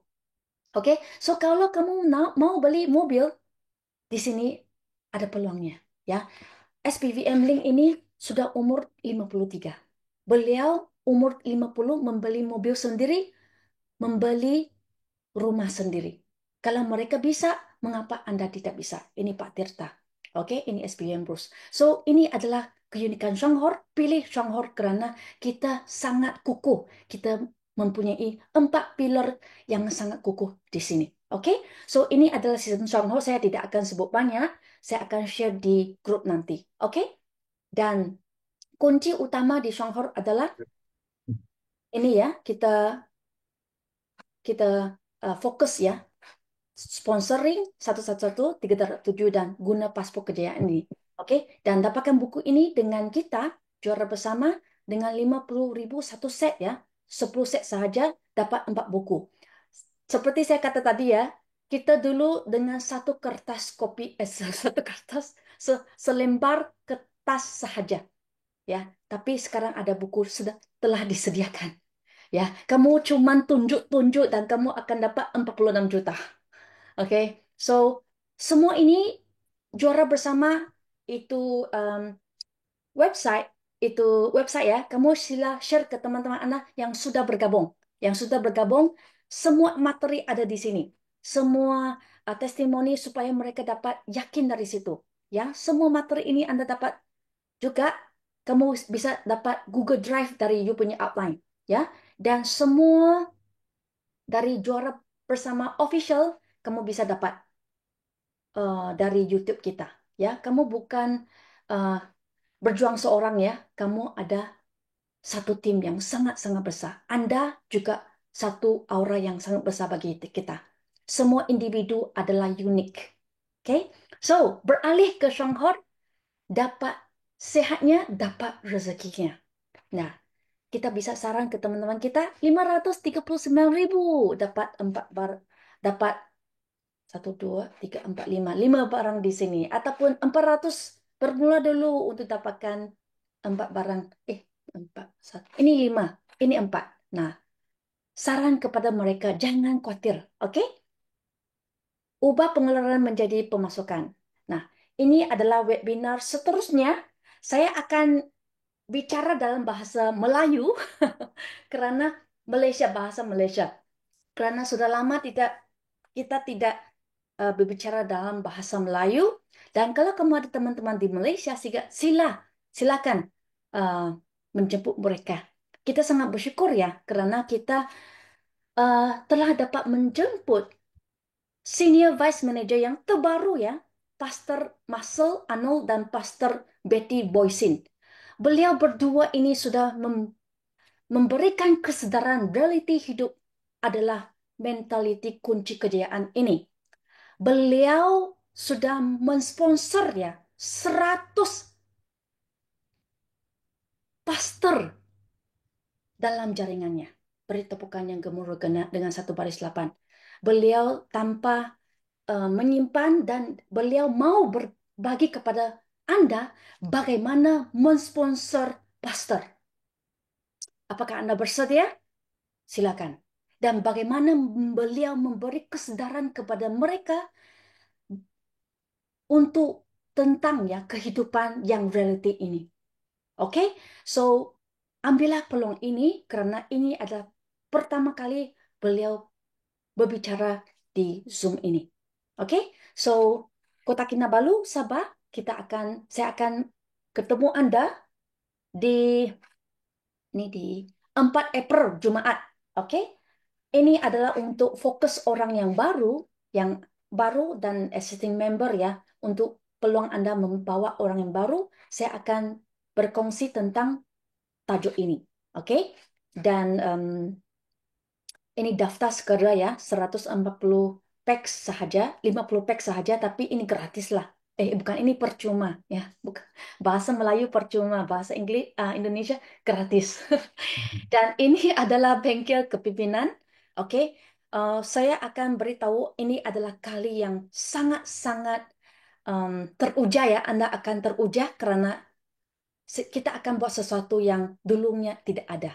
C: Oke, so kalau kamu mau beli mobil, di sini ada peluangnya. Ya, SPVM Link ini sudah umur 53. Beliau umur 50 membeli mobil sendiri, membeli rumah sendiri. Kalau mereka bisa, mengapa Anda tidak bisa? Ini Pak Tirta. Oke, ini SPM Bruce. So, ini adalah keunikan Shanghai. Pilih Shanghai karena kita sangat kukuh. Kita mempunyai 4 pilar yang sangat kukuh di sini. Oke, so ini adalah sistem Shanghai. Saya tidak akan sebut banyak. Saya akan share di grup nanti. Oke, dan kunci utama di Shanghai adalah ini ya, kita fokus ya. Sponsoring 111 307 dan guna paspor kejayaan ini. Oke, dan dapatkan buku ini dengan kita juara bersama dengan 50.000 satu set ya. 10 set sahaja dapat 4 buku. Seperti saya kata tadi ya, kita dulu dengan satu kertas kopi satu kertas selembar kertas sahaja ya. Tapi sekarang ada buku sudah telah disediakan. Ya, kamu cuman tunjuk-tunjuk dan kamu akan dapat 46 juta. Oke, so semua ini juara bersama itu um, website itu website ya. Kamu sila share ke teman-teman Anda yang sudah bergabung. Yang sudah bergabung, semua materi ada di sini. Semua testimoni supaya mereka dapat yakin dari situ. Ya, semua materi ini Anda dapat juga. Kamu bisa dapat Google Drive dari you punya outline. Ya, dan semua dari juara bersama official kamu bisa dapat dari YouTube kita. Ya, kamu bukan uh, berjuang seorang ya, kamu ada satu tim yang sangat-sangat besar. Anda juga satu aura yang sangat besar bagi kita. Semua individu adalah unik. Oke, so beralih ke Shanghai, dapat sehatnya, dapat rezekinya. Nah, kita bisa saran ke teman-teman kita 539.000 dapat dapat 1, 2, 3, 4, 5 barang di sini. Ataupun 400 bermula dulu untuk dapatkan 4 barang. Empat. Ini 5. Ini 4. Nah, saran kepada mereka, jangan khawatir. Oke? Ubah pengeluaran menjadi pemasukan. Nah, ini adalah webinar seterusnya. Saya akan bicara dalam bahasa Melayu karena bahasa Malaysia. Karena sudah lama kita tidak berbicara dalam bahasa Melayu. Dan kalau kamu ada teman-teman di Malaysia, silakan uh, menjemput mereka. Kita sangat bersyukur ya, karena kita telah dapat menjemput Senior Vice Manager yang terbaru ya, Pastor Marcel Arnold dan Pastor Betty Boysin. Beliau berdua ini sudah memberikan kesedaran realiti hidup adalah mentaliti kunci kejayaan ini. Beliau sudah mensponsor ya 100 pastor dalam jaringannya. Beri tepukan yang gemuruh dengan 1 baris 8. Beliau tanpa menyimpan dan beliau mau berbagi kepada Anda bagaimana mensponsor pastor. Apakah Anda bersedia? Silakan. Dan bagaimana beliau memberi kesedaran kepada mereka untuk tentang ya kehidupan yang reality ini. Oke, so ambillah peluang ini karena ini adalah pertama kali beliau berbicara di Zoom ini. Oke, so Kota Kinabalu, Sabah, saya akan ketemu Anda di di 4 April Jumaat. Oke, ini adalah untuk fokus orang yang baru dan existing member ya. Untuk peluang Anda membawa orang yang baru, saya akan berkongsi tentang tajuk ini. Oke, dan ini daftar segera ya, 140 packs sahaja, 50 packs sahaja, tapi ini gratis lah. Bukan, ini percuma ya. Bukan. Bahasa Melayu percuma, bahasa Indonesia gratis. Dan ini adalah bengkel kepimpinan. Oke, saya akan beritahu ini adalah kali yang sangat-sangat teruja ya. Anda akan teruja karena kita akan buat sesuatu yang dulunya tidak ada.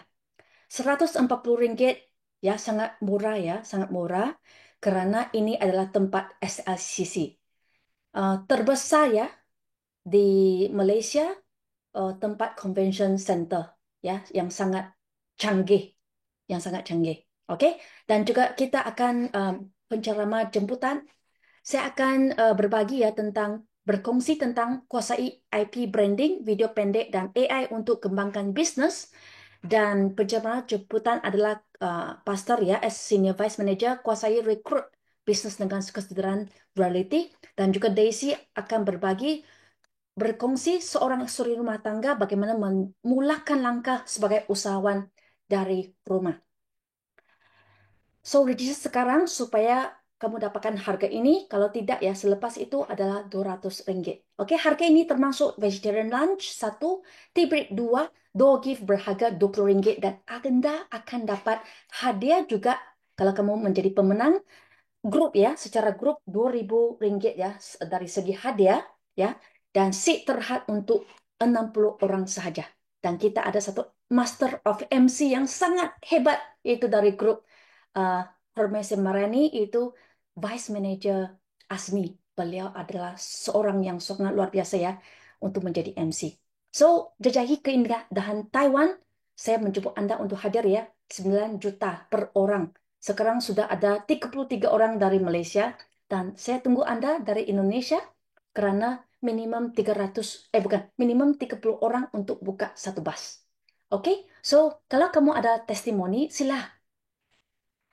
C: 140 ringgit ya, sangat murah ya, sangat murah karena ini adalah tempat SLCC terbesar ya di Malaysia, tempat convention center ya yang sangat canggih, yang sangat canggih. Oke, dan juga kita akan penceramah jemputan. Saya akan berbagi ya tentang berkongsi tentang kuasai IP branding, video pendek dan AI untuk kembangkan bisnis. Dan penceramah jemputan adalah Pastor ya, as Senior Vice Manager, kuasai rekrut bisnis dengan kesejahteraan reality. Dan juga Daisy akan berkongsi seorang istri rumah tangga bagaimana memulakan langkah sebagai usahawan dari rumah. So, register sekarang supaya kamu dapatkan harga ini. Kalau tidak ya, selepas itu adalah RM200. Oke, harga ini termasuk vegetarian lunch 1, tea break 2, door gift berharga RM20 dan Anda akan dapat hadiah juga kalau kamu menjadi pemenang grup ya, secara grup RM2.000 ya dari segi hadiah ya, dan seat terhad untuk 60 orang sahaja. Dan kita ada satu Master of MC yang sangat hebat, yaitu dari grup uh, Hermes Marani, itu Vice Manager Asmi. Beliau adalah seorang yang sangat luar biasa ya untuk menjadi MC. So, jajahi keindahan Taiwan, saya menjemput Anda untuk hadir ya, 9 juta per orang. Sekarang sudah ada 33 orang dari Malaysia dan saya tunggu Anda dari Indonesia karena minimum 300 bukan, minimum 30 orang untuk buka satu bus. Oke, so kalau kamu ada testimoni, silah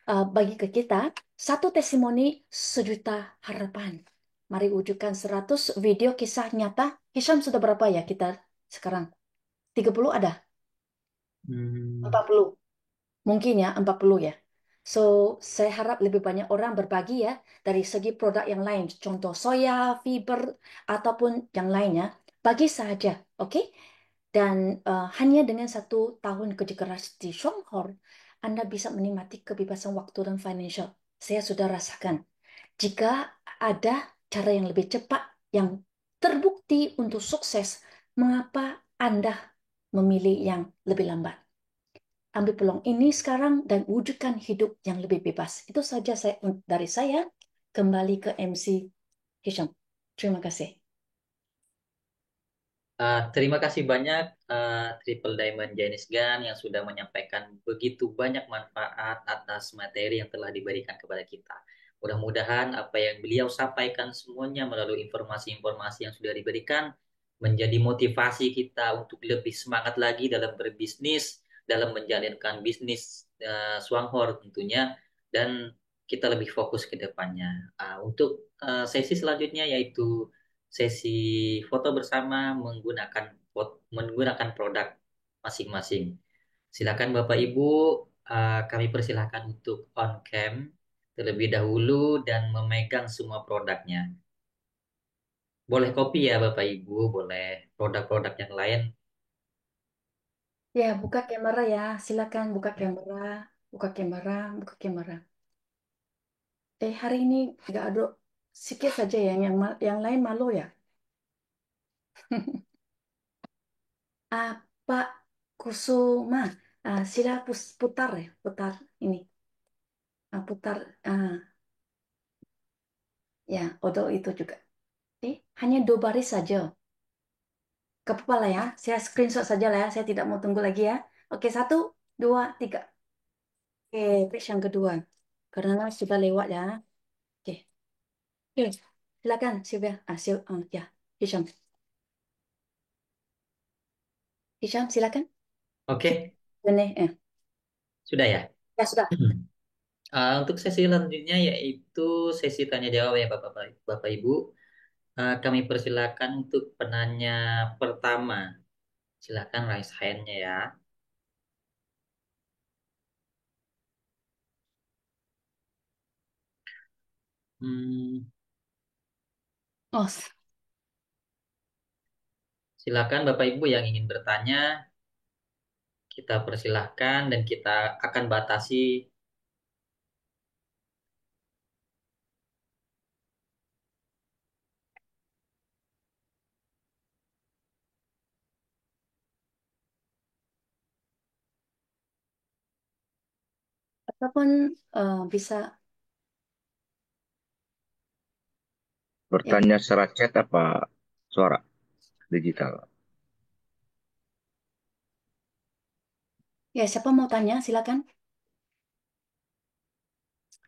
C: bagi ke kita. Satu testimoni 1 juta harapan. Mari wujudkan 100 video kisah nyata. Hisham sudah berapa ya kita sekarang? 30 ada?
A: Hmm.
C: 40? Mungkin ya, 40 ya. So, saya harap lebih banyak orang berbagi ya dari segi produk yang lain. Contoh soya, fiber, ataupun yang lainnya. Bagi saja, oke? Dan hanya dengan 1 tahun kerja keras di Shonghor, Anda bisa menikmati kebebasan waktu dan financial. Saya sudah rasakan. Jika ada cara yang lebih cepat, yang terbukti untuk sukses, mengapa Anda memilih yang lebih lambat? Ambil peluang ini sekarang dan wujudkan hidup yang lebih bebas. Itu saja dari saya. Kembali ke MC Hisham. Terima kasih.
A: Terima kasih banyak Triple Diamond Janice Gun yang sudah menyampaikan begitu banyak manfaat atas materi yang telah diberikan kepada kita. Mudah-mudahan apa yang beliau sampaikan semuanya melalui informasi-informasi yang sudah diberikan menjadi motivasi kita untuk lebih semangat lagi dalam berbisnis, dalam menjalankan bisnis Swanghor tentunya, dan kita lebih fokus ke depannya. Untuk sesi selanjutnya yaitu sesi foto bersama menggunakan produk masing-masing. Silakan Bapak Ibu, kami persilahkan untuk on cam terlebih dahulu dan memegang semua produknya. Boleh kopi ya Bapak Ibu, boleh produk-produk yang lain.
C: Ya, buka kamera ya. Silakan buka kamera. Buka kamera. Buka kamera. Hari ini nggak ada, sedikit saja yang lain malu ya. Pak Kusuma, sila putar ya, putar ini. Putar, ya, odol itu juga. Hanya 2 baris saja. Gak apa-apa lah ya, saya screenshot saja lah ya, saya tidak mau tunggu lagi ya. Oke, 1, 2, 3. Oke, page yang kedua. Karena sudah lewat ya. Oke. Oke, silakan Sylvia. Ya, Hisham. Hisham, silakan.
A: Oke,
C: Ini,
A: sudah ya.
C: ya sudah.
A: Untuk sesi selanjutnya yaitu sesi tanya jawab ya Bapak Ibu. Kami persilakan untuk penanya pertama. Silakan raise hand-nya ya. Hmm,
C: Oh,
A: Silakan Bapak Ibu yang ingin bertanya, kita persilahkan dan kita akan batasi.
C: ataupun bisa ya.
E: Bertanya secara chat apa suara digital?
C: Ya, siapa mau tanya? Silakan.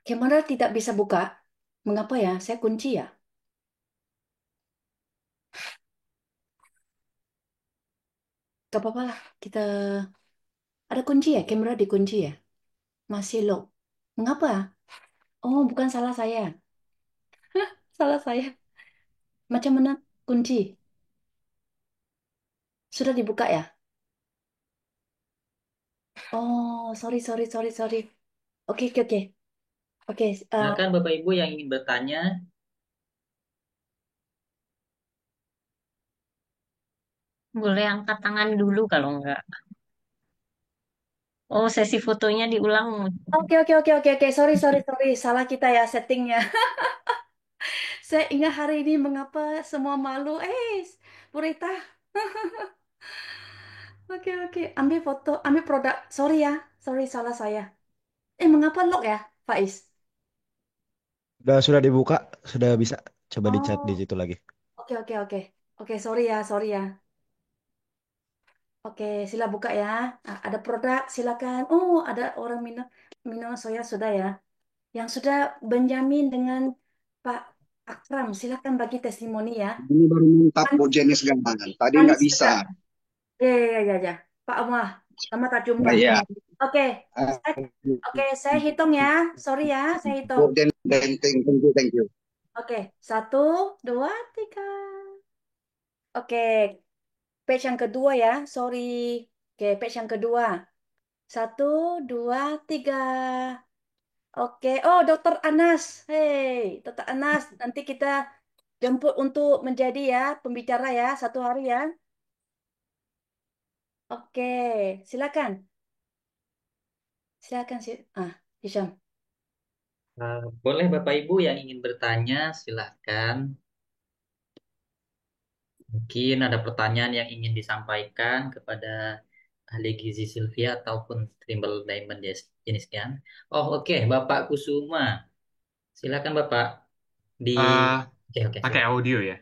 C: Kamera tidak bisa buka. Mengapa ya? Saya kunci ya. Gak apa-apa lah. Kita ada kunci ya? Kamera dikunci ya? Masih lock. Mengapa? Oh, bukan salah saya. Salah saya. Macam mana kunci? Sudah dibuka ya? Oh, sorry, sorry, sorry, sorry. Oke, oke, oke. Oke,
A: Silakan Bapak Ibu yang ingin bertanya.
B: Boleh angkat tangan dulu kalau enggak. Oh, sesi fotonya diulang.
C: oke, oke, oke, oke, oke. Sorry, sorry, sorry. Salah kita ya settingnya. Saya ingat hari ini mengapa semua malu. Purita. Oke, oke. Ambil foto, ambil produk. Sorry ya. Sorry, salah saya. Mengapa lock ya, Faiz?
D: Sudah dibuka, sudah bisa. Coba di chat di
C: Oh,
D: situ lagi.
C: oke, oke, oke. Oke, sorry ya, sorry ya. Oke, sila buka ya. Ada produk, silakan. Oh, ada orang minum minum soya sudah ya. Yang sudah Benjamin dengan Pak Akram, silakan bagi testimoni ya.
F: Ini baru mantap
C: An-
F: Bu Jenis Gamal. Tadi nggak
C: Anis
F: bisa.
C: juga. Ya, ya, ya, ya, ya. Pak Amah, lama tak jumpa.
F: Nah, ya.
C: Oke,
F: Eh,
C: saya, oke, saya hitung ya. Sorry ya, saya
F: Bu
C: hitung.
F: Jenis, thank you, thank you.
C: Oke, satu, dua, tiga. Oke, page yang kedua ya. Sorry. Oke, page yang kedua. Satu, dua, tiga. Oke. Oh, Dokter Anas. Hey, Dokter Anas. Nanti kita jemput untuk menjadi ya pembicara ya satu hari ya. Oke, silakan. Silakan sih. Hisham.
A: Boleh Bapak Ibu yang ingin bertanya, silakan. Mungkin ada pertanyaan yang ingin disampaikan kepada ahli gizi Sylvia ataupun Trimble Diamond jenis sekian. Oh oke, Bapak Kusuma. Silakan Bapak di.
G: eh
A: Oke oke
G: pakai
A: sudah.
G: audio ya?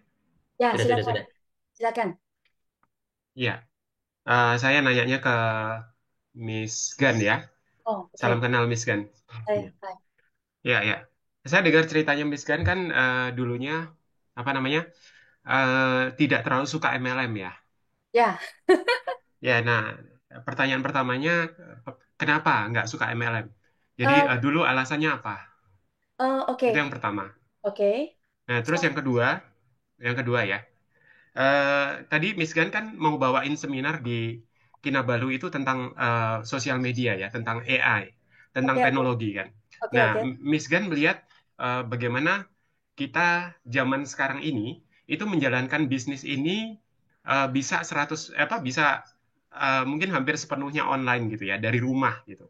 C: Ya,
A: Sudah
C: silakan.
A: sudah.
C: Silakan.
G: Iya. Saya nanyanya ke Miss Gan ya.
C: Oh,
G: Salam
C: oke.
G: kenal Miss Gan. Iya.
C: Hai.
G: Iya, iya. Saya dengar ceritanya Miss Gan kan dulunya apa namanya tidak terlalu suka MLM ya.
C: Ya.
G: Ya, nah pertanyaan pertamanya kenapa nggak suka MLM? Jadi
C: Eh,
G: dulu alasannya apa?
C: oke.
G: Itu yang pertama.
C: Oke.
G: Nah, terus
C: So,
G: yang kedua ya. Tadi Miss Gan kan mau bawain seminar di Kinabalu itu tentang sosial media ya, tentang AI, tentang
C: oke, oke.
G: teknologi kan.
C: Oke,
G: Nah,
C: oke.
G: Miss Gan melihat bagaimana kita zaman sekarang ini itu menjalankan bisnis ini bisa 100 apa bisa mungkin hampir sepenuhnya online gitu ya, dari rumah gitu.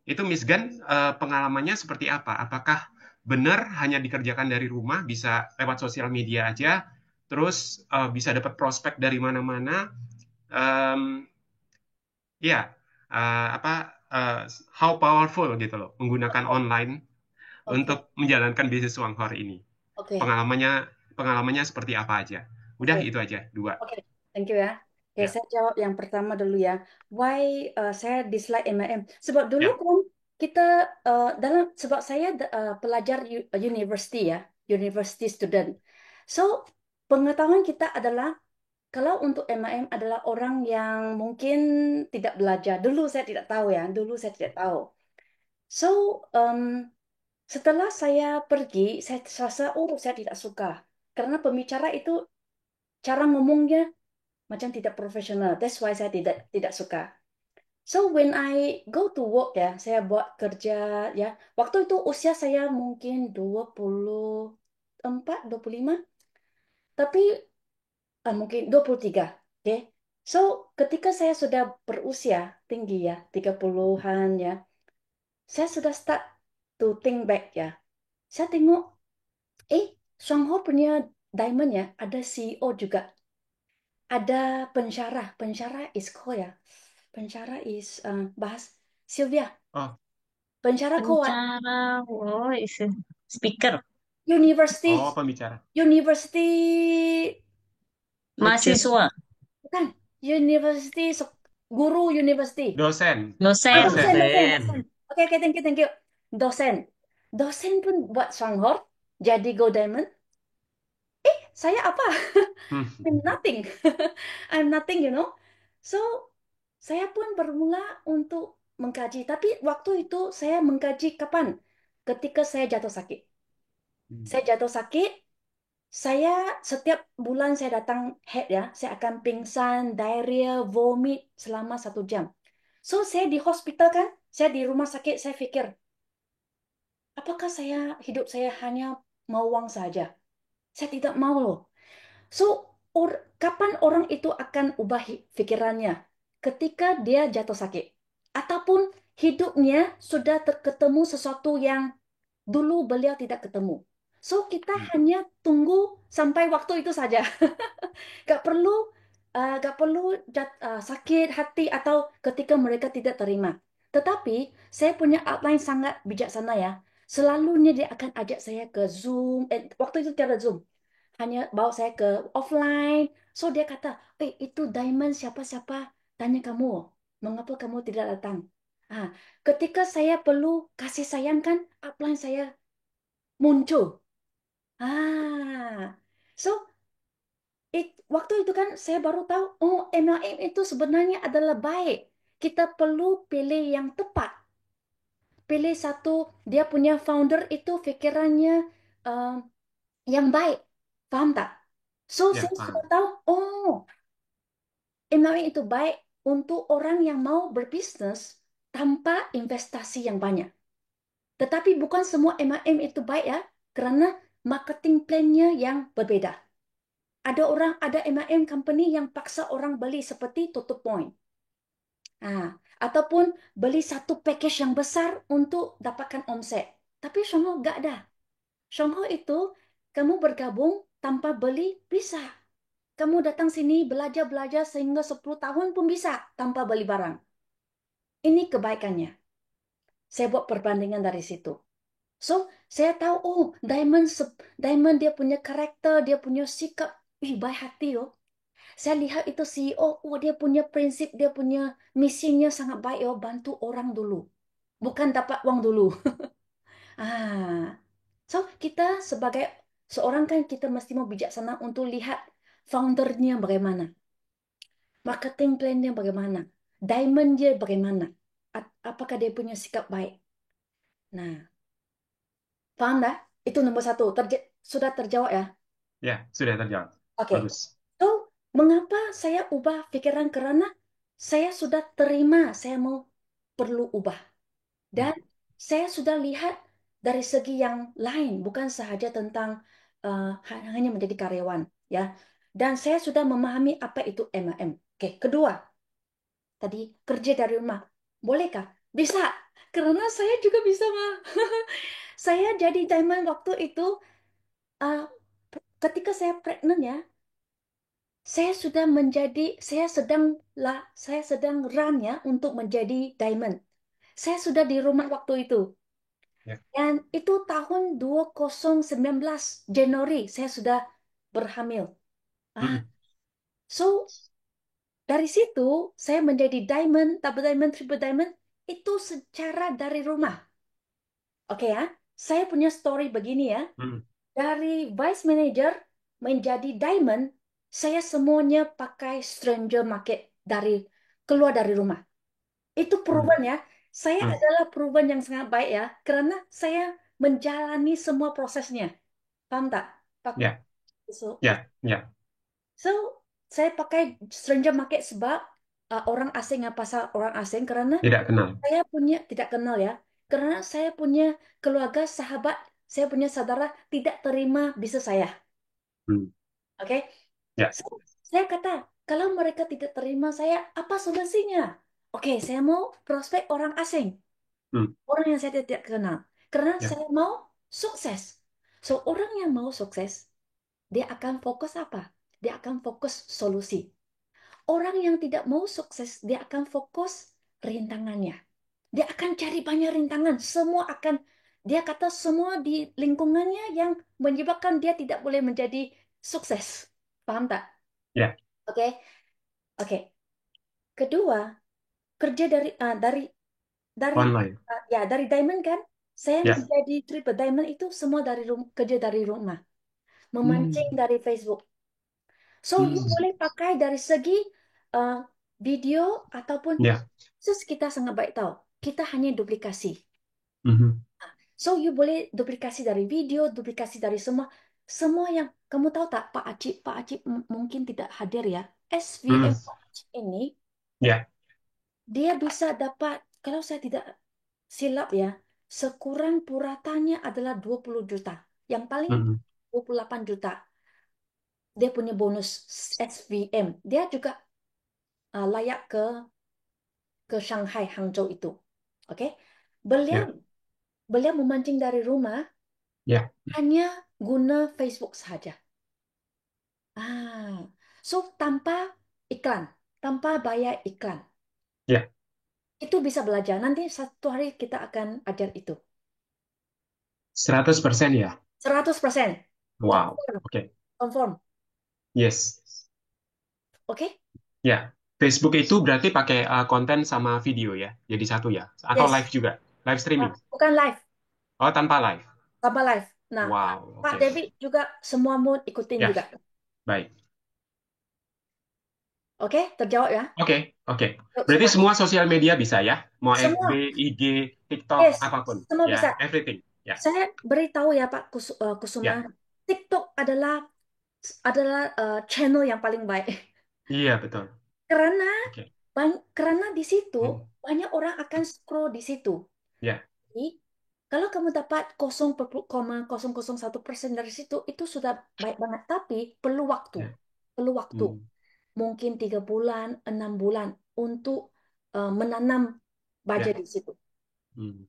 G: Itu Miss Gan pengalamannya seperti apa? Apakah benar hanya dikerjakan dari rumah, bisa lewat sosial media aja, terus bisa dapat prospek dari mana-mana? Um, ya, apa how powerful gitu loh menggunakan online
C: Oke.
G: untuk menjalankan bisnis uang hor ini.
C: Oke.
G: Pengalamannya pengalamannya seperti apa aja? Udah
C: Oke.
G: itu aja dua.
C: Oke. Thank you ya. Oke,
G: Ya,
C: saya jawab yang pertama dulu ya. Why saya dislike MLM? Sebab dulu
G: ya,
C: kan kita dalam sebab saya pelajar university ya, university student. So, pengetahuan kita adalah kalau untuk MAM adalah orang yang mungkin tidak belajar. Dulu saya tidak tahu ya, dulu saya tidak tahu. So, setelah saya pergi, saya rasa, oh, saya tidak suka. Karena pembicara itu cara ngomongnya macam tidak profesional. That's why saya tidak suka. So when I go to work ya, saya buat kerja ya. Waktu itu usia saya mungkin 24, 25, tapi mungkin 23. Oke. So ketika saya sudah berusia tinggi ya, 30-an ya, saya sudah start to think back ya. Saya tengok, Songho punya Diamond ya, ada CEO juga. Ada pensyarah, pensyarah is kok ya. Pensyarah is bahas Sylvia.
G: Oh,
C: Pensyarah kuat.
B: Pencara, oh, isi speaker,
C: University,
G: oh pembicara.
C: University,
A: Lecture.
B: mahasiswa,
C: bukan. University, guru university.
G: Dosen.
B: dosen.
C: Dosen,
G: Dosen.
C: dosen. Oke, thank you. Dosen. Dosen pun buat Songhor, jadi Go Diamond. Saya apa?
G: Hmm.
C: I'm nothing. I'm nothing, you know. So, saya pun bermula untuk mengkaji. Tapi waktu itu saya mengkaji kapan? Ketika saya jatuh sakit. Saya jatuh sakit, saya setiap bulan saya datang head ya, saya akan pingsan, diarrhea, vomit selama 1 jam. So, saya di hospital kan, saya di rumah sakit, saya pikir, apakah hidup saya hanya mau uang saja? Saya tidak mau loh. So, kapan orang itu akan ubah pikirannya? Ketika dia jatuh sakit. Ataupun hidupnya sudah terketemu sesuatu yang dulu beliau tidak ketemu. So, kita hanya tunggu sampai waktu itu saja. Gak perlu sakit hati atau ketika mereka tidak terima. Tetapi saya punya outline sangat bijaksana ya. Selalunya dia akan ajak saya ke Zoom. Waktu itu tiada Zoom, hanya bawa saya ke offline. So dia kata, itu Diamond siapa-siapa tanya kamu, mengapa kamu tidak datang? Ah, ketika saya perlu kasih sayang kan, upline saya muncul. So waktu itu kan saya baru tahu, oh MLM itu sebenarnya adalah baik. Kita perlu pilih yang tepat. Pilih satu, dia punya founder itu pikirannya eh, yang baik. Paham tak? So
G: Ya,
C: saya
G: paham.
C: sudah tahu, oh MLM itu baik untuk orang yang mau berbisnis tanpa investasi yang banyak. Tetapi bukan semua MLM itu baik ya, karena marketing plan-nya yang berbeda. Ada MLM company yang paksa orang beli seperti tutup point. Ataupun beli satu package yang besar untuk dapatkan omset. Tapi Shongho gak ada. Shongho itu kamu bergabung tanpa beli bisa. Kamu datang sini belajar-belajar sehingga 10 tahun pun bisa tanpa beli barang. Ini kebaikannya. Saya buat perbandingan dari situ. So, saya tahu, oh, Diamond dia punya karakter, dia punya sikap. Baik hati yo. Saya lihat itu CEO, oh, dia punya prinsip, dia punya misinya sangat baik yo, bantu orang dulu. Bukan dapat uang dulu. So kita sebagai seorang kan kita mesti mau bijaksana untuk lihat foundernya bagaimana. Marketing plan-nya bagaimana? Diamond dia bagaimana? Apakah dia punya sikap baik? Nah, paham dah? Itu nomor satu. Sudah terjawab ya?
G: Ya, sudah terjawab.
C: Oke.
G: Bagus.
C: So, mengapa saya ubah pikiran? Karena saya sudah terima, saya mau perlu ubah. Dan saya sudah lihat dari segi yang lain, bukan sahaja tentang hanya menjadi karyawan, ya. Dan saya sudah memahami apa itu MLM. Oke, kedua, tadi kerja dari rumah. Bolehkah? Bisa. Karena saya juga bisa, mah. Saya jadi diamond waktu itu uh, ketika saya pregnant ya, saya sedang run ya untuk menjadi diamond. Saya sudah di rumah waktu itu.
G: Ya.
C: Dan itu tahun 2019 Januari saya sudah berhamil. So dari situ saya menjadi diamond, double diamond, triple diamond itu secara dari rumah. Oke ya, saya punya story begini ya.
G: Hmm.
C: Dari vice manager menjadi diamond, saya semuanya pakai stranger market keluar dari rumah. Itu
G: Hmm.
C: proven ya. Saya
G: Hmm.
C: adalah proven yang sangat baik ya, karena saya menjalani semua prosesnya. Paham tak? Pak?
G: Ya,
C: So,
G: ya, ya.
C: so, saya pakai stranger market sebab orang asing apa pasal orang asing karena
G: Tidak kenal.
C: saya punya tidak kenal ya. Karena saya punya keluarga, sahabat, saya punya saudara tidak terima bisnis saya.
G: Hmm.
C: Oke?
G: Ya.
C: So, saya kata, kalau mereka tidak terima saya, apa solusinya? Oke, saya mau prospek orang asing,
G: Hmm.
C: orang yang saya tidak kenal. Karena
G: Ya.
C: saya mau sukses. So, orang yang mau sukses, dia akan fokus apa? Dia akan fokus solusi. Orang yang tidak mau sukses, dia akan fokus rintangannya. Dia akan cari banyak rintangan. Dia kata semua di lingkungannya yang menyebabkan dia tidak boleh menjadi sukses. Paham tak?
G: Ya.
C: Oke, oke. Kedua, kerja
G: Online.
C: dari diamond kan? Saya
G: Ya.
C: menjadi triple diamond itu semua kerja dari rumah, memancing
G: Hmm.
C: dari Facebook. So, you
G: Hmm.
C: boleh pakai dari segi uh, video ataupun
G: Ya.
C: kita sangat baik tahu. Kita hanya duplikasi.
G: Mhm.
C: So, you boleh duplikasi dari video, duplikasi dari semua yang kamu tahu tak, Pak Acip mungkin tidak hadir ya.
G: Hmm.
C: SVM Pak Acip ini
G: Ya.
C: dia bisa dapat, kalau saya tidak silap ya, sekurang puratannya adalah 20 juta. Yang paling
G: Mhm.
C: 28 juta. Dia punya bonus SVM. Dia juga layak ke Shanghai, Hangzhou itu. Oke. Beliau
G: Ya.
C: beliau memancing dari rumah
G: Ya.
C: hanya guna Facebook saja. So tanpa iklan, tanpa bayar iklan.
G: Ya.
C: Itu bisa belajar. Nanti satu hari kita akan ajar itu.
G: 100% ya.
C: 100%.
G: Wow.
C: Confirm.
G: Oke.
C: Confirm.
G: Yes.
C: Oke?
G: Ya. Facebook itu berarti pakai konten sama video ya. Jadi satu ya. Atau live
C: Yes.
G: juga. Live streaming.
C: Bukan live,
G: Oh, tanpa live.
C: tanpa live. Nah,
G: Wow.
C: Pak
G: Oke, oke.
C: David juga semua mood ikutin
G: Ya,
C: juga.
G: baik.
C: Oke? Terjawab ya?
G: Oke, oke. Berarti
C: Sudah.
G: semua sosial media bisa ya? Mau FB,
C: Semua.
G: IG, TikTok,
C: Yes.
G: apapun.
C: Semua
G: Ya,
C: bisa.
G: everything. Ya,
C: Saya beritahu ya Pak Kusuma,
G: ya.
C: TikTok adalah channel yang paling baik.
G: Iya, betul.
C: Karena
G: Oke.
C: karena di situ
G: Hmm.
C: banyak orang akan scroll di situ.
G: Ya,
C: Jadi, kalau kamu dapat 0,001% dari situ, itu sudah baik banget. Tapi perlu waktu.
G: ya.
C: Perlu waktu.
G: Hmm.
C: Mungkin 3 bulan, 6 bulan untuk menanam baja
G: Ya.
C: di situ.
G: Hmm.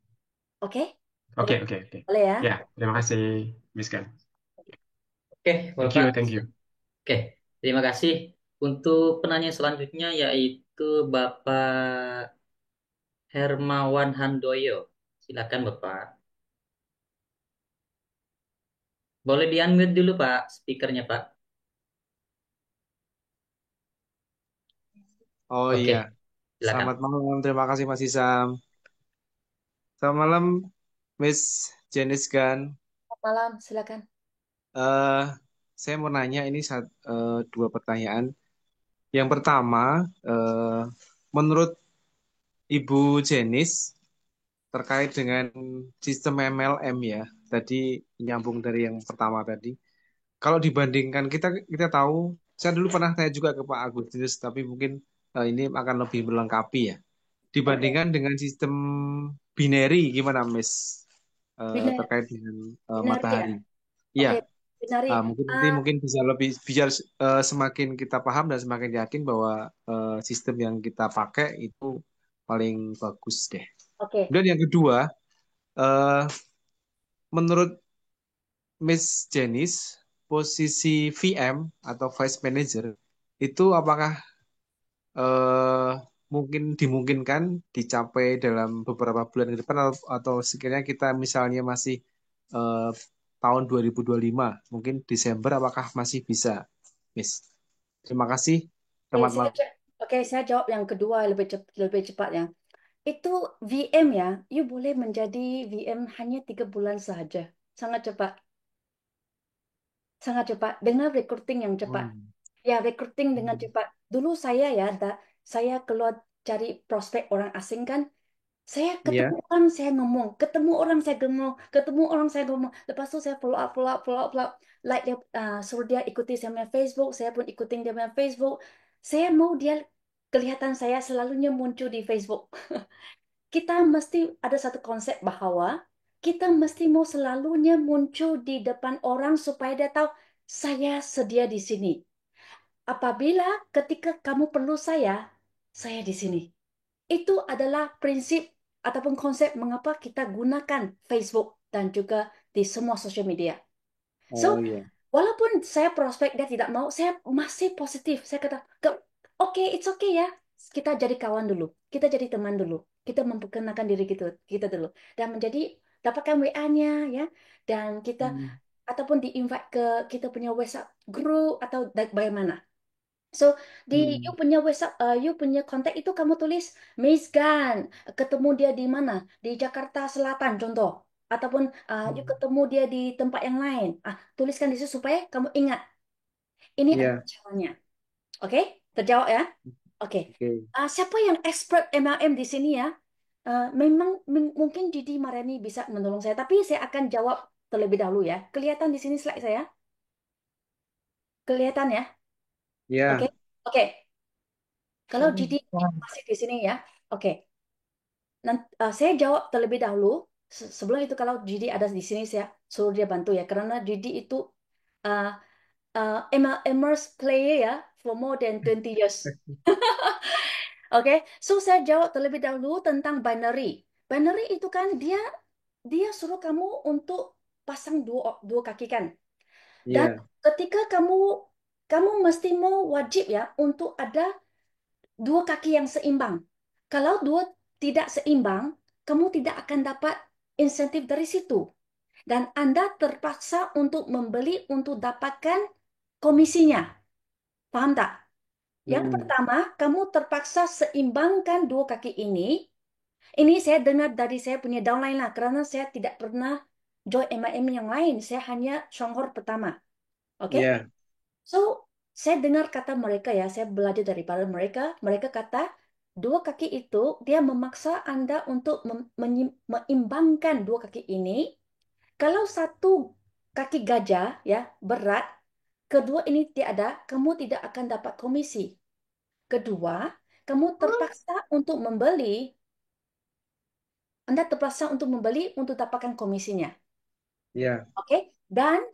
C: Oke?
G: Oke,
C: Boleh,
G: oke, oke.
C: boleh ya?
G: Ya, terima kasih, Miss Gan.
A: Oke,
G: Thank
A: Bapak.
G: you, thank you.
A: Oke, terima kasih. Untuk penanya selanjutnya yaitu Bapak Hermawan Handoyo. Silakan Bapak. Boleh di-unmute dulu Pak, speakernya Pak.
D: Oh
A: Oke,
D: iya,
A: silakan.
D: selamat malam. Terima kasih Mas Isam. Selamat malam, Miss Janice Gan.
C: Selamat malam, silakan.
D: Eh, saya mau nanya ini dua pertanyaan. Yang pertama, eh, menurut Ibu Janice terkait dengan sistem MLM ya, tadi nyambung dari yang pertama tadi. Kalau dibandingkan kita tahu, saya dulu pernah tanya juga ke Pak Agustinus, tapi mungkin ini akan lebih melengkapi ya.
C: Oke,
D: Dibandingkan dengan sistem binary, gimana Miss
C: Binar,
D: terkait dengan
C: binari ya.
D: matahari? Iya,
C: Oke, binari.
D: mungkin nanti
C: Ah,
D: mungkin bisa lebih biar semakin kita paham dan semakin yakin bahwa sistem yang kita pakai itu paling bagus deh.
C: oke.
D: Kemudian yang kedua, eh, menurut Miss Janice, posisi VM atau Vice Manager itu apakah eh, mungkin dimungkinkan dicapai dalam beberapa bulan ke depan atau sekiranya kita misalnya masih eh, tahun 2025, mungkin Desember apakah masih bisa, Miss? Terima kasih.
C: Oke,
D: Selamat malam.
C: saya jawab yang kedua lebih cepat ya. itu VM ya, you boleh menjadi VM hanya 3 bulan saja. Sangat cepat, sangat cepat. Dengan recruiting yang cepat.
D: Hmm.
C: Ya, recruiting dengan
D: Hmm.
C: cepat. Dulu saya ya, saya keluar cari prospek orang asing kan. Saya ketemu
D: Ya.
C: orang, saya ngomong. Ketemu orang, saya ngomong. Ketemu orang, saya ngomong. Lepas itu saya follow up, follow up, follow up, follow up. Like dia, suruh dia ikuti saya punya Facebook. Saya pun ikutin dia punya Facebook. Saya mau dia kelihatan saya selalunya muncul di Facebook. Kita mesti ada satu konsep bahwa kita mesti mau selalunya muncul di depan orang supaya dia tahu saya sedia di sini. Apabila ketika kamu perlu saya di sini. Itu adalah prinsip ataupun konsep mengapa kita gunakan Facebook dan juga di semua sosial media. So,
D: Oh iya.
C: walaupun saya prospek dia tidak mau, saya masih positif. Saya kata, oke, it's okay ya. Kita jadi kawan dulu. Kita jadi teman dulu. Kita memperkenalkan diri kita dulu. Dan menjadi dapatkan WA-nya ya. Dan kita
D: Hmm.
C: ataupun di-invite ke kita punya WhatsApp group atau bagaimana. So di you
D: Hmm.
C: punya WhatsApp, you punya kontak itu kamu tulis Miss Gan, ketemu dia di mana? Di Jakarta Selatan contoh, ataupun you
D: Hmm.
C: ketemu dia di tempat yang lain. Tuliskan di situ supaya kamu ingat. Ini adalah
D: Ya.
C: caranya. Oke, terjawab ya? Oke.
D: Oke.
C: Siapa yang expert MLM di sini ya? Memang mungkin Didi Marani bisa menolong saya, tapi saya akan jawab terlebih dahulu ya. Kelihatan di sini slide saya? Kelihatan ya? Oke.
D: Ya.
C: Oke. Kalau Didi
B: Hmm.
C: masih di sini ya. Oke. Nanti, saya jawab terlebih dahulu. Sebelum itu kalau Didi ada di sini saya suruh dia bantu ya. Karena Didi itu uh, immerse player ya for more than 20 years. Oke, so saya jawab terlebih dahulu tentang binary. Binary itu kan dia dia suruh kamu untuk pasang dua dua kaki kan. Dan
D: Ya.
C: ketika kamu kamu mesti mau wajib ya untuk ada dua kaki yang seimbang. Kalau dua tidak seimbang, kamu tidak akan dapat insentif dari situ. Dan Anda terpaksa untuk membeli untuk dapatkan komisinya. Paham tak? Yang
D: Hmm.
C: pertama, kamu terpaksa seimbangkan dua kaki ini. Ini saya dengar dari saya punya downline lah, karena saya tidak pernah join MLM yang lain. Saya hanya Songhor pertama. Oke?
D: Ya.
C: So, saya dengar kata mereka ya, saya belajar daripada mereka. Mereka kata, dua kaki itu, dia memaksa Anda untuk meimbangkan dua kaki ini. Kalau satu kaki gajah, ya, berat, kedua ini tiada, kamu tidak akan dapat komisi. Kedua, kamu terpaksa untuk membeli, Anda terpaksa untuk membeli untuk dapatkan komisinya.
D: Ya.
C: Oke? Dan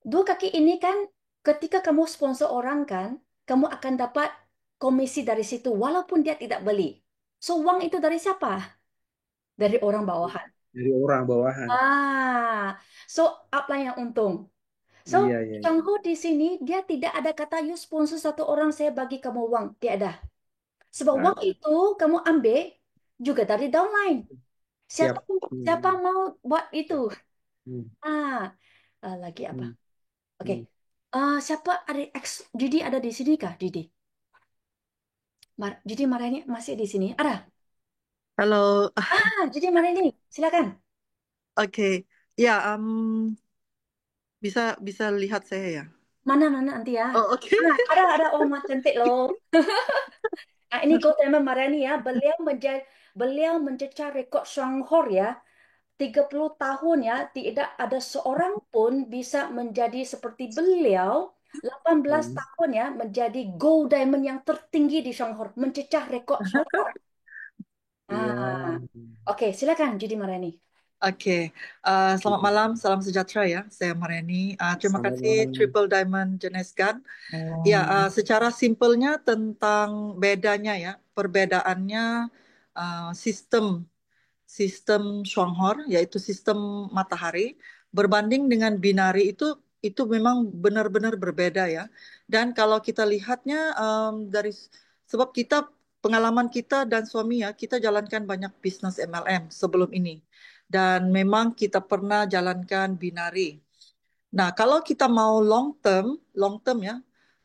C: dua kaki ini kan ketika kamu sponsor orang kan, kamu akan dapat komisi dari situ walaupun dia tidak beli. So uang itu dari siapa? Dari orang bawahan.
D: Dari orang bawahan.
C: So upline yang untung. So
D: Iya, iya, iya.
C: Changho di sini dia tidak ada kata you sponsor satu orang saya bagi kamu uang, tidak ada. Sebab
D: Nggak
C: uang
D: ada.
C: itu kamu ambil juga dari downline.
D: Siap.
C: Siapa siapa
D: Hmm.
C: mau buat itu?
D: Hmm.
C: Ah, lagi apa?
D: Hmm.
C: Oke.
D: Hmm.
C: Siapa ada Didi ada di sini kah, Didi? Didi Marani masih di sini? Ada?
H: Halo,
C: Didi Marani, silakan.
H: oke. Ya, bisa bisa lihat saya ya.
C: Mana mana nanti ya.
H: Oh, oke.
C: Ada. Oh, mas cantik loh. Ini Gautama Marani ya. Beliau mencecar rekod Shanghor ya. 30 tahun ya, tidak ada seorang pun bisa menjadi seperti beliau. 18
D: Hmm.
C: tahun ya, menjadi gold diamond yang tertinggi di Shanghor, mencecah rekod Shanghor. Ah,
D: Ya.
C: oke, silakan Judy Marani.
H: Oke. Selamat malam, salam sejahtera ya. Saya Mariani. Terima kasih
D: Salam.
H: Triple Diamond Jenesgan. Ya, secara simpelnya tentang bedanya ya, perbedaannya sistem sistem Shanghor yaitu sistem matahari berbanding dengan binari itu memang benar-benar berbeda ya. Dan kalau kita lihatnya dari sebab kita pengalaman kita dan suami ya kita jalankan banyak bisnis MLM sebelum ini dan memang kita pernah jalankan binari. Nah, kalau kita mau long term ya,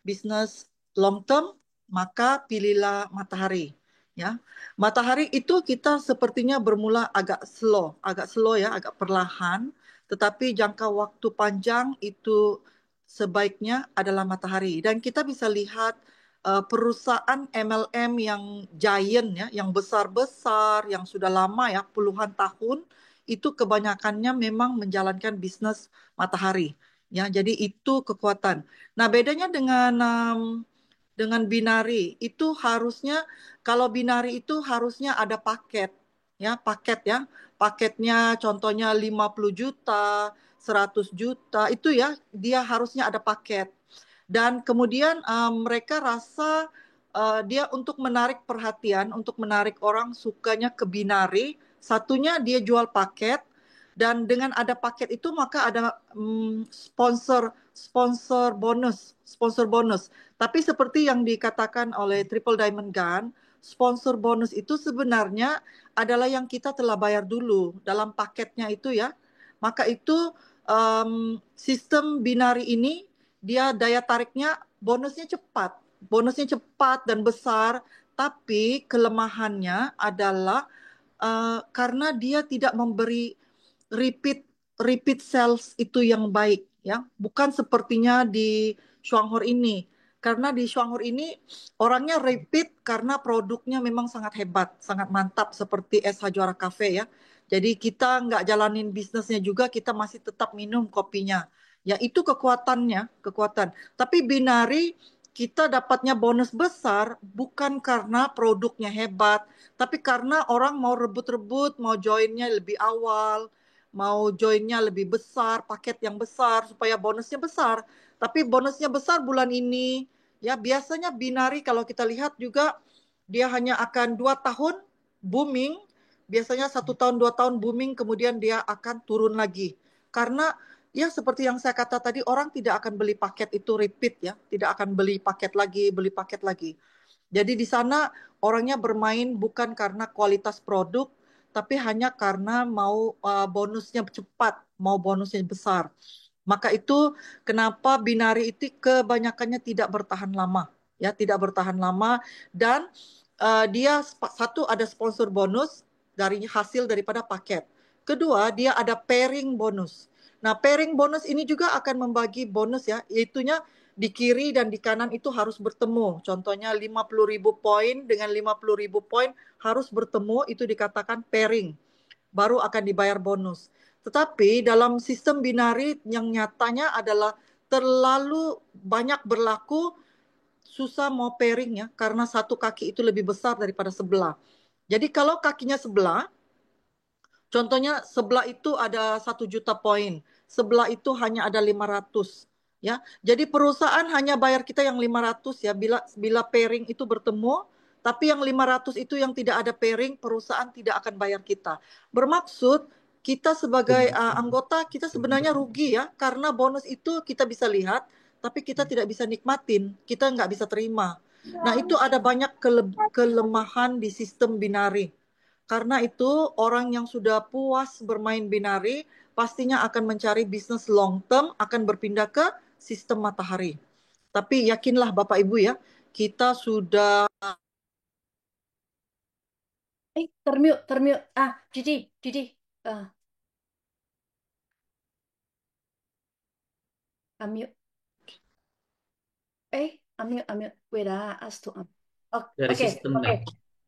H: bisnis long term, maka pilihlah matahari. Ya, matahari itu kita sepertinya bermula agak slow ya, agak perlahan, tetapi jangka waktu panjang itu sebaiknya adalah matahari. Dan kita bisa lihat perusahaan MLM yang giant ya, yang besar-besar, yang sudah lama ya, puluhan tahun, itu kebanyakannya memang menjalankan bisnis matahari. Ya, jadi itu kekuatan. Nah, bedanya dengan binari itu harusnya, kalau binari itu harusnya ada paket ya. Paketnya contohnya 50 juta, 100 juta itu ya, dia harusnya ada paket. Dan kemudian mereka rasa dia untuk menarik perhatian, untuk menarik orang sukanya ke binari, satunya dia jual paket, dan dengan ada paket itu maka ada sponsor bonus. Tapi seperti yang dikatakan oleh Triple Diamond Gun, sponsor bonus itu sebenarnya adalah yang kita telah bayar dulu dalam paketnya itu ya. Maka itu sistem binari ini dia daya tariknya bonusnya cepat dan besar, tapi kelemahannya adalah karena dia tidak memberi repeat repeat sales itu yang baik ya, bukan sepertinya di Shuanghor ini. Karena di Shuanghor ini orangnya repeat karena produknya memang sangat hebat, sangat mantap seperti SH Juara Cafe ya. Jadi kita nggak jalanin bisnisnya juga, kita masih tetap minum kopinya. Ya itu kekuatan. Tapi binari kita dapatnya bonus besar bukan karena produknya hebat, tapi karena orang mau rebut-rebut, mau joinnya lebih awal, mau joinnya lebih besar, paket yang besar supaya bonusnya besar. Tapi bonusnya besar bulan ini, ya biasanya binari kalau kita lihat juga dia hanya akan 2 tahun booming, biasanya 1 tahun 2 tahun booming, kemudian dia akan turun lagi. Karena ya seperti yang saya kata tadi, orang tidak akan beli paket itu repeat ya, tidak akan beli paket lagi. Jadi di sana orangnya bermain bukan karena kualitas produk, tapi hanya karena mau bonusnya cepat, mau bonusnya besar. Maka itu kenapa binari itu kebanyakannya tidak bertahan lama, ya tidak bertahan lama. Dan dia satu ada sponsor bonus dari hasil daripada paket. Kedua dia ada pairing bonus. Nah pairing bonus ini juga akan membagi bonus ya, yaitunya di kiri dan di kanan itu harus bertemu. Contohnya 50.000 poin dengan 50.000 poin harus bertemu, itu dikatakan pairing. Baru akan dibayar bonus. Tetapi dalam sistem binari yang nyatanya adalah terlalu banyak berlaku, susah mau pairing ya, karena satu kaki itu lebih besar daripada sebelah. Jadi kalau kakinya sebelah, contohnya sebelah itu ada 1 juta poin, sebelah itu hanya ada 500 ya. Jadi perusahaan hanya bayar kita yang 500 ya, bila pairing itu bertemu, tapi yang 500 itu yang tidak ada pairing, perusahaan tidak akan bayar kita. Bermaksud kita sebagai anggota kita sebenarnya rugi ya, karena bonus itu kita bisa lihat, tapi kita tidak bisa nikmatin, kita nggak bisa terima. Nah itu ada banyak kelemahan di sistem binari. Karena itu orang yang sudah puas bermain binari pastinya akan mencari bisnis long term, akan berpindah ke sistem matahari. Tapi yakinlah Bapak Ibu ya, kita sudah
C: termute. Gigi, unmute. Unmute. Wait, ask to unmute.
A: Dari
C: Oke,
A: sistemnya.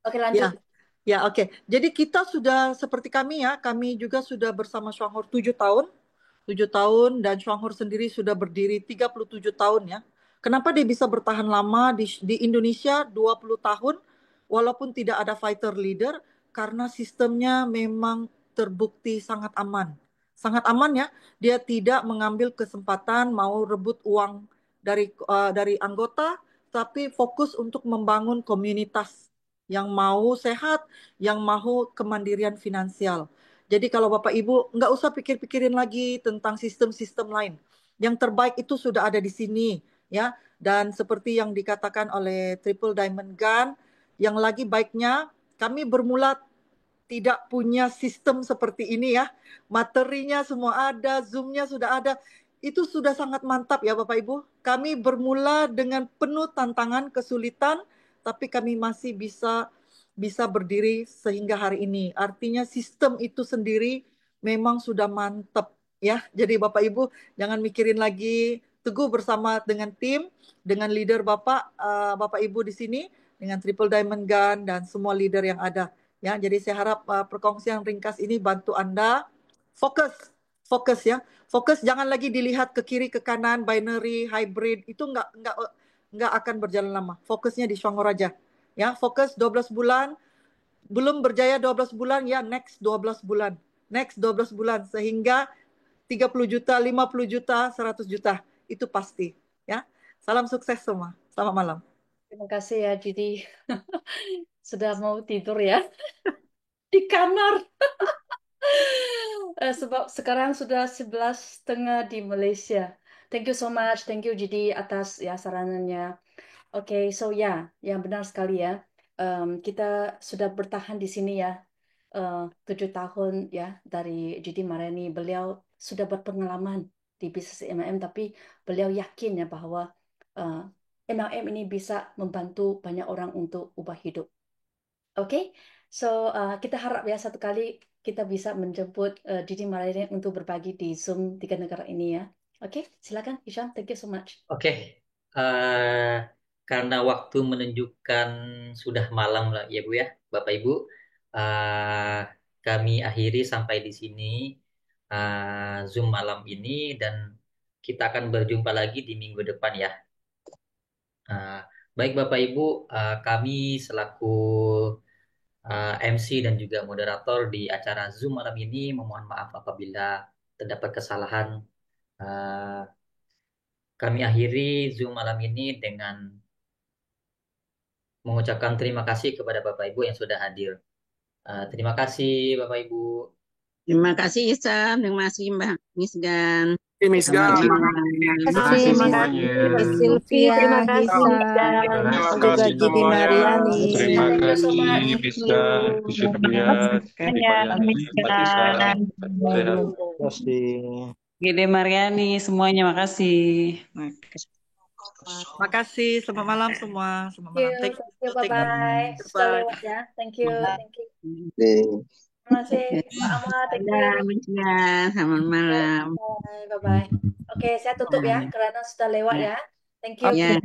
C: Oke, lanjut.
H: Ya, oke. Jadi kita sudah seperti kami ya, kami juga sudah bersama Shuanghor 7 tahun. 7 tahun dan Shuanghor sendiri sudah berdiri 37 tahun ya. Kenapa dia bisa bertahan lama di Indonesia 20 tahun walaupun tidak ada fighter leader? Karena sistemnya memang terbukti sangat aman. Sangat aman ya. Dia tidak mengambil kesempatan mau rebut uang dari anggota, tapi fokus untuk membangun komunitas yang mau sehat, yang mau kemandirian finansial. Jadi kalau Bapak Ibu nggak usah pikir-pikirin lagi tentang sistem-sistem lain. Yang terbaik itu sudah ada di sini, ya. Dan seperti yang dikatakan oleh Triple Diamond Gun, yang lagi baiknya kami bermula tidak punya sistem seperti ini ya. Materinya semua ada, Zoom-nya sudah ada. Itu sudah sangat mantap ya Bapak Ibu. Kami bermula dengan penuh tantangan, kesulitan, tapi kami masih bisa bisa berdiri sehingga hari ini. Artinya sistem itu sendiri memang sudah mantap ya. Jadi Bapak Ibu jangan mikirin lagi, teguh bersama dengan tim, dengan leader Bapak Ibu di sini, dengan Triple Diamond Gun dan semua leader yang ada. Ya, jadi saya harap perkongsian ringkas ini bantu Anda fokus ya. Fokus, jangan lagi dilihat ke kiri ke kanan, binary, hybrid, itu nggak akan berjalan lama. Fokusnya di Shuangho aja. Ya, fokus 12 bulan, belum berjaya 12 bulan, ya next 12 bulan. Next 12 bulan, sehingga 30 juta, 50 juta, 100 juta. Itu pasti. Ya, salam sukses semua. Selamat malam.
C: Terima kasih ya, Judy. Sudah mau tidur ya di kamar. Sebab sekarang sudah 11:30 di Malaysia. Thank you so much. Thank you, Judy, atas ya saranannya. Oke, so ya, yang benar sekali ya. Kita sudah bertahan di sini ya. 7 tahun ya dari Judy Mariani. Beliau sudah berpengalaman di bisnis MLM, tapi beliau yakin ya bahwa MLM ini bisa membantu banyak orang untuk ubah hidup. Oke, so kita harap ya satu kali kita bisa menjemput Judy Mariani untuk berbagi di Zoom 3 negara ini ya. Oke, silakan Hisham. Thank you so much.
A: Oke, eh, karena waktu menunjukkan sudah malam lah ya Bu ya, Bapak Ibu. Eh, Kami akhiri sampai di sini Zoom malam ini dan kita akan berjumpa lagi di minggu depan ya. Baik Bapak Ibu, kami selaku MC dan juga moderator di acara Zoom malam ini memohon maaf apabila terdapat kesalahan. Eh, Kami akhiri Zoom malam ini dengan mengucapkan terima kasih kepada Bapak Ibu yang sudah hadir. Terima kasih Bapak Ibu.
I: Terima kasih Isam, terima kasih Mbak Misgan.
J: Miss
I: Selamat
J: Gan.
I: malam.
G: Terima kasih
K: Terima
G: semuanya.
K: kasih Sylvia,
B: Terima kasih,
K: Hisam,
B: Dan.
G: Terima
K: dan juga
G: kasih
K: Judy
G: semuanya.
K: Mariani.
C: Thank
L: Terima
C: you so
L: kasih
C: much.
L: Bisa, Bisa Kebiat, Judy Mariani, Mbak Tisa, sehat.
J: Terima kasih.
K: Gede Mariani, semuanya makasih.
H: Makasih. Selamat malam semua. Selamat malam.
C: Thank
H: Thank
C: you,
H: you. Thank
C: bye-bye.
H: you.
C: Sudah
H: Bye.
C: lewat ya. Thank you. Thank you.
F: Oke.
C: Terima kasih, Pak Ahmad. Thank you.
I: Dadah, Misgan. Selamat malam.
C: Bye, bye-bye. Oke, saya tutup ya, karena sudah lewat ya. Thank you.
I: Ya,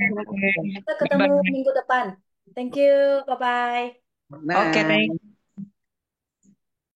C: Kita ketemu minggu depan. Thank you. Bye-bye.
K: Oke,
I: bye.
K: thank